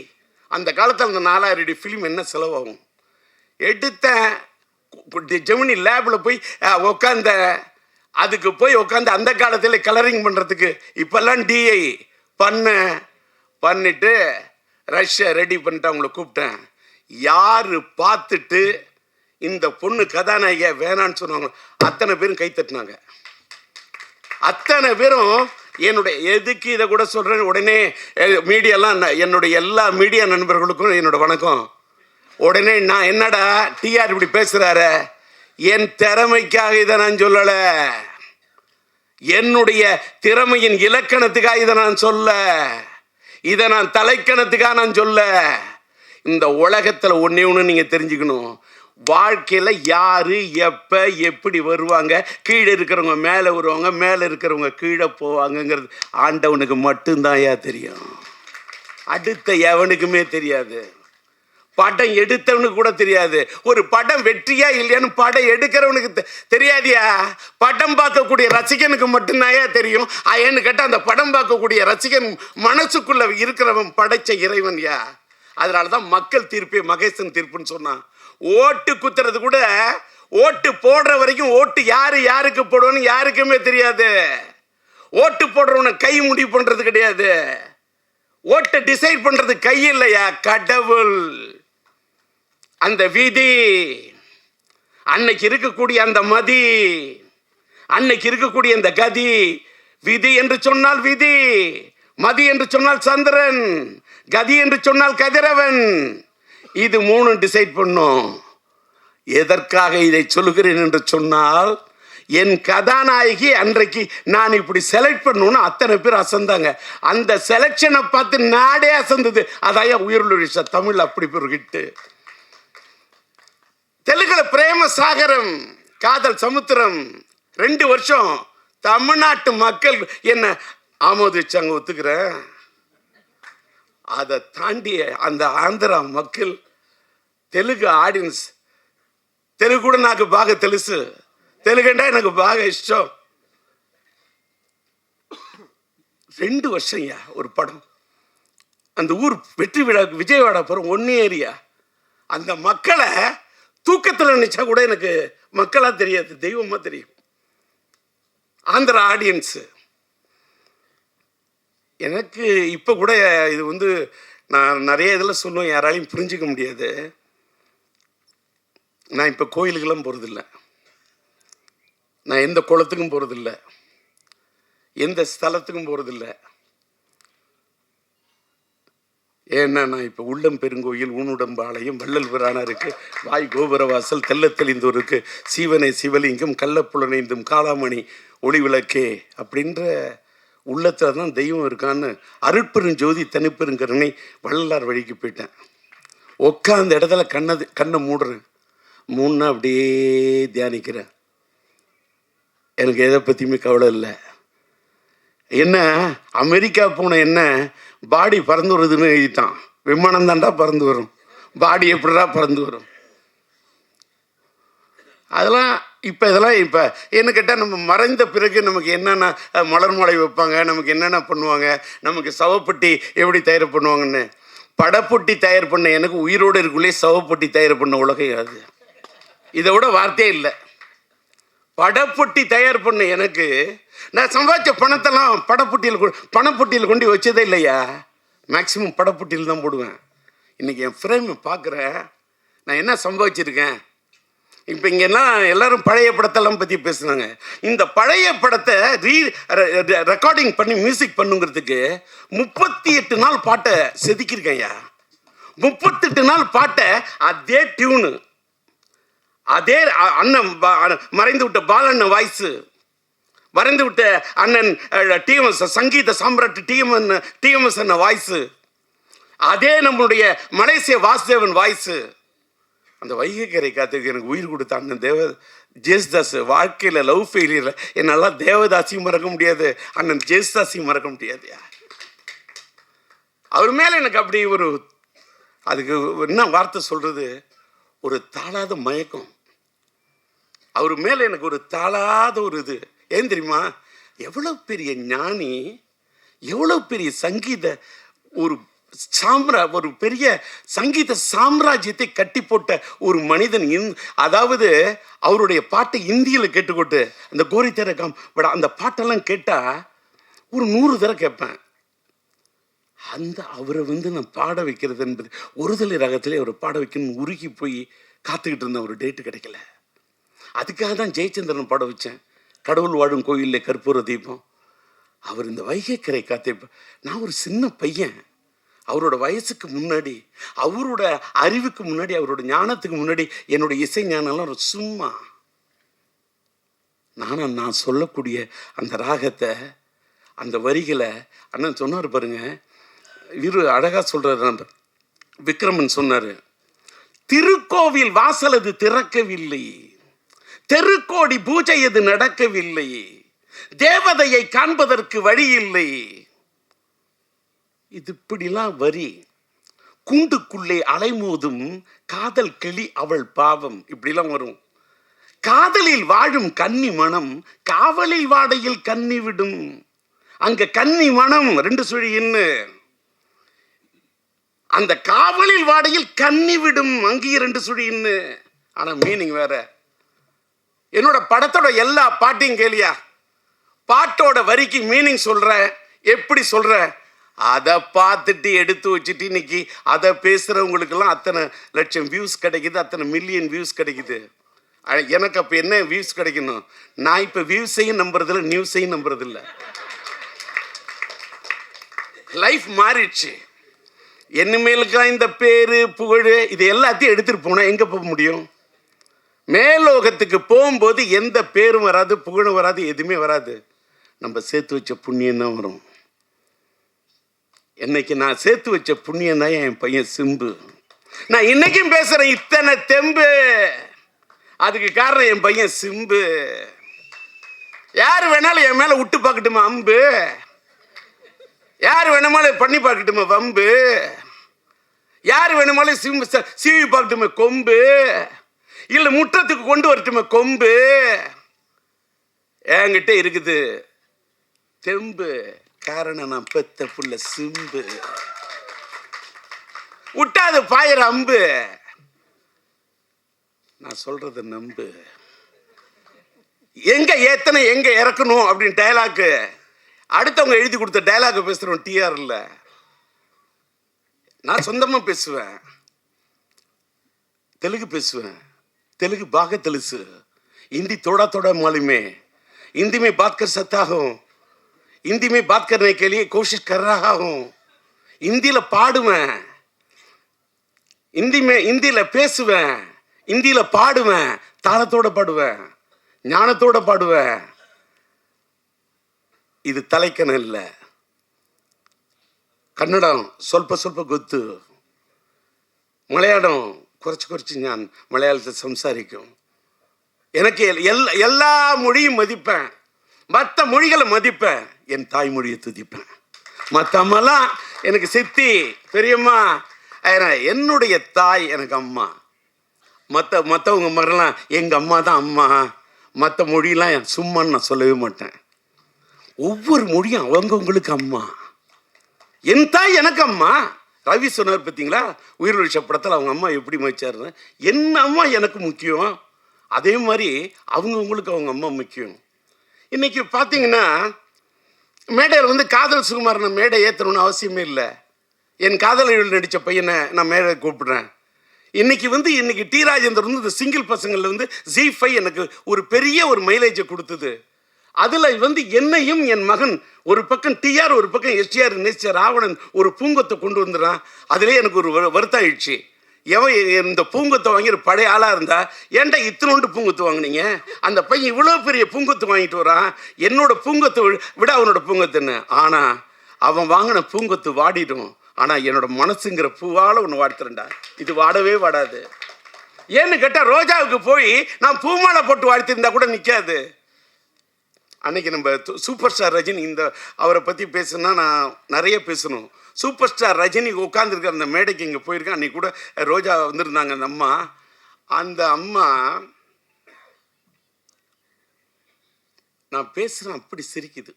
Speaker 7: அந்த காலத்தில் அந்த 4000 அடி ஃபிலிம் என்ன செலவாகும் எடுத்தேன். ஜெமினி லேபில் போய் உட்காந்த, அதுக்கு போய் உட்காந்து அந்த காலத்தில் கலரிங் பண்ணுறதுக்கு இப்போல்லாம் டிஐ பண்ணிட்டு ரஷ்யா ரெடி பண்ணிட்டு அவங்கள கூப்பிட்டேன். யார் பார்த்துட்டு இந்த பொண்ணு கதாநாயகியா வேணான்னு சொன்னாங்க அத்தனை பேரும் கை தட்டினாங்க. அத்தனை பேரும் என்னுடைய எதுக்கு இதை கூட சொல்கிறேன். உடனே மீடியாலாம், என்னுடைய எல்லா மீடியா நண்பர்களுக்கும் என்னோட வணக்கம். உடனே நான் என்னடா டிஆர் இப்படி பேசுகிறாரு, என் திறமைக்காக இதை நான் சொல்லலை, என்னுடைய திறமையின் இலக்கணத்துக்காக இதை நான் சொல்ல, இதை நான் தலைக்கணத்துக்காக நான் சொல்ல. இந்த உலகத்தில் ஒன்று நீங்கள் தெரிஞ்சுக்கணும், வாழ்க்கையில் யார் எப்போ எப்படி வருவாங்க, கீழே இருக்கிறவங்க மேலே வருவாங்க, மேலே இருக்கிறவங்க கீழே போவாங்கங்கிறது ஆண்டவனுக்கு மட்டும்தான் தெரியும். அடுத்த எவனுக்குமே தெரியாது. படம் எடுத்தவனுக்கு கூட தெரியாது. ஒரு படம் வெற்றியா இல்லையான்னு படம் எடுக்கிறவனுக்கு தெரியாதியா. படம் பார்க்கக்கூடிய ரசிகனுக்கு மட்டும்தான் தெரியும். ஏன்னு கேட்டால் அந்த படம் பார்க்கக்கூடிய ரசிகன் மனசுக்குள்ள இருக்கிறவன் படைச்ச இறைவன் யா. அதனால தான் மக்கள் தீர்ப்பே மகேசன் தீர்ப்புன்னு சொன்னான். ஓட்டு குத்துறது கூட, ஓட்டு போடுற வரைக்கும் ஓட்டு யாருக்கு போடுவோன்னு யாருக்குமே தெரியாது. ஓட்டு போடுறவனை கை முடிவு பண்றது கிடையாது. ஓட்டை டிசைட் பண்றது கை இல்லையா, கடவுள். அந்த விதி, அன்னைக்கு இருக்கக்கூடிய அந்த மதி, அன்னைக்கு இருக்கக்கூடிய அந்த கதி. விதி என்று சொன்னால் விதி, மதி என்று சொன்னால் சந்திரன், கதி என்று சொன்னால் கதிரவன். இது 3 டிசைட் பண்ணும். எதற்காக இதை சொல்லுகிறேன் என்று சொன்னால், என் கதாநாயகி அன்றைக்கு நான் இப்படி செலக்ட் பண்ணணும்னு அத்தனை பேர் அசந்தாங்க. அந்த செலக்ஷனை பார்த்து நாடே அசந்தது. அதாய உயிருள்ள தமிழ் அப்படி ஒரு ஹிட்டு. தெலுங்குல பிரேம சாகரம், காதல் சமுத்திரம் 2 வருஷம் தமிழ்நாட்டு மக்கள் என்ன ஆமோதிச்சாங்க, ஒத்துக்கிறேன். அதை தாண்டிய அந்த ஆந்திரா மக்கள், தெலுங்கு ஆடியன்ஸ், తెలుగు కూడా నాకు బాగా తెలుసు, తెలుగు అంటే నాకు బాగా ఇష్టం. 2 வருஷம்யா ஒரு படம். அந்த ஊர் வெற்றி விழா விஜயவாடா போகிறோம், ஒன்று ஏரியா. அந்த மக்களை தூக்கத்தில் நினச்சா கூட எனக்கு மக்களாக தெரியாது, தெய்வமாக தெரியும். ஆந்திரா ஆடியன்ஸு எனக்கு இப்போ கூட இது வந்து நான் நிறைய இதில் சொல்லுவேன், யாராலையும் புரிஞ்சிக்க முடியாது. நான் இப்போ கோயிலுக்கெல்லாம் போகிறதில்ல, நான் எந்த குளத்துக்கும் போகிறதில்ல, எந்த ஸ்தலத்துக்கும் போகிறதில்ல. ஏன்னா நான் இப்போ உள்ளம் பெருங்கோயில், ஊனுடம்பாளையம், வள்ளல் பிரானாருக்கு, வாய் கோபுரவாசல், தெல்ல தெளிந்தோருக்கு, சீவனை சிவலிங்கம், கள்ளப்புலனைந்தும் காளாமணி ஒளிவிளக்கே அப்படின்ற உள்ளத்தில் தான் தெய்வம் இருக்கான்னு அருட்பெரும் ஜோதி தனிப்பெருங்கருணை வள்ளலார் வழிக்கு போயிட்டேன். உட்காந்த இடத்துல கண்ணை மூடுறேன், மூணா அப்படியே தியானிக்கிறேன். எனக்கு எதை பற்றியுமே கவலை இல்லை. என்ன அமெரிக்கா போன என்ன பாடி பறந்து வருதுன்னு எழுதிட்டான். விமானம் தாண்டா பறந்து வரும், பாடி எப்படிடா பறந்து வரும்? அதெல்லாம் இதெல்லாம் இப்போ என்ன கேட்டால், நம்ம மறைந்த பிறகு நமக்கு என்னென்ன மலர் மாலை வைப்பாங்க, நமக்கு என்னென்ன பண்ணுவாங்க, நமக்கு சவப்பட்டி எப்படி தயார் பண்ணுவாங்கன்னு. படப்பொட்டி தயார் பண்ண எனக்கு உயிரோடு இருக்குள்ளே சவப்பொட்டி தயார் பண்ண உலகம் அது. இதை விட வார்த்தையே இல்லை. படப்பொட்டி தயார் பண்ண எனக்கு நான் சம்பாதிச்ச பணத்தெல்லாம் பணப்பொட்டியில் கொண்டு வச்சதே இல்லையா. மேக்சிமம் படப்பொட்டியில் தான் போடுவேன். இன்றைக்கி என் ஃப்ரேமை பார்க்குறேன், நான் என்ன சம்பாதிச்சிருக்கேன். இப்போ இங்கெல்லாம் எல்லாரும் பழைய படத்தெல்லாம் பற்றி பேசுனாங்க. இந்த பழைய படத்தை ரெக்கார்டிங் பண்ணி மியூசிக் பண்ணுங்கிறதுக்கு 38 நாள் பாட்டை செதுக்கியிருக்கேன்யா. 38 நாள் பாட்டை அதே டியூனு, அதே அண்ணன் மறைந்து விட்ட பாலண்ணன் வாய்ஸு, மறைந்து விட்ட அண்ணன் டிஎம்எஸ் சங்கீத சாம்ராட் டிஎம்எஸ் அண்ணன் வாய்ஸு, அதே நம்மளுடைய மலேசிய வாசுதேவன் வாய்ஸு. அந்த வைகைக்கரை காத்துக்கு எனக்கு உயிர் கொடுத்த அண்ணன் ஜேசுதாஸ். வாழ்க்கையில் லவ் ஃபெயிலியரில் என்னால் தேவதாசியும் மறக்க முடியாது, அண்ணன் ஜேசுதாஸையும் மறக்க முடியாதுயா. அவர் மேலே எனக்கு அப்படி ஒரு, அதுக்கு என்ன வார்த்தை சொல்கிறது, ஒரு தாளாத மயக்கம். அவர் மேலே எனக்கு ஒரு தாளாத ஒரு இது. ஏன் தெரியுமா? எவ்வளோ பெரிய ஞானி, எவ்வளோ பெரிய சங்கீத ஒரு பெரிய சங்கீத சாம்ராஜ்யத்தை கட்டி போட்ட ஒரு மனிதன். அதாவது அவருடைய பாட்டை இந்தியில் கேட்டுக்கொண்டு அந்த கோரி திறக்கம் அந்த பாட்டெல்லாம் கேட்டால் ஒரு 100 தடவை கேட்பேன். அவரை நான் பாட வைக்கிறது என்பது ஒருதலை ராகத்திலே அவரை பாட வைக்கணும்னு உருகி போய் காத்துக்கிட்டு இருந்த ஒரு டேட்டு கிடைக்கல. அதுக்காக தான் ஜெயச்சந்திரன் பாட வச்சேன். கடவுள் வாழும் கோயிலில் கற்பூர தீபம். அவர் இந்த வைகைக்கரை காத்தே. நான் ஒரு சின்ன பையன், அவரோட வயசுக்கு முன்னாடி, அவரோட அறிவுக்கு முன்னாடி, அவரோட ஞானத்துக்கு முன்னாடி என்னோட இசை ஞானம்லாம் சும்மா. நான் சொல்லக்கூடிய அந்த ராகத்தை, அந்த வரிகளை அண்ணன் சொன்னார் பாருங்க. அழகா சொல்றாரு. நம்ம விக்ரமன் சொன்னாரு, திருக்கோவில் வாசல் அது திறக்கவில்லை, தெருக்கோடி பூஜை அது நடக்கவில்லை, தேவதையை காண்பதற்கு வழி இல்லை. இது இப்படிலாம் வரி. கூண்டுக்குள்ளே அலைமோதும் காதல் கிளி அவள் பாவம், இப்படிலாம் வரும். காதலில் வாழும் கன்னி மனம் காவலில் வாடையில் கன்னி விடும். அங்க கன்னி மனம் 2 சுழி இன்னு, அந்த காவலில் வாடையில் கன்னி விடும் அங்கேயும் 2 சுழி இன்னு. ஆனா மீனிங் வேற. என்னோட படத்தோட எல்லா பாட்டையும் கேளியா, பாட்டோட வரிக்கு மீனிங் சொல்றேன். எப்படி சொல்றேன்? அதை பார்த்துட்டு எடுத்து வச்சுட்டு இன்னைக்கு அதை பேசுறவங்களுக்கெல்லாம் அத்தனை லட்சம் வியூஸ் கிடைக்குது, அத்தனை மில்லியன் வியூஸ் கிடைக்குது. எனக்கு அப்போ என்ன வியூஸ் கிடைக்கணும்? நான் இப்போ வியூஸையும் நம்புறதில்ல, நியூஸையும் நம்புறதில்ல. லைஃப் மாறிடுச்சு. இனிமேலுக்கெல்லாம் இந்த பேரு புகழ் இது எல்லாத்தையும் எடுத்துட்டு போனா எங்க போக முடியும்? மேலோகத்துக்கு போகும்போது எந்த பேரும் வராது, புகழும் வராது, எதுவுமே வராது. நம்ம சேர்த்து வச்ச புண்ணியம் தான் வரும். இன்னைக்கு நான் சேர்த்து வச்ச புண்ணியம் தான் என் பையன் சிம்பு. நான் இன்னைக்கும் பேசுறேன் இத்தனை தெம்பு. அதுக்கு காரணம் என் பையன் சிம்பு. யார் வேணாலும் என் மேல விட்டு பார்க்கட்டுமா அம்பு, யார் வேணுமாலும் பண்ணி பார்க்கட்டுமா வம்பு, யார் வேணுமாலும் சீவி பார்க்கட்டுமா கொம்பு, இல்ல முற்றத்துக்கு கொண்டு வரட்டுமே கொம்பு. என்கிட்ட இருக்குது தெம்பு. காரணம் நான் பெத்த புள்ள சிம்பு. விட்டாது பாயிர அம்பு. நான் சொல்றத நம்பு. எங்க ஏத்தனை எங்க இறக்கணும் அப்படின்னு டயலாக் அடுத்தவங்க எழுதி கொடுத்த டயலாக் பேசுறோம். டிஆர் இல்ல, நான் சொந்தமா பேசுவேன். தெலுங்கு பேசுவேன், तेलुगु बाग तेलुसु, हिंदी थोड़ा थोड़ा मालूम है, हिंदी में बात कर सकता हूँ, हिंदी में बात करने के लिए कोशिश कर रहा हूँ, हिंदी ला पाडुवें, हिंदी ला पेसुवें, हिंदी ला पाडुवें, तालतोड़ पाडुवें, ஞானத்தோட பாடுவேன். இது தலைக்கணம் இல்லை. கன்னடம் ಸ್ವಲ್ಪ ಸ್ವಲ್ಪ ಗೊತ್ತು, മലയാളം കുറച്ച് ഞാൻ മലയാളത്തിൽ സംസാരിക്കും. எனக்கு எல்லா மொழியும் மதிப்பேன். மற்ற மொழிகளை மதிப்பேன், என் தாய்மொழியை துதிப்பேன். மற்ற அம்மாலாம் எனக்கு சித்தி பெரியம்மா, என்னுடைய தாய் எனக்கு அம்மா. மற்றவங்க மாதிரிலாம் எங்கள் அம்மா தான் அம்மா. மற்ற மொழியெலாம் சும்மான்னு நான் சொல்லவே மாட்டேன். ஒவ்வொரு மொழியும் அவங்கவுங்களுக்கு அம்மா. என் தாய் எனக்கு அம்மா. ரவி சொன்னார் பார்த்தீங்களா, உயிர் ஒழிச்ச படத்தில் அவங்க அம்மா எப்படி மதிச்சாருன்னு. என் அம்மா எனக்கு முக்கியம், அதே மாதிரி அவங்கவுங்களுக்கு அவங்க அம்மா முக்கியம். இன்றைக்கி பார்த்தீங்கன்னா மேடையில் வந்து காதல் சுகுமாரனை மேடை ஏற்றணும்னு அவசியமே இல்லை. என் காதலிகள் நடித்த பையனை நான் மேடை கூப்பிடுறேன். இன்னைக்கு டி ராஜேந்தர் வந்து இந்த சிங்கிள் பசங்களில் வந்து Z5 எனக்கு ஒரு பெரிய ஒரு மைலேஜை கொடுத்தது. அதில் வந்து என்னையும் என் மகன் ஒரு பக்கம் டிஆர் ஒரு பக்கம் எஸ்டிஆர் நேசிச்ச ராவணன் ஒரு பூங்கொத்தை கொண்டு வந்துடுறான். அதிலே எனக்கு ஒரு வருத்தம் ஆயிடுச்சு. இந்த பூங்கொத்தை வாங்கிற பழைய ஆளாக இருந்தா, ஏன்டா இத்தனோண்டு பூங்கொத்து வாங்கினீங்க, அந்த பையன் இவ்வளோ பெரிய பூங்கொத்து வாங்கிட்டு வரான், என்னோட பூங்கொத்தை விட அவனோட பூங்கொத்துன்னு. ஆனால் அவன் வாங்கின பூங்கொத்து வாடிடும், ஆனால் என்னோட மனசுங்கிற பூவால் ஒன்று வாடுத்துறேன்டா. இது வாடவே வாடாது. ஏன்னு கேட்டால் ரோஜாவுக்கு போய் நான் பூமாலை போட்டு வாழ்த்திருந்தா கூட நிற்காது. அன்னைக்கு நம்ம சூப்பர் ஸ்டார் ரஜினி, அவரை பற்றி பேசுனா நான் நிறைய பேசணும். சூப்பர் ஸ்டார் ரஜினி உட்காந்துருக்க அந்த மேடைக்கு இங்கே போயிருக்கேன். அன்றைக்கி கூட ரோஜா வந்திருந்தாங்க. அந்த அம்மா நான் பேசுகிறேன் அப்படி சிரிக்குது,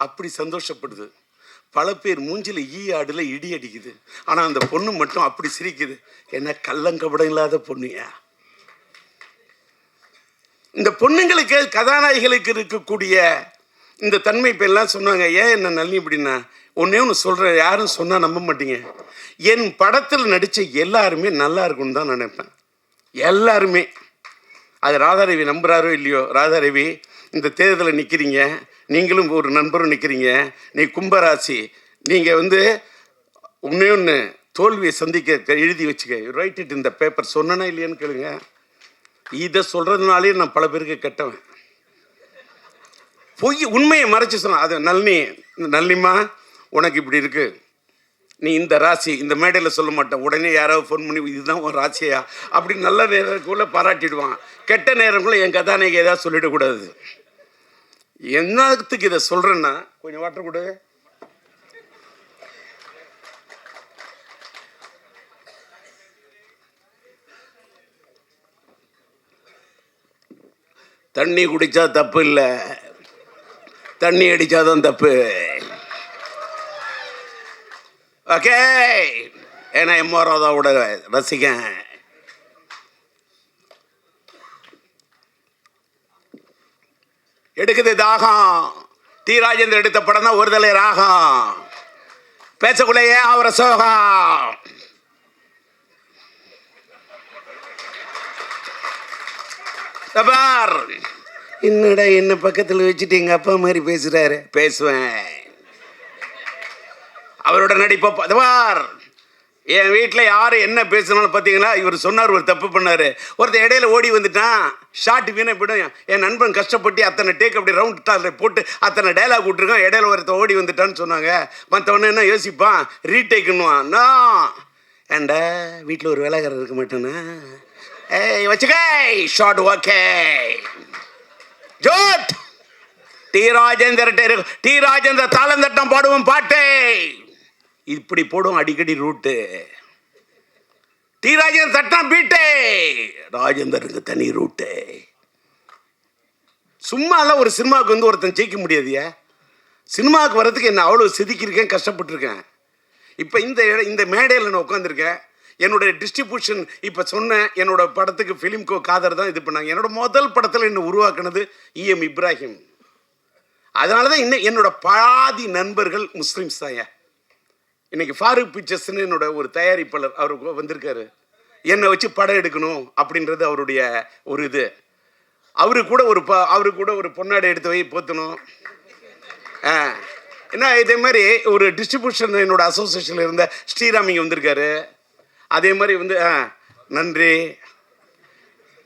Speaker 7: அப்படி சந்தோஷப்படுது. பல பேர் மூஞ்சில் ஆடுல இடி அடிக்குது. ஆனால் அந்த பொண்ணு மட்டும் அப்படி சிரிக்குது. என்ன கள்ளங்கபடம் இல்லாத பொண்ணுயா. இந்த பொண்ணுங்களுக்கு கதாநாயகிகளுக்கு இருக்கக்கூடிய இந்த தன்மை இப்போ எல்லாம் சொன்னாங்க. ஏன் என்ன நல்லி இப்படின்னா, ஒன்றே ஒன்று சொல்கிறேன், யாரும் சொன்னால் நம்ப மாட்டீங்க. என் படத்தில் நடித்த எல்லாருமே நல்லா இருக்குன்னு தான் நினைப்பேன். எல்லாருமே. அது ராதாரவி நம்புகிறாரோ இல்லையோ, ராதாரவி இந்த தேர்தலில் நிற்கிறீங்க, நீங்களும் ஒரு நண்பரும் நிற்கிறீங்க, நீ கும்பராசி, நீங்கள் வந்து ஒன்று தோல்வியை சந்திக்க எழுதி வச்சுக்க, ரைட் இட் இந்த பேப்பர். சொன்னனா இல்லையான்னு கேளுங்க. இதை சொல்கிறதுனாலே நான் பல பேருக்கு கெட்டவன். பொய் உண்மையை மறைச்சி சொன்ன அது நல்லிம்மா உனக்கு இப்படி இருக்கு, நீ இந்த ராசி, இந்த மேடையில் சொல்ல மாட்டேன். உடனே யாராவது ஃபோன் பண்ணி இதுதான் ஒரு ராசியா அப்படின்னு நல்ல நேரத்துக்குள்ளே பாராட்டிடுவான். கெட்ட நேரங்குள்ளே என் கதாநாயகி ஏதாவது சொல்லிடக்கூடாது. என்னத்துக்கு இதை சொல்கிறேன்னா, கொஞ்சம் வாட்டர் கொடு. தண்ணி குடித்தா தப்பு இல்லை, தண்ணி அடித்தாதான் தப்பு. ஓகே, ஏன்னா எம்ஆர்ஓதாவோட ரசிகன். எடுக்குது தாகம். டி ராஜேந்தர் எடுத்த படம் தான் ஒரு தலை ராகம். பேசக்குள்ளேயே அவரை சோகம். என்னடா என்ன பக்கத்தில் வச்சுட்டு எங்கள் அப்பா மாதிரி பேசுகிறாரு. பேசுவேன். அவரோட நடிப்பார். என் வீட்டில் யார் என்ன பேசுனாலும் பார்த்தீங்கன்னா, இவர் சொன்னார் ஒரு தப்பு பண்ணார். ஒருத்தர் இடையில ஓடி வந்துட்டான், ஷார்ட் வீணை போய்டும். என் நண்பன் கஷ்டப்பட்டு அத்தனை டேக் அப்படி ரவுண்ட் டாஸில் போட்டு அத்தனை டைலாக் விட்டுருக்கான், இடையில ஒருத்தர் ஓடி வந்துட்டான்னு சொன்னாங்க. மற்றவொன்னே என்ன யோசிப்பான், ரீடேக்குன்னுவான். நான் ஏண்டா வீட்டில் ஒரு வேலைக்காரர் இருக்க மாட்டேன்னா, ஏய் வச்சுக்க ஷார்ட் ஓகே ஜோட். டி ராஜேந்தர் தாளம் தட்டம் பாடுவோம் பாட்டே இப்படி போடும் அடிக்கடி ரூட்டு. டி ராஜேந்தர் தட்டம் பீட்டே, ராஜேந்தருக்கு தனி ரூட்டு. சும்மாலாம் ஒரு சினிமாவுக்கு வந்து ஒருத்தன் ஜெயிக்க முடியாதியா. சினிமாவுக்கு வர்றதுக்கு என்ன அவ்வளோ செதுக்கியிருக்கேன், கஷ்டப்பட்டுருக்கேன். இப்போ இந்த மேடையில் நான் உட்காந்துருக்கேன். என்னுடைய டிஸ்ட்ரிபியூஷன் இப்போ சொன்னேன், என்னோட படத்துக்கு ஃபிலிம்கோ காதர் தான் இது பண்ணாங்க. என்னோட முதல் படத்தில் என்னை உருவாக்குனது EM இப்ராஹிம். அதனால தான் இன்னும் என்னோட பாதி நண்பர்கள் முஸ்லீம்ஸ் தான். இன்னைக்கு ஃபாரூக் பிக்சர்ஸ்னு என்னோட ஒரு தயாரிப்பாளர் அவர் வந்திருக்காரு. என்னை வச்சு படம் எடுக்கணும் அப்படின்றது அவருடைய ஒரு இது. அவரு கூட ஒரு பொன்னாடை எடுத்து வை போத்தணும். என்ன இதே மாதிரி ஒரு டிஸ்ட்ரிபியூஷன் என்னோட அசோசியேஷனில் இருந்த ஸ்ரீராம் இங்கே வந்திருக்காரு. அதே மாதிரி வந்து நன்றி.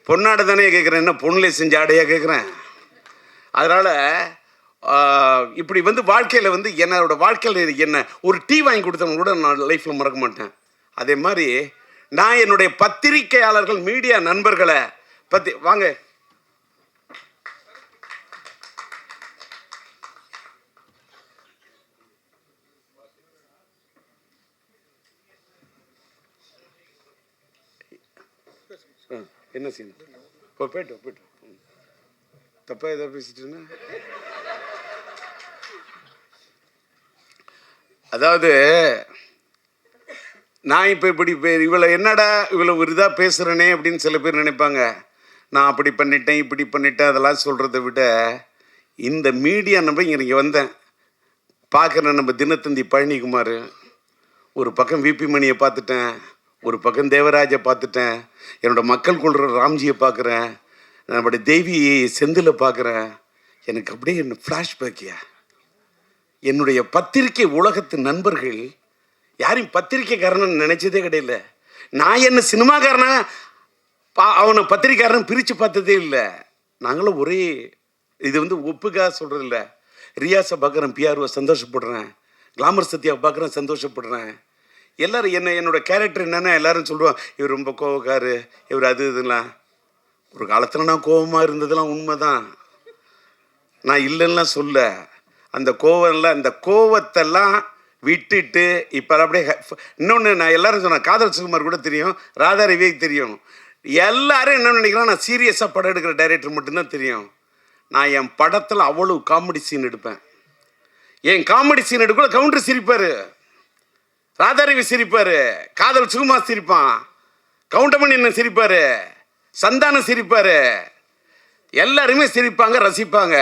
Speaker 7: பொன்னாடை தானே கேட்குறேன், என்ன பொண்ணுலே செஞ்ச ஆடையாக கேட்குறேன். அதனால் இப்படி வந்து வாழ்க்கையில் வந்து என்னோட வாழ்க்கையில் என்ன ஒரு டீ வாங்கி கொடுத்தவங்க கூட நான் லைஃப்பில் மறக்க மாட்டேன். அதே மாதிரி நான் என்னுடைய பத்திரிகையாளர்கள் மீடியா நண்பர்களை பற்றி வாங்க என்ன சீன்? போயிட்டு தப்பாக ஏதாவது பேசிட்டுன்னா, அதாவது நான் இப்போ இப்படி இவளை என்னடா இவ்வளோ ஒரு இதாக பேசுகிறேனே அப்படின்னு சில பேர் நினைப்பாங்க. நான் அப்படி பண்ணிட்டேன் இப்படி பண்ணிட்டேன் அதெல்லாம் சொல்கிறத விட, இந்த மீடியா நம்ம இங்கே வந்தேன் பார்க்குறேன். நம்ம தினத்தந்தி பழனிக்குமார், ஒரு பக்கம் விபி மணியை பார்த்துட்டேன், ஒரு பக்கம் தேவராஜை பார்த்துட்டேன், என்னோடய மக்கள் கொள்கிற ராம்ஜியை பார்க்குறேன், நம்மளுடைய தேவி செந்திலை பார்க்குறேன். எனக்கு அப்படியே என்ன ஃப்ளாஷ்பேக்கியா. என்னுடைய பத்திரிக்கை உலகத்து நண்பர்கள் யாரையும் பத்திரிக்கைக்காரன்னு நினச்சதே கிடையாது. நான் என்ன சினிமாக்காரனா அவனை பத்திரிக்கைக்காரன் பிரித்து பார்த்ததே இல்லை. நாங்களும் ஒரே இது ஒப்புக்காக சொல்கிறது இல்லை. ரியாஸை பார்க்குறேன், பிஆர்ஓ சந்தோஷப்படுறேன், கிளாமர் சத்யாவை பார்க்குறேன் சந்தோஷப்படுறேன். எல்லோரும் என்னோட கேரக்டர் என்னென்னா எல்லாரும் சொல்லுவான், இவர் ரொம்ப கோவக்காரு, இவர் அது இதெல்லாம். ஒரு காலத்தில் நான் கோபமாக இருந்ததெல்லாம் உண்மை தான், நான் இல்லைன்னா சொல்ல. அந்த கோவம்லாம், அந்த கோவத்தெல்லாம் விட்டுட்டு இப்போ அப்படியே இன்னொன்று நான் எல்லாரும் சொன்னேன், காதல் சுகுமார் கூட தெரியும், ராதா ரவிக்கு தெரியும். எல்லாரும் என்ன நினைக்கிறான், நான் சீரியஸாக படம் எடுக்கிற டைரக்டர் மட்டும்தான் தெரியும். நான் என் படத்தில் அவ்வளோ காமெடி சீன் எடுப்பேன். என் காமெடி சீன் எடுக்கல கவுண்டர் சிரிப்பார், ராதாரவி சிரிப்பார், காதல் சுகுமார் சிரிப்பான், கவுண்டமணி என்ன சிரிப்பார், சந்தானம் சிரிப்பார், எல்லாருமே சிரிப்பாங்க, ரசிப்பாங்க.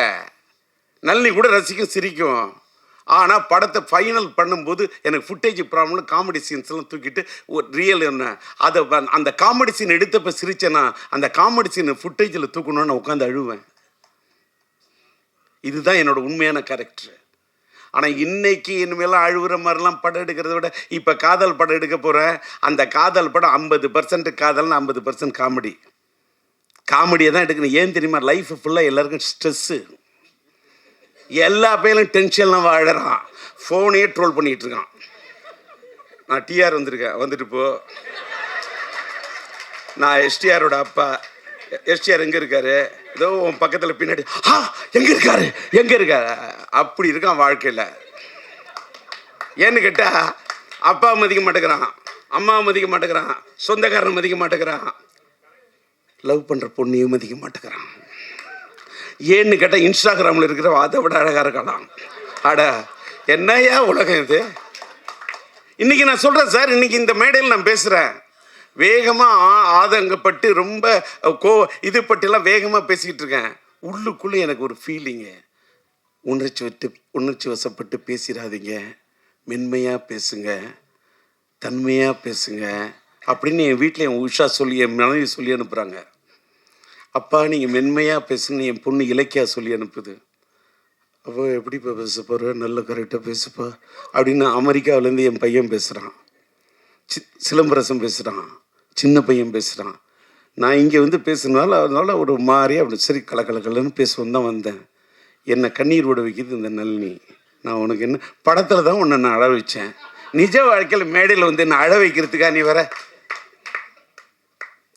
Speaker 7: நளினி கூட ரசிக்கும், சிரிக்கும். ஆனால் படத்தை ஃபைனல் பண்ணும்போது எனக்கு ஃபுட்டேஜ் ப்ராப்ளம், காமெடி சீன்ஸ்லாம் தூக்கிட்டு ஒரு ரியல் என்ன அதை அந்த காமெடி சீன் எடுத்தப்போ சிரிச்சேன்னா அந்த காமெடி சீன் ஃபுட்டேஜில் தூக்கணும்னு உட்காந்து அழுவேன். இதுதான் என்னோடய உண்மையான கேரக்டர். ஆனால் இன்னைக்கு இனிமேலாம் அழுகுற மாதிரிலாம் படம் எடுக்கிறத விட இப்போ காதல் படம் எடுக்க போகிறேன். அந்த காதல் படம் 50% காதல்னு 50% காமெடி. காமெடியை தான் எடுக்கணும். ஏன் தெரியுமா? லைஃப் ஃபுல்லாக எல்லாருக்கும் ஸ்ட்ரெஸ்ஸு, எல்லா பேரும் டென்ஷன்லாம் வாழறான், ஃபோனையே ட்ரோல் பண்ணிகிட்டு இருக்கான். நான் டிஆர் வந்திருக்கேன், வந்துட்டு போ. நான் எஸ்டிஆரோட அப்பா. எஸ்டிஆர் எங்கே இருக்காரு? ஏதோ உன் பக்கத்தில் பின்னாடி, எங்கே இருக்காரு அப்படி இருக்கான் வாழ்க்கையில். ஏன்னு கேட்டால் அப்பா மதிக்க மாட்டேங்கிறான், அம்மா மதிக்க மாட்டேங்கிறான், சொந்தக்காரன் மதிக்க மாட்டேங்கிறான், லவ் பண்ணுற பொண்ணையும் மதிக்க மாட்டேங்கிறான். ஏன்னு கேட்டால் இன்ஸ்டாகிராமில் இருக்கிற அதை விட அழகாக இருக்கலாம். அட என்னையா உலகம் இது. இன்றைக்கி நான் சொல்கிறேன் சார், இன்றைக்கி இந்த மேடையில் நான் பேசுகிறேன், வேகமாக ஆதங்கப்பட்டு ரொம்ப இது பற்றிலாம் வேகமாக பேசிக்கிட்டு இருக்கேன். உள்ளுக்குள்ளே எனக்கு ஒரு ஃபீலிங்கு, உணர்ச்சி வசப்பட்டு பேசிடாதீங்க, மென்மையாக பேசுங்க, தன்மையாக பேசுங்க அப்படின்னு என் வீட்டில் என் உஷா சொல்லி, என் மனைவி சொல்லி அனுப்புகிறாங்க. அப்பா நீங்கள் மென்மையாக பேசுங்க என் பொண்ணு இலக்கியா சொல்லி அனுப்புது. அப்போ எப்படிப்பா பேச போகிற, நல்ல கரெக்டாக பேசுப்பா அப்படின்னு அமெரிக்காவிலேருந்து என் பையன் பேசுகிறான், சிலம்பரசன் பேசுகிறான், சின்ன பையன் பேசுகிறான். நான் இங்கே பேசுனால அதனால ஒரு மாதிரி அப்படி சரி கலக்கலன்னு பேசுவேன் தான் வந்தேன். என்னை கண்ணீர் விட வைக்கிது இந்த நளினி. நான் உனக்கு என்ன படத்தில் தான் உன்னை நான் அழ வச்சேன், நிஜ வாழ்க்கையில் மேடையில் என்னை அழ வைக்கிறதுக்கா நீ வர?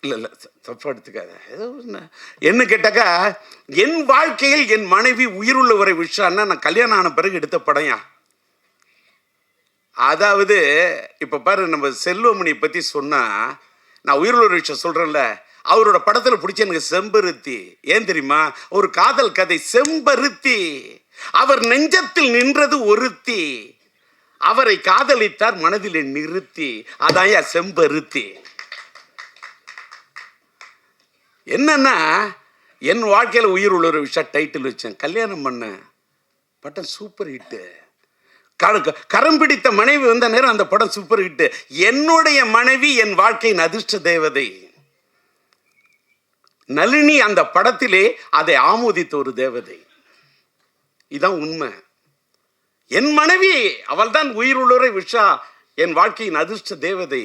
Speaker 7: இல்லை தப்பா எடுத்துக்காத. ஏதோ என்ன கேட்டாக்கா, என் வாழ்க்கையில் என் மனைவி உயிருள்ளவரை விஷயம்னா நான் கல்யாணம் ஆன பிறகு எடுத்த படையா. அதாவது இப்போ பாரு, நம்ம செல்வமணியை பற்றி சொன்னால், நான் உயிருள்ள விஷயம் சொல்கிறேன்ல, அவரோட படத்தில் பிடிச்ச எனக்கு செம்பருத்தி. ஏன் தெரியுமா? ஒரு காதல் கதை, செம்பருத்தி. அவர் நெஞ்சத்தில் நின்றது ஒருத்தி, அவரை காதலித்தார் மனதில் நிறுத்தி, அதான் செம்பருத்தி. என்னன்னா என் வாழ்க்கையில் உயிர் உள்ள ஒரு விஷயம் டைட்டில் வச்சேன், கல்யாணம் பண்ண படம் சூப்பர் ஹிட்டு. கரம் பிடித்த மனைவி வந்த நேரம் அந்த படம் சூப்பர் ஹிட்டு. என்னுடைய மனைவி என் வாழ்க்கையின் அதிர்ஷ்ட தேவதை நளினி. அந்த படத்திலே அதை ஆமோதித்த ஒரு தேவதை. இதான் உண்மை. என் மனைவி அவள் தான் உயிருள்ளவரை விஷா, என் வாழ்க்கையின் அதிர்ஷ்ட தேவதை.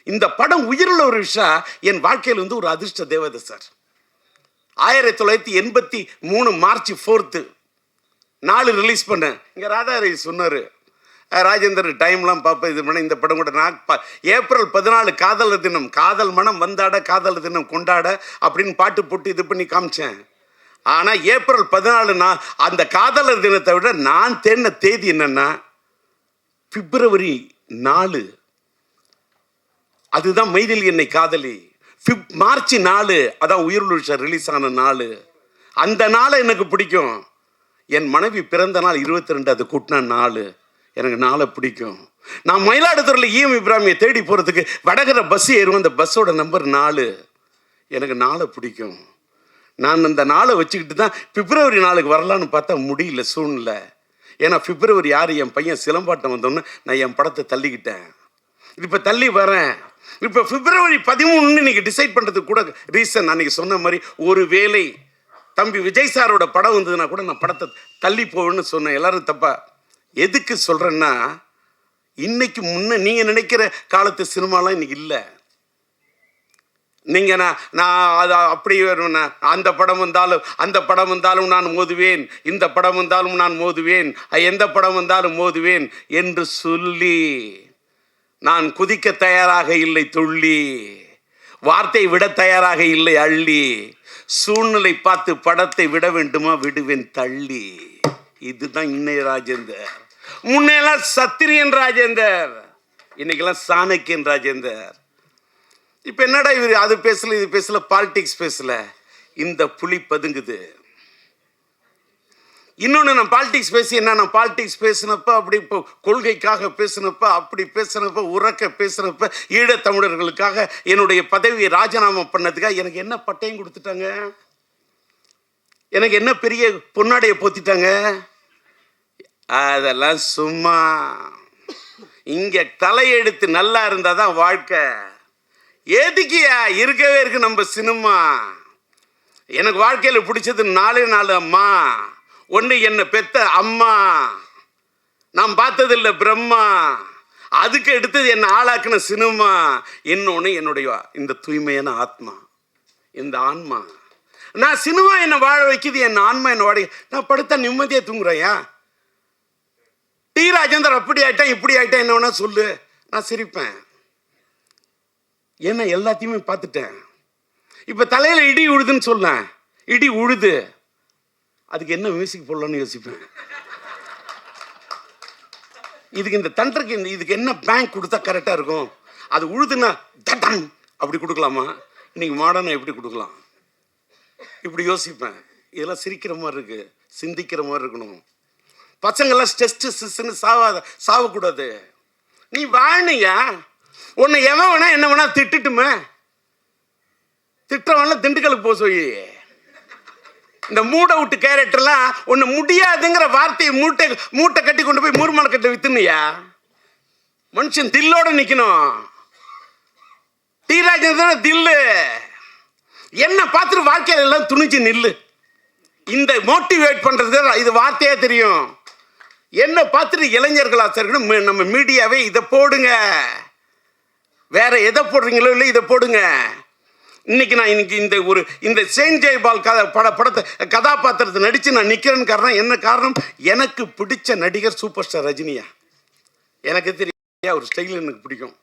Speaker 7: இந்த படம் உயிருள்ள ஒரு விஷயம் என் வாழ்க்கையில் ஒரு அதிர்ஷ்ட தேவதை சார். 1983 மார்ச் 4 4 ரிலீஸ் பண்ணேன். இங்கே ராதாரவி சொன்னார், ராஜேந்தர் டைம்லாம் பார்ப்பேன், இது பண்ண இந்த படம் கூட நான் ஏப்ரல் 14 காதலர் தினம், காதல் மனம் வந்தாட காதலர் தினம் கொண்டாட அப்படின்னு பாட்டு போட்டு இது பண்ணி காமிச்சேன். ஆனால் ஏப்ரல் 14 நான் அந்த காதலர் தினத்தை விட நான் தேடின தேதி என்னன்னா பிப்ரவரி 4. அதுதான் மைதில் என்னை காதலி. மார்ச் 4 அதான் உயிருள்ள ரிலீஸ் ஆன நாள். அந்த நாளை எனக்கு பிடிக்கும். என் மனைவி பிறந்த நாள் 22, அது கூட்டின நாள். எனக்கு நாளை பிடிக்கும். நான் மயிலாடுதுறையில் ஈஎம் இப்ராஹிமியை தேடி போகிறதுக்கு வடகர பஸ் ஏறுவோம். அந்த பஸ்ஸோட நம்பர் 4. எனக்கு நாளை பிடிக்கும். நான் அந்த நாளை வச்சுக்கிட்டு தான் பிப்ரவரி 4 வரலான்னு பார்த்தா முடியல சூழ்நிலை. ஏன்னா பிப்ரவரி 6 என் பையன் சிலம்பாட்டம் வந்தோன்னு நான் என் படத்தை தள்ளிக்கிட்டேன். இப்போ தள்ளி வரேன். இப்போ பிப்ரவரி 13 இன்னைக்கு டிசைட் பண்ணுறதுக்கு கூட ரீசன் அன்னைக்கு சொன்ன மாதிரி ஒரு வேளை தம்பி விஜய் சாரோட படம் வந்ததுன்னா கூட நான் படத்தை தள்ளி போவேன்னு சொன்னேன். எல்லாரும் தப்பா எதுக்கு சொல்கிறேன்னா, இன்னைக்கு நீங்கள் நினைக்கிற காலத்து சினிமாலாம் இன்னைக்கு இல்லை. நீங்கள் நான் அது அப்படி அந்த படம் வந்தாலும் நான் மோதுவேன், இந்த படம் வந்தாலும் நான் மோதுவேன், எந்த படம் வந்தாலும் மோதுவேன் என்று சொல்லி நான் குதிக்க தயாராக இல்லை துள்ளி, வார்த்தை விட தயாராக இல்லை அள்ளி, சூழ்நிலை பார்த்து படத்தை விட வேண்டுமா விடுவேன் தள்ளி. இதுதான் இன்னைய ராஜேந்தர். முன்னெல்லாம் சத்திரியன் ராஜேந்தர், இன்னைக்கெல்லாம் சாணக்கியன் ராஜேந்தர். இப்போ என்னடா இவர் அது பேசல இது பேசல, பாலிடிக்ஸ் பேசல, இந்த புலி பதுங்குது. இன்னொன்று, நான் பாலிடிக்ஸ் பேசி என்ன, நான் பாலிடிக்ஸ் பேசினப்ப அப்படி இப்போ கொள்கைக்காக பேசினப்ப அப்படி பேசினப்ப உறக்க பேசினப்ப ஈழத்தமிழர்களுக்காக என்னுடைய பதவியை ராஜினாமா பண்ணதுக்காக எனக்கு என்ன பட்டையும் கொடுத்துட்டாங்க, எனக்கு என்ன பெரிய பொன்னாடையை போத்திட்டாங்க. அதெல்லாம் சும்மா. இங்கே தலையெடுத்து நல்லா இருந்தால் தான் வாழ்க்கை. எதுக்கியா இருக்கவே இருக்கு நம்ம சினிமா. எனக்கு வாழ்க்கையில் பிடிச்சது 4 அம்மா. ஒன்று என்னை பெத்த அம்மா, நான் பார்த்ததில்லை பிரம்மா, அதுக்கு எடுத்தது என்னை ஆளாக்குன சினிமா. இன்னொன்று என்னுடைய இந்த தூய்மையான ஆத்மா, இந்த ஆன்மா. நான் சினிமா என்னை வாழ வைக்குது, என் ஆன்மா என்னை வாழ. நான் படுத்தா நிம்மதியாக தூங்குறேயா? டி ராஜேந்தர் அப்படி ஆயிட்டேன் இப்படி ஆயிட்டேன் என்ன வேணா சொல்லு, நான் சிரிப்பேன். ஏன்னா எல்லாத்தையுமே பார்த்துட்டேன். இப்போ தலையில் இடி உழுதுன்னு சொல்ல, இடி உழுது, அதுக்கு என்ன மியூசிக் போடலான்னு யோசிப்பேன். இதுக்கு இந்த தண்டருக்கு இதுக்கு என்ன பேங்க் கொடுத்தா கரெக்டாக இருக்கும்? அது உழுதுன்னா தட்டன் அப்படி கொடுக்கலாமா? இன்னைக்கு மாடர்னாக எப்படி கொடுக்கலாம்? இப்படி யோசிப்பேன். இதெல்லாம் சிரிக்கிற மாதிரி இருக்கு, சிந்திக்கிற மாதிரி இருக்கணும். பசங்கள்லாம் ஸ்ட்ரெஸ்ன்னு சாவக்கூடாது. நீ வாணியா, உன்னை எவன் வேணா என்ன வேணா திட்டுட்டுமே, திட்டவன்லாம் திண்டுக்கலுக்கு போக சொல்லி. இந்த மூட விட்டு கேரக்டர்லாம் ஒன்று முடியாதுங்கிற வார்த்தையை மூட்டை கட்டி கொண்டு போய் மூர்மலை கட்ட வித்துனியா? மனுஷன் தில்லோட நிற்கணும். டி ராஜேந்தர் தில்லு. என்ன பார்த்துட்டு வாழ்க்கையில எல்லாம் துணிச்சு நில்லு. இந்த மோட்டிவேட் பண்றது இது வார்த்தையா தெரியும். என்ன பார்த்துட்டு இளைஞர்களா இருக்கணும். நம்ம மீடியாவே இதை போடுங்க, வேற எதை போடுறீங்களோ இல்லை இதை போடுங்க. இன்னைக்கு இந்த செயின்ட் ஜெயபால் படத்தை கதாபாத்திரத்தை நடித்து நான் நிற்கிறேன்னு காரணம் என்ன காரணம்? எனக்கு பிடிச்ச நடிகர் சூப்பர் ஸ்டார் ரஜினியா. எனக்கு தெரியும், அவர் ஸ்டைல் எனக்கு பிடிக்கும்,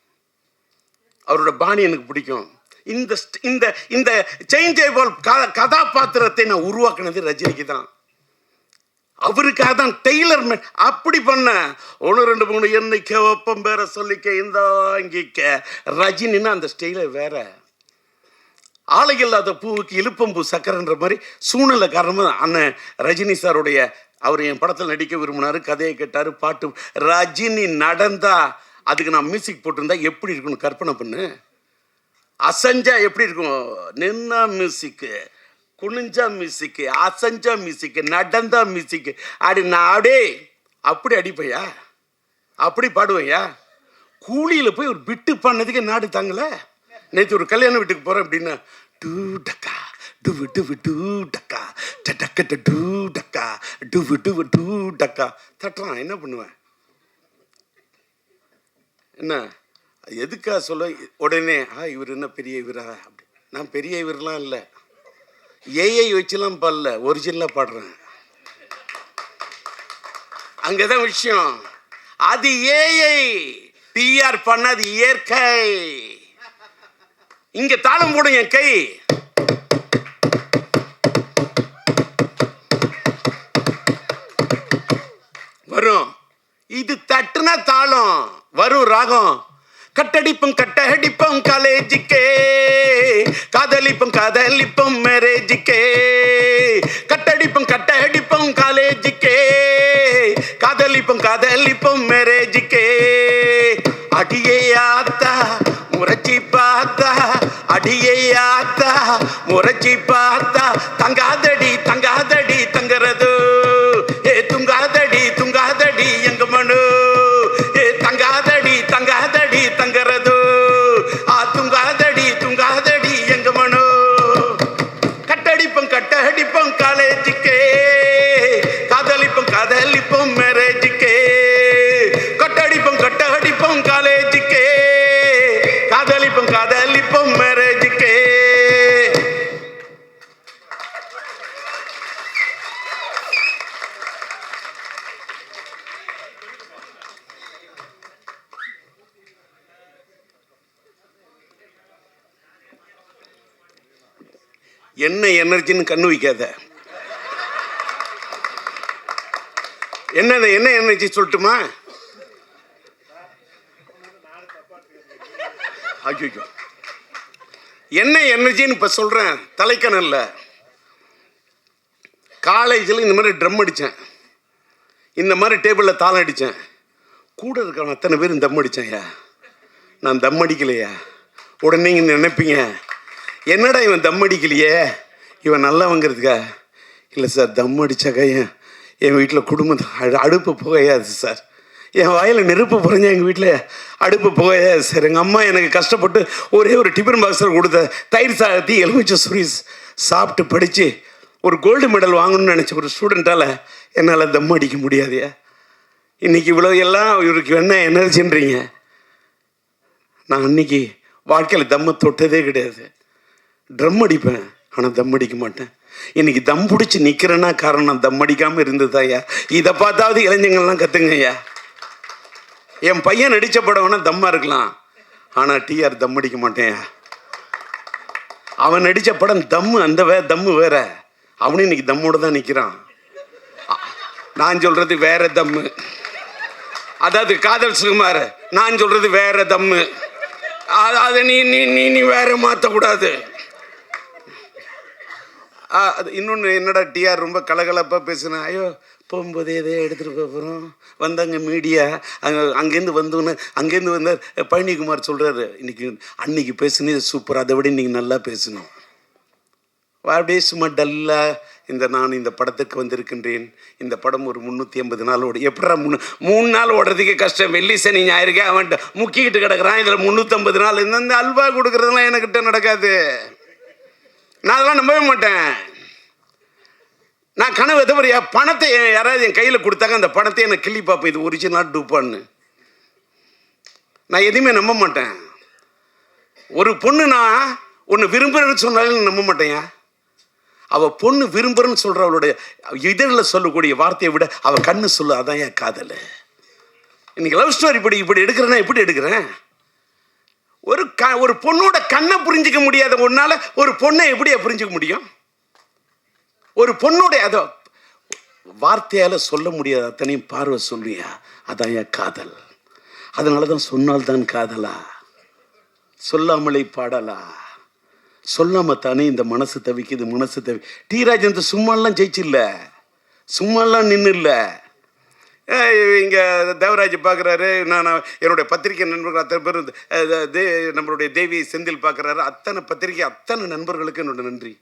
Speaker 7: அவரோட பாணி எனக்கு பிடிக்கும். இந்த செயின்ட் ஜெயபால் கதாபாத்திரத்தை நான் உருவாக்குனது ரஜினிக்கு தான். அவருக்காக தான் டெய்லர் மேட் அப்படி பண்ண. 1 2 3 என்னைக்க ஒப்பம் பேர சொல்லிக்க இந்த இங்கிக்க. ரஜினின்னா அந்த ஸ்டைல வேற. ஆலை இல்லாத பூவுக்கு இழுப்பம்பூ சக்கரன்ற மாதிரி சூழ்நிலை காரணமாக அண்ணன் ரஜினி சாருடைய அவர் என் படத்தில் நடிக்க விரும்பினார், கதையை கேட்டார், பாட்டு. ரஜினி நடந்தா அதுக்கு நான் மியூசிக் போட்டிருந்தா எப்படி இருக்கணும் கற்பனை பண்ணு. அசஞ்சா எப்படி இருக்கும்? நின்னா மியூசிக்கு, குனிஞ்சா மியூசிக்கு, அசஞ்சா மியூசிக்கு, நடந்தா மியூசிக்கு. நாடே அப்படி அடிப்பையா, அப்படி பாடுவையா? கூலியில் போய் ஒரு பிட்டு பண்ணதுக்கு நாடு தாங்கலை. நேற்று ஒரு கல்யாண வீட்டுக்கு போகிறேன் அப்படின்னா, டூ டக்கா டுவு டுவு டூ டக்கா டக்க டூ டக்கா டுவு டுவு டூ டக்கா தட்டுறான். என்ன பண்ணுவேன்? என்ன எதுக்கா சொல்ல உடனே இவர் என்ன பெரிய இவரா? அப்படி நான் பெரிய இவரெலாம் இல்லை, ஏஐ வச்சுலாம் பாடல, ஒரிஜினலாக பாடுறேன். அங்கதான் விஷயம். அது ஏஐ டிஆர் பண்ணாது இயற்கை. இங்க தாளம் போடும் என் கை. வரும், இது தட்டுனா தாளம் வரும், ராகம். கட்டடிப்பும் கட்டடிப்பும் காலேஜுக்கே காதலிப்போம் மேரேஜுக்கே, கட்டடிப்போம் காலேஜுக்கே, காதலிப்போம் மேரேஜுக்கே. அடியே ஆத்தா முறைச்சி பார்த்தா, அடியே ஆத்தா முறைச்சி பார்த்தா, தங்காதடி தங்கறது, ஏ துங்காதடி எங்க மனு, ஏ தங்காதடி தங்கறது, ஆ துங்காதடி எங்க மனு. கட்டடிப்போம் காலேஜுக்கே, காதலிப்போம் மேரேஜுக்கே, கட்டடிப்போம் காலேஜுக்கே, காதலிப்போம் மேரேஜுக்கே. என்ன எனர்ஜின்னு கண்ணு வைக்காத. என்ன எனர்ஜி சொல்லட்டுமா? ஐயோ, என்ன எனர்ஜின்னு இப்போ சொல்கிறேன். தலைக்கணல்ல காலேஜில் இந்த மாதிரி ட்ரம் அடித்தேன், இந்த மாதிரி டேபிளில் தாளம் அடித்தேன். கூட இருக்கிறவன் அத்தனை பேரும் தம் அடித்தேன்யா, நான் தம் அடிக்கலையா. உடனே நீங்கள் நினைப்பீங்க, என்னடா இவன் தம் அடிக்கலையே, இவன் நல்லவங்கிறதுக்கா? இல்லை சார், தம் அடித்தாக்கா என் வீட்டில் குடும்பம் அடுப்பு புகையாது சார். என் வாயில் நெருப்பு புரிஞ்சா எங்கள் வீட்டில் அடுப்பு புகையாது சார். எங்கள் அம்மா எனக்கு கஷ்டப்பட்டு ஒரே ஒரு டிஃபன் பாக்ஸில் கொடுத்த தயிர் சாதத்தி எலுமிச்சை சுரி சாப்பிட்டு படித்து ஒரு கோல்டு மெடல் வாங்கணும்னு நினச்ச ஒரு ஸ்டூடெண்ட்டால் என்னால் தம் அடிக்க முடியாதையா. இன்றைக்கி இவ்வளோ எல்லாம் இவருக்கு என்ன எனர்ஜின்றீங்க. நான் அன்றைக்கி வாழ்க்கையில் தம்மை தொட்டதே கிடையாது. ட்ரம் அடிப்பேன், ஆனால் தம் அடிக்க மாட்டேன். இன்னைக்கு தம் பிடிச்சி நிற்கிறேன்னா காரணம் தம் அடிக்காமல் இருந்தது ஐயா. இதை பார்த்தாவது இளைஞங்கள்லாம் கற்றுங்க ஐயா. என் பையன் நடித்த படம்னா தம்மா இருக்கலாம், ஆனால் டிஆர் தம் அடிக்க மாட்டேன். அவன் நடித்த படம் தம்மு, அந்த தம்மு வேற. அவனும் இன்னைக்கு தம்மோடு தான் நிற்கிறான். நான் சொல்கிறது வேற தம்மு, அதாவது காதல் சுகுமார். நான் சொல்கிறது வேற தம்மு, அதை நீ நீ நீ நீ வேற மாற்றக்கூடாது. அது இன்னொன்று, என்னடா டிஆர் ரொம்ப கலகலப்பாக பேசுனேன். ஐயோ, போகும்போது எதே எடுத்துகிட்டு போகிறோம், வந்தாங்க மீடியா, அங்கேருந்து அங்கேருந்து வந்தார் பழனிக்குமார் சொல்கிறாரு, அன்னைக்கு பேசுனது சூப்பர், அதை விட இன்றைக்கி நல்லா பேசணும். அப்படியே சும்மா டல்லாக நான் இந்த படத்துக்கு வந்திருக்கின்றேன். இந்த படம் ஒரு 350 நாள் ஓடி. எப்படா 3 நாள் ஓடுறதுக்கு கஷ்டம், வெள்ளி சனி ஞாயிறுக்கே அவன்கிட்ட முக்கிக்கிட்டு கிடக்குறான். இதில் 350 நாள். இந்த அல்வா கொடுக்குறதுலாம் எனக்கிட்ட நடக்காது. நான் அதெல்லாம் நம்பவே மாட்டேன். நான் கனவு எதவரையா பணத்தை யாராவது என் கையில் கொடுத்தாங்க, அந்த பணத்தை எனக்கு கிள்ளி பார்ப்பேன், இது ஒரிஜினல் டூப்பான்னு. நான் எதுவுமே நம்ப மாட்டேன். ஒரு பொண்ணு நான் ஒன்று விரும்புகிறேன்னு சொன்னாலும் நம்ப மாட்டேன். அவள் பொண்ணு விரும்புகிறேன்னு சொல்கிற அவளுடைய இதழில் சொல்லக்கூடிய வார்த்தையை விட அவள் கண்ணு சொல்லு, அதான் என் காதல். இன்னைக்கு லவ் ஸ்டோரி இப்படி எடுக்கிறேன்னா எப்படி எடுக்கிறேன்? ஒரு பொண்ணோட கண்ணை புரிஞ்சிக்க முடியாத ஒன்னால ஒரு பொண்ணை எப்படியா புரிஞ்சிக்க முடியும்? ஒரு பொண்ணுடைய அதோ வார்த்தையால் சொல்ல முடியாத அத்தனையும் பார்வை சொல்லியா, அதான் என் காதல். அதனால தான் சொன்னால்தான் காதலா, சொல்லாமலே பாடலா, சொல்லாம தானே இந்த மனசு தவிக்குது. டி ராஜேந்திர சும்மாலாம் ஜெயிச்சில்ல, சும்மாலாம் நின்று இல்லை. இங்கே தேவராஜ் பார்க்குறாரு, நான் என்னுடைய பத்திரிகை நண்பர்கள் அத்தனை பேர், நம்மளுடைய தேவி செந்தில் பார்க்குறாரு, அத்தனை பத்திரிகை அத்தனை நண்பர்களுக்கு என்னோட நன்றி.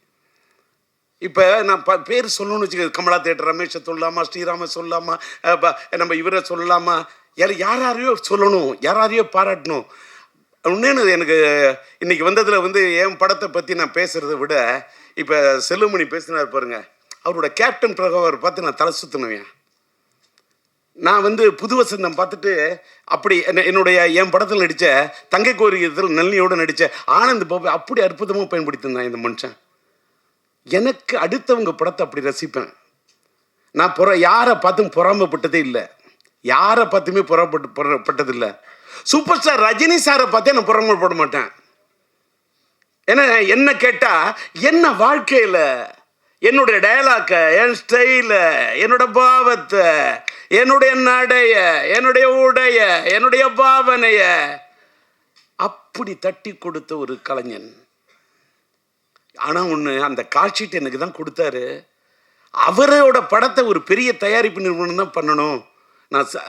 Speaker 7: இப்போ நான் பேர் சொல்லணும்னு வச்சுக்க, கமலா தேட்டர் ரமேஷை சொல்லலாமா, ஸ்ரீராம சொல்லலாமா, நம்ம இவரை சொல்லலாமா, யாரையோ சொல்லணும், யாரையோ பாராட்டணும். இன்னொன்று எனக்கு இன்றைக்கி வந்ததில் என் படத்தை பற்றி நான் பேசுகிறத விட இப்போ செல்லுமணி பேசினார் பாருங்க, அவரோட கேப்டன் பிரகாவர் பார்த்து நான் தலை சுற்றினவேன். நான் புது வசந்தம் பார்த்துட்டு அப்படி என் படத்தில் நடித்த தங்கை கோரிக்கத்தில் நல்லியோடு நடித்த ஆனந்த் பாபு அப்படி அற்புதமாக பயன்படுத்தியிருந்தான் இந்த மனுஷன். எனக்கு அடுத்தவங்க படத்தை அப்படி ரசிப்பேன். நான் யாரை பார்த்தும் பொறாமப்பட்டதே இல்லை, யாரை பார்த்துமே பொறாமப்பட்டதில்லை. சூப்பர் ஸ்டார் ரஜினி சாரை பார்த்தே நான் பொறாமப்பட மாட்டேன். ஏன்னா என்ன கேட்டால் என்ன வாழ்க்கையில் என்னுடைய டயலாக்கை, என் ஸ்டைல, என்னோட பாவத்தை, என்னுடைய நடைய, என்னுடைய உடைய, என்னுடைய பாவனைய அப்படி தட்டி கொடுத்த ஒரு கலைஞன். ஆனால் ஒன்று, அந்த கால் ஷீட் எனக்கு தான் கொடுத்தாரு. அவரோட படத்தை ஒரு பெரிய தயாரிப்பு நிறுவனம் தான் பண்ணணும்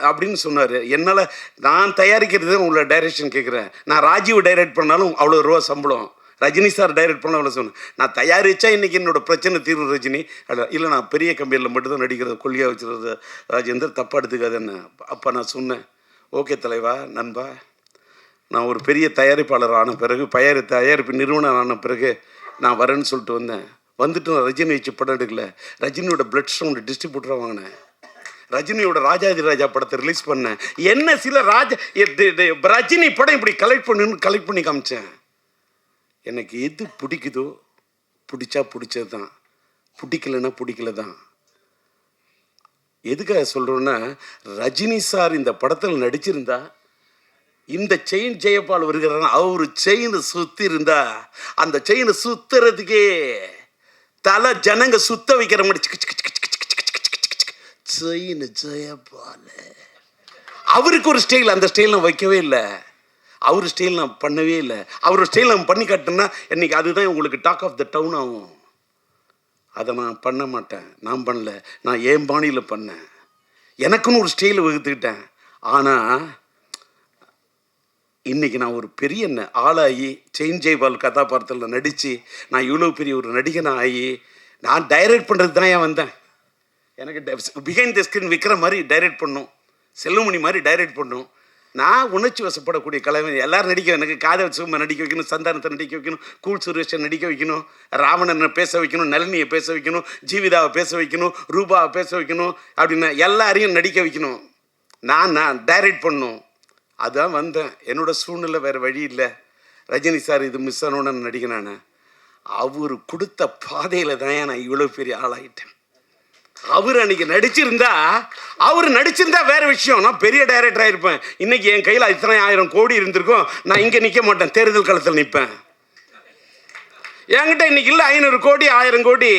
Speaker 7: அப்படின்னு சொன்னார். என்னால் நான் தயாரிக்கிறது உள்ள டைரக்ஷன் கேட்குறேன். நான் ராஜீவ் டைரக்ட் பண்ணாலும் அவ்வளோ ரூபா சம்பளம், ரஜினி சார் டைரக்ட் பண்ண அவ்வளோ சொன்னேன். நான் தயாரித்தா இன்றைக்கி என்னோட பிரச்சனை தீர்வு ரஜினி. இல்லை நான் பெரிய கம்பெனியில் மட்டும்தான் நடிக்கிறது, கொள்கையாக வச்சுருது ராஜேந்தர், தப்பாக எடுத்துக்காதுன்னு. அப்போ நான் சொன்னேன், ஓகே தலைவா, நண்பா, நான் ஒரு பெரிய தயாரிப்பாளர் ஆன பிறகு, தயாரிப்பு நிறுவனம் ஆன பிறகு நான் வரேன்னு சொல்லிட்டு வந்தேன். வந்துட்டு நான் ரஜினி வச்சு படம் எடுக்கல, ரஜினியோட பிளட் ஸ்டோன் டிஸ்ட்ரிபியூட்டராக வாங்கினேன். ரஜினியோட ராஜாதி ராஜா படத்தை ரிலீஸ் பண்ணேன். என்ன சில ரஜினி படம் இப்படி கலெக்ட் பண்ணி காமிச்சேன். எனக்கு எது பிடிக்குதோ, பிடிச்சா பிடிச்சது தான், பிடிக்கலன்னா பிடிக்கல தான். எதுக்காக சொல்கிறோன்னா, ரஜினி சார் இந்த படத்தில் நடிச்சிருந்தா, இந்த செயின் ஜெயபால் வருகிறார், அவர் செயின் சுற்றி இருந்தா, அந்த செயினை சுத்துறதுக்கே தலை ஜனங்க சுத்த வைக்கிற மாதிரி செயின் ஜெயபால். அவருக்கு ஒரு ஸ்டைல், அந்த ஸ்டைல் நான் வைக்கவே இல்லை. அவர் ஸ்டைல் நான் பண்ணவே இல்லை. அவர் ஸ்டைல் நான் பண்ணி காட்டினா இன்னைக்கு அதுதான் உங்களுக்கு டாக் ஆஃப் த டவுன் ஆகும். அதை நான் பண்ண மாட்டேன், நான் பண்ணல. நான் என் பாணியில் பண்ணேன், எனக்குன்னு ஒரு ஸ்டைலை வகுத்துக்கிட்டேன். ஆனால் இன்றைக்கி நான் ஒரு பெரிய ஆளாகி செயின் ஜெய்பால் கதாபாத்திரத்தில் நடித்து நான் இவ்வளோ பெரிய ஒரு நடிகனாக ஆகி நான் டைரக்ட் பண்ணுறது தான் ஏன் வந்தேன். எனக்கு பிஹைண்ட் த ஸ்க்ரீன் விற்கிற மாதிரி டைரக்ட் பண்ணும், செல்லுமணி மாதிரி டைரக்ட் பண்ணும். நான் உணர்ச்சி வசப்படக்கூடிய கலைஞர். எல்லோரும் நடிக்க, எனக்கு காதல் சும்மா நடிக்க வைக்கணும், சந்தானத்தை நடிக்க வைக்கணும், கூல் சுரேஷை நடிக்க வைக்கணும், ராவணனை பேச வைக்கணும், நளினியை பேச வைக்கணும், ஜீவிதாவை பேச வைக்கணும், ரூபாவை பேச வைக்கணும், அப்படின்னு எல்லாரையும் நடிக்க வைக்கணும். நான் டைரக்ட் பண்ணும். அதான் வந்தேன். என்னோடய சூழ்நிலை வேறு வழி இல்லை. ரஜினி சார் இது மிஸ் ஆனோன்னு நடிக்க நான் அவர் கொடுத்த பாதையில் தான் நான் இவ்வளோ பெரிய ஆளாகிட்டேன். அவர் அன்னைக்கு நடிச்சிருந்தா வேற விஷயம், நான் பெரிய டைரக்டர் ஆயிருப்பேன். இன்னைக்கு என் கையில் இத்தனை 1000 கோடி இருந்திருக்கும், நான் இங்கே நிற்க மாட்டேன், தேர்தல் காலத்தில் நிற்பேன். என்கிட்ட இன்னைக்கு இல்லை 500 கோடி 1000 கோடி,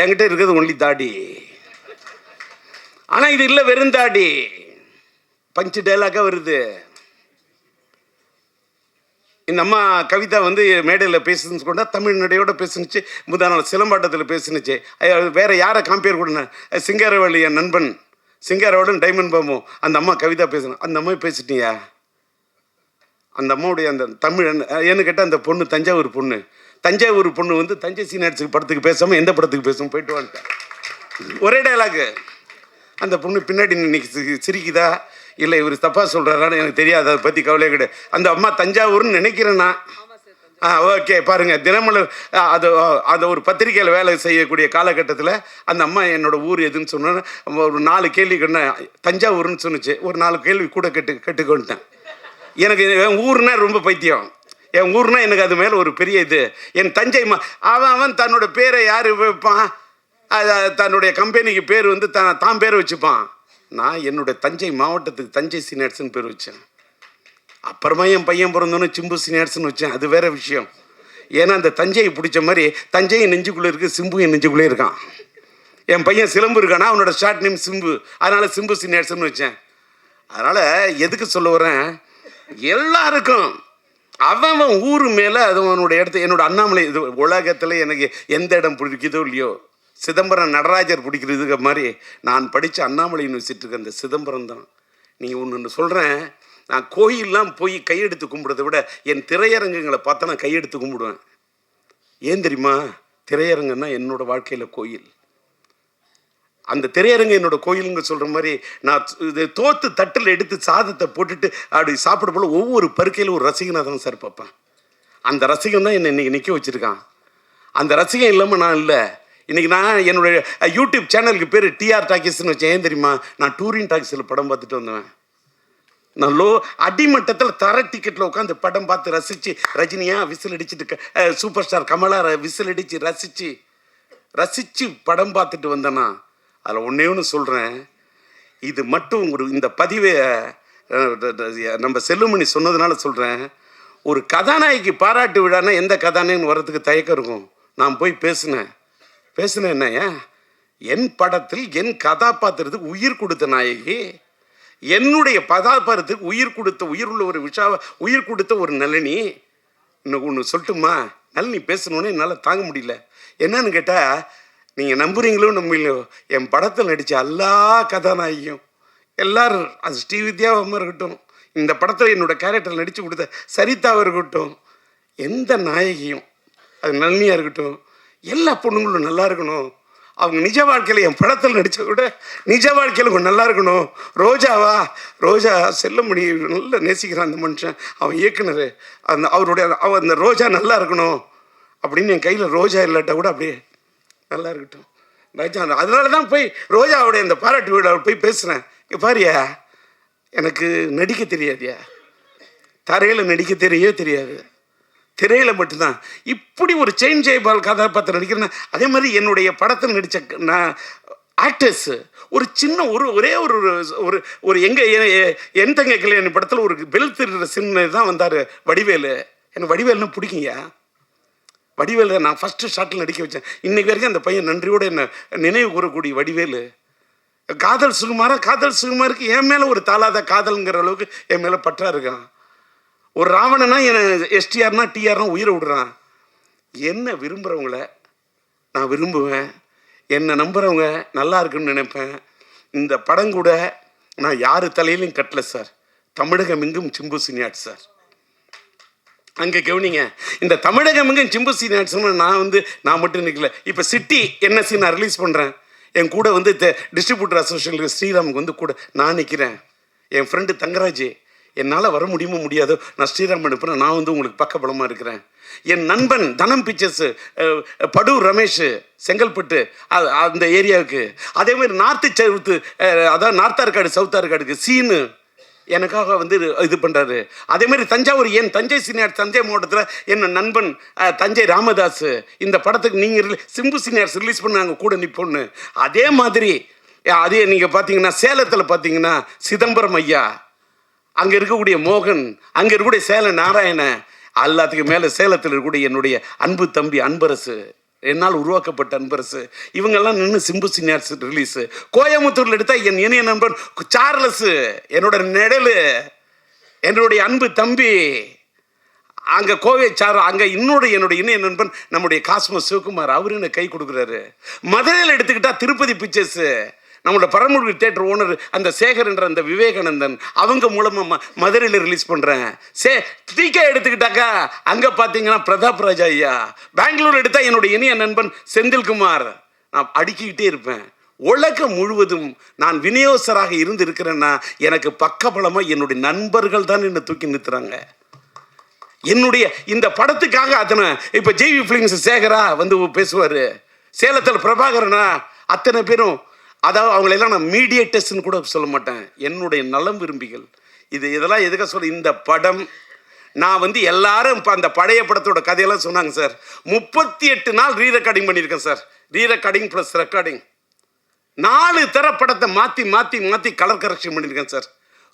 Speaker 7: என்கிட்ட இருக்கிறது ஒன்லி தாடி. ஆனால் இது இல்லை, வெறும் தாடி. பஞ்சு டைலாக்காக வருது. இந்த அம்மா கவிதா வந்து மேடையில் பேசுன்னு கொண்டா தமிழ்நடையோட பேசுனுச்சு. முதல் நாள் சிலம்பாட்டத்தில் பேசுனுச்சு. வேறு யாரை காம்பேர் கொடுன, சிங்காரவேலு என் நண்பன் சிங்காரவேலன் டைமண்ட் பாமு, அந்த அம்மா கவிதா பேசணும். அந்த அம்மா பேசிட்டியா? அந்த அம்மாவுடைய அந்த தமிழ் ஏன்னு கேட்டால், அந்த பொண்ணு தஞ்சாவூர் பொண்ணு வந்து தஞ்சை சீனியர்ஸுக்கு படத்துக்கு பேசாமல் எந்த படத்துக்கு பேசும் போயிட்டு வந்துட்டேன். ஒரே டைலாக்கு. அந்த பொண்ணு பின்னாடி இன்னைக்கு சிரிக்குதா இல்லை இவர் தப்பாக சொல்கிறாரான்னு எனக்கு தெரியாது, அதை பற்றி கவலையே கிடையாது. அந்த அம்மா தஞ்சாவூர்னு நினைக்கிறேன்னா. ஓகே, பாருங்கள், தினமலர் அது ஒரு பத்திரிக்கையில் வேலை செய்யக்கூடிய காலகட்டத்தில் அந்த அம்மா என்னோடய ஊர் எதுன்னு சொன்னேன்னு ஒரு 4 கேள்வி கண்ண தஞ்சாவூர்னு சொன்னிச்சு. ஒரு 4 கேள்வி கூட கட்டுக்கொண்டேன். எனக்கு என் ஊர்னா ரொம்ப பைத்தியம். என் ஊர்னா எனக்கு அது மேலே ஒரு பெரிய இது. என் தஞ்சை அவன் தன்னோட பேரை யார் வைப்பான், தன்னுடைய கம்பெனிக்கு பேர் வந்து தான் பேரை வச்சுப்பான். நான் என்னுடைய தஞ்சை மாவட்டத்துக்கு தஞ்சை சீனியர்ஸ்னு பேர் வச்சேன். அப்புறமா என் பையன் பிறந்தோன்னு சிம்பு சீனியர்ஸ்னு வச்சேன். அது வேற விஷயம். ஏன்னா அந்த தஞ்சையை பிடிச்ச மாதிரி தஞ்சையும் நெஞ்சுக்குள்ளே இருக்குது, சிம்புவும் நெஞ்சுக்குள்ளே இருக்கான். என் பையன் சிலம்பு இருக்கானா, அவனோட ஷார்ட் நேம் சிம்பு, அதனால் சிம்பு சீனியர்ஸ்னு வச்சேன். அதனால் எதுக்கு சொல்ல வரேன், எல்லாருக்கும் அவன் ஊர் மேலே அது அவனுடைய இடத்த. என்னோட அண்ணாமலை இது உலகத்தில் எனக்கு எந்த இடம் பிடிக்குதோ இல்லையோ, சிதம்பரம் நடராஜர் பிடிக்கிறதுக்கு மாதிரி நான் படித்த அண்ணாமலை யூனிவர்சிட்டிக்கு அந்த சிதம்பரம் தான். நீங்கள் ஒன்று சொல்கிறேன், நான் கோயிலெலாம் போய் கையெடுத்து கும்பிட்றத விட என் திரையரங்குங்களை பார்த்தா நான் கையெடுத்து கும்பிடுவேன். ஏன் தெரியுமா? திரையரங்குன்னா என்னோடய வாழ்க்கையில் கோயில். அந்த திரையரங்கு என்னோடய கோயிலுங்க சொல்கிற மாதிரி நான் இது தோற்று தட்டில் எடுத்து சாதத்தை போட்டுட்டு அப்படி சாப்பிட போல ஒவ்வொரு பருக்கையில் ஒரு ரசிகனாக தான் சார் பார்ப்பேன். அந்த ரசிகன் தான் என்னை இன்றைக்கி நிற்க வச்சுருக்கான். அந்த ரசிகன் இல்லாமல் நான் இல்லை. இன்றைக்கி நான் என்னுடைய யூடியூப் சேனலுக்கு பேர் டிஆர் டாக்கீஸ்ன்னு வச்சேன். ஏன் தெரியுமா? நான் டூரிங் டாக்கீஸில் படம் பார்த்துட்டு வந்தேன். நான் அடிமட்டத்தில் தர டிக்கெட்டில் உட்காந்து படம் பார்த்து ரசித்து, ரஜினியா விசில் அடிச்சுட்டு, சூப்பர் ஸ்டார் கமலா விசில் அடித்து ரசித்து படம் பார்த்துட்டு வந்தேன்னா, அதில் ஒன்று சொல்கிறேன். இது மட்டும் இந்த பதிவை நம்ம செல்லுமணி சொன்னதுனால சொல்கிறேன். ஒரு கதாநாயகி பாராட்டு விழான்னா எந்த கதாநாயகன் வர்றதுக்கு தயக்கம் இருக்கும். நான் போய் பேசினேன் என்னையா, என் படத்தில் என் கதாபாத்திரத்துக்கு உயிர் கொடுத்த நாயகி, என்னுடைய கதாபாத்திரத்துக்கு உயிர் கொடுத்த உயிர் உள்ள ஒரு உயிர் கொடுத்த ஒரு நளினி. இன்னும் ஒன்று சொல்லட்டுமா? நளினி பேசணுன்னு என்னால் தாங்க முடியல. என்னன்னு கேட்டால், நீங்கள் நம்புறீங்களோ நம்பலையோ, என் படத்தில் நடித்த எல்லா கதாநாயகியும் எல்லாரும், அது ஸ்ரீவித்யாவாக இருக்கட்டும், இந்த படத்தில் என்னோட கேரக்டர் நடித்து கொடுத்த சரிதாவாக இருக்கட்டும், எந்த நாயகியும், அது நளினியாக இருக்கட்டும், எல்லா பொண்ணுங்களும் நல்லா இருக்கணும். அவங்க நிஜ வாழ்க்கையில் என் படத்தில் நடித்ததை விட நிஜ வாழ்க்கையில் அவங்க நல்லா இருக்கணும். ரோஜாவா, ரோஜா செல்லமணி நல்லா நேசிக்கிறான் அந்த மனுஷன், அவன் இயக்குனர், அந்த ரோஜா நல்லா இருக்கணும் அப்படின்னு என் கையில் ரோஜா இல்லாட்டா கூட அப்படியே நல்லா இருக்கட்டும் ராஜா. அதனால தான் போய் ரோஜாவுடைய அந்த பாராட்டு வீடாவில் போய் பேசுகிறேன். இங்கே பாரியா, எனக்கு நடிக்க தெரியாதியா, தரையில் நடிக்க தெரியாது, திரையில் மட்டும்தான். இப்படி ஒரு செயின் ஜெயபால் கதாபாத்திரம் நடிக்கிறேன்னா, அதே மாதிரி என்னுடைய படத்தில் நடித்த நான் ஆக்டர்ஸு ஒரு சின்ன ஒரே ஒரு ஒரு ஒரு என் தங்க கல்யாணி படத்தில் ஒரு பெல் திருடுற சின்ன தான் வந்தார் வடிவேலு. எனக்கு வடிவேலுன்னு பிடிக்குங்கய்யா. வடிவேலு நான் ஃபஸ்ட்டு ஷாட்டில் நடிக்க வச்சேன். இன்றைக்கு வரைக்கும் அந்த பையன் நன்றியோடு என்னை நினைவு கூறக்கூடிய வடிவேலு. காதல் சுகுமாருக்கு என் மேலே ஒரு தாளாத காதல்ங்கிற அளவுக்கு என் மேலே பற்றா இருக்கான். ஒரு ராவணனா என்னை எஸ்டிஆர்னா டிஆர்னா உயிரை விடுறான். என்ன விரும்புகிறவங்கள நான் விரும்புவேன், என்னை நம்புகிறவங்க நல்லா இருக்குன்னு நினைப்பேன். இந்த படம் கூட நான் யார் தலையிலையும் கட்டல சார், தமிழகம் எங்கும் சிம்பு சினியாட் சார். அங்கே கவனிங்க, இந்த தமிழகம் எங்கும் சிம்பு சினியாட் நான் மட்டும் நிற்கல. இப்போ சிட்டி என்எஸ்சி நான் ரிலீஸ் பண்ணுறேன். என் கூட டிஸ்ட்ரிபியூட்டர் அசோசியேஷன் ஸ்ரீராமுக்கு கூட நான் நிற்கிறேன். என் ஃப்ரெண்டு தங்கராஜ், என்னால் வர முடியுமோ முடியாதோ, நான் ஸ்ரீராம் அனுப்புகிறேன், நான் உங்களுக்கு பக்கபலமாக இருக்கிறேன். என் நண்பன் தனம் பிக்சர்ஸு, படூர் ரமேஷ், செங்கல்பட்டு அந்த ஏரியாவுக்கு, அதேமாதிரி அதாவது நார்த் ஆர்காடு சவுத் ஆர்காடுக்கு சீனு எனக்காக இது பண்ணுறாரு. அதேமாதிரி தஞ்சாவூர், என் தஞ்சை சீனியார் தஞ்சை மாவட்டத்தில் என் நண்பன் தஞ்சை ராமதாஸ், இந்த படத்துக்கு நீங்கள் சிம்பு சீனியார்ஸ் ரிலீஸ் பண்ணாங்க கூட நிற்போன்னு. அதே மாதிரி அதே நீங்கள் பார்த்தீங்கன்னா சேலத்தில் பார்த்தீங்கன்னா சிதம்பரம் ஐயா, அங்கே இருக்கக்கூடிய மோகன், அங்கே இருக்கக்கூடிய சேலம் நாராயண, எல்லாத்துக்கும் மேலே சேலத்தில் இருக்கக்கூடிய என்னுடைய அன்பு தம்பி அன்பரசு, என்னால் உருவாக்கப்பட்ட அன்பரசு, இவங்கெல்லாம் நின்று சிம்பு சினியார்ஸ் ரிலீஸு. கோயம்புத்தூரில் எடுத்தால் என் இணைய நண்பன் சார்லஸு, என்னோட நெடலு, என்னுடைய அன்பு தம்பி அங்கே கோவை அங்கே என்னுடைய இணைய நண்பன் நம்முடைய காஸ்மோ சிவகுமார், அவரு எனக்கு கை கொடுக்குறாரு. மதுரையில் எடுத்துக்கிட்டால் திருப்பதி பிக்சர்ஸு, நம்மளோட பரமக்குடி தேட்டர் ஓனர் அந்த சேகர் என்ற அந்த விவேகானந்தன், அவங்க மூலமாக மதுரையில் ரிலீஸ் பண்ணுறேன். டிகே எடுத்துக்கிட்டாக்கா அங்கே பார்த்தீங்கன்னா பிரதாப் ராஜா ஐயா. பெங்களூர் எடுத்தால் என்னுடைய இணைய நண்பன் செந்தில்குமார். நான் அடுக்கிக்கிட்டே இருப்பேன். உலகம் முழுவதும் நான் விநியோகராக இருக்கிறேன்னா எனக்கு பக்கபலமாக என்னுடைய நண்பர்கள் தான் என்னை தூக்கி நிறுத்துறாங்க. என்னுடைய இந்த படத்துக்காக அத்தனை, இப்போ ஜேவி ஃபிலிம்ஸ் சேகரா பேசுவார், சேலத்தில் பிரபாகரனா, அத்தனை பேரும், அதாவது அவங்களெல்லாம் நான் மீடியேட்டர்ஸ்ன்னு கூட சொல்ல மாட்டேன், என்னுடைய நலம் விரும்பிகள். இதெல்லாம் எதுக்காக சொல்ல, இந்த படம் நான் எல்லாரும் இப்போ அந்த பழைய படத்தோட கதையெல்லாம் சொன்னாங்க சார். 38 நாள் ரீ ரெக்கார்டிங் பண்ணியிருக்கேன் சார். ரீ ரெக்கார்டிங் ப்ளஸ் ரெக்கார்டிங் 4 தர படத்தை மாற்றி கலர் கரெக்ஷன் பண்ணியிருக்கேன் சார்.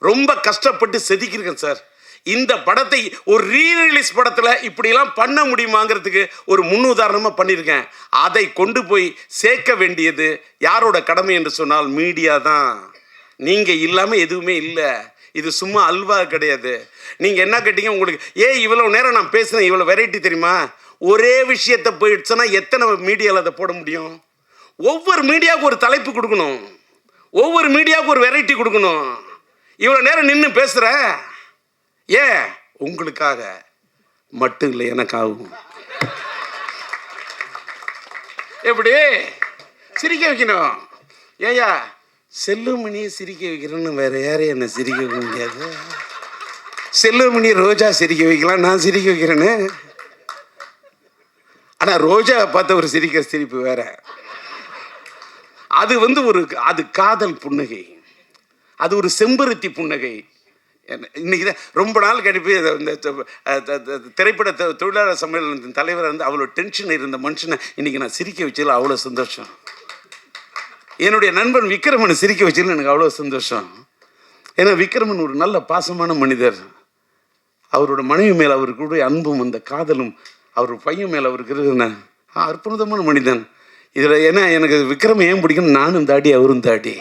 Speaker 7: ரொம்ப கஷ்டப்பட்டு செதுக்கியிருக்கேன் சார். இந்த படத்தை ஒரு ரீரிலீஸ் படத்தில் இப்படிலாம் பண்ண முடியுமாங்கிறதுக்கு ஒரு முன்னுதாரணமாக பண்ணியிருக்கேன். அதை கொண்டு போய் சேர்க்க வேண்டியது யாரோட கடமை என்று சொன்னால் மீடியா தான். நீங்கள் இல்லாமல் எதுவுமே இல்லை. இது சும்மா அல்வா கிடையாது. நீங்கள் என்ன கேட்டீங்க, உங்களுக்கு இவ்வளோ நேரம் நான் பேசுகிறேன், இவ்வளோ வெரைட்டி தெரியுமா? ஒரே விஷயத்தை போயிடுச்சுன்னா எத்தனை மீடியாவில் அதை போட முடியும்? ஒவ்வொரு மீடியாவுக்கு ஒரு தலைப்பு கொடுக்கணும், ஒவ்வொரு மீடியாவுக்கு ஒரு வெரைட்டி கொடுக்கணும். இவ்வளோ நேரம் நின்று பேசுகிறேன், உங்களுக்காக மட்டும் இல்லை, எனக்காகும். எப்படி சிரிக்க வைக்கணும்? ஏயா செல்லுமணியை சிரிக்க வைக்கிறேன்னு வேற யாரையும் என்ன சிரிக்க வைக்க முடியாது. செல்லுமணி ரோஜா சிரிக்க வைக்கலாம், நான் சிரிக்க வைக்கிறேன்னு. ஆனால் ரோஜா பார்த்த ஒரு சிரிக்கிற சிரிப்பு வேற. அது அது காதல் புன்னகை, அது ஒரு செம்பருத்தி புன்னகை. இன்னைக்கு தான் ரொம்ப நாள் கழிப்பு இந்த திரைப்பட தொழிலாளர் சம்மேளனத்தின் தலைவர் அவ்வளோ டென்ஷன் இருந்த மனுஷனை இன்னைக்கு நான் சிரிக்க வச்சதில் அவ்வளோ சந்தோஷம். என்னுடைய நண்பன் விக்ரமனை சிரிக்க வச்சதில் எனக்கு அவ்வளோ சந்தோஷம். ஏன்னா விக்ரமன் ஒரு நல்ல பாசமான மனிதர். அவரோட மனைவி மேலே அவருக்கு அன்பும் அந்த காதலும், அவர் பையன் மேலே அவருக்கு இருக்கிற அற்புதமான மனிதன். இதில் ஏன்னா எனக்கு விக்ரமன் ஏன் பிடிக்கும், நானும் தாடி அவரும் தாடி.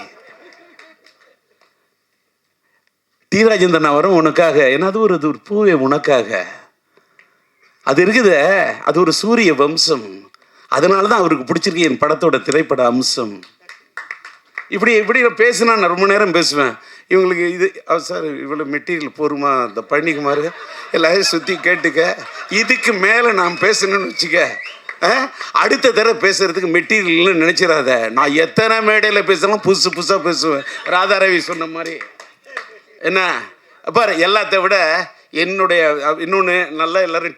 Speaker 7: டி ராஜேந்திரன் வரும் உனக்காக, ஏன்னா அது ஒரு பூவே உனக்காக. அது இருக்குதே, அது ஒரு சூரிய வம்சம். அதனால தான் அவருக்கு பிடிச்சிருக்கு என் படத்தோட திரைப்பட அம்சம். இப்படி இப்படி பேசினா நான் ரொம்ப நேரம் பேசுவேன். இவங்களுக்கு இது சார் இவ்வளோ மெட்டீரியல் போருமா, இந்த பழனிக்குமார் எல்லாரையும் சுற்றி கேட்டுக்க. இதுக்கு மேலே நான் பேசணும்னு வச்சுக்க, அடுத்த தடவை பேசுறதுக்கு மெட்டீரியல்னு நினச்சிடாத. நான் எத்தனை மேடையில் பேசலாம் புதுசு புதுசாக பேசுவேன். ராதாரவி சொன்ன மாதிரி என்ன பாரு. எல்லாத்த விட என்னுடைய இன்னொன்று நல்லா எல்லோரும்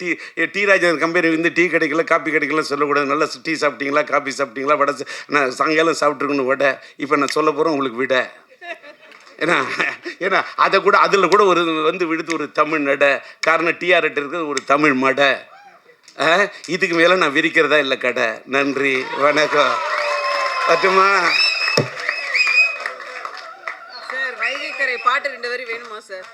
Speaker 7: டீ ராஜன் கம்பெனி வந்து டீ கிடைக்கல காப்பி கிடைக்கல சொல்லக்கூடாது. நல்லா டீ சாப்பிட்டீங்களா, காப்பி சாப்பிட்டீங்களா, வடை நான் சாயங்காலம் சாப்பிட்ருக்கணும் வடை. இப்போ நான் சொல்ல போகிறேன் உங்களுக்கு விட. ஏன்னா அதை கூட அதில் கூட ஒரு வந்து விடுத்து ஒரு தமிழ் நடை. காரணம் டிஆர்எட் இருக்கிறது ஒரு தமிழ் மடை. இதுக்கு மேலே நான் விரிக்கிறதா இல்லை கடை. நன்றி, வணக்கம். பட்டுமா
Speaker 2: சார் வைகைக்கரை பாட்டு 2 வரி வேணுமா சார்?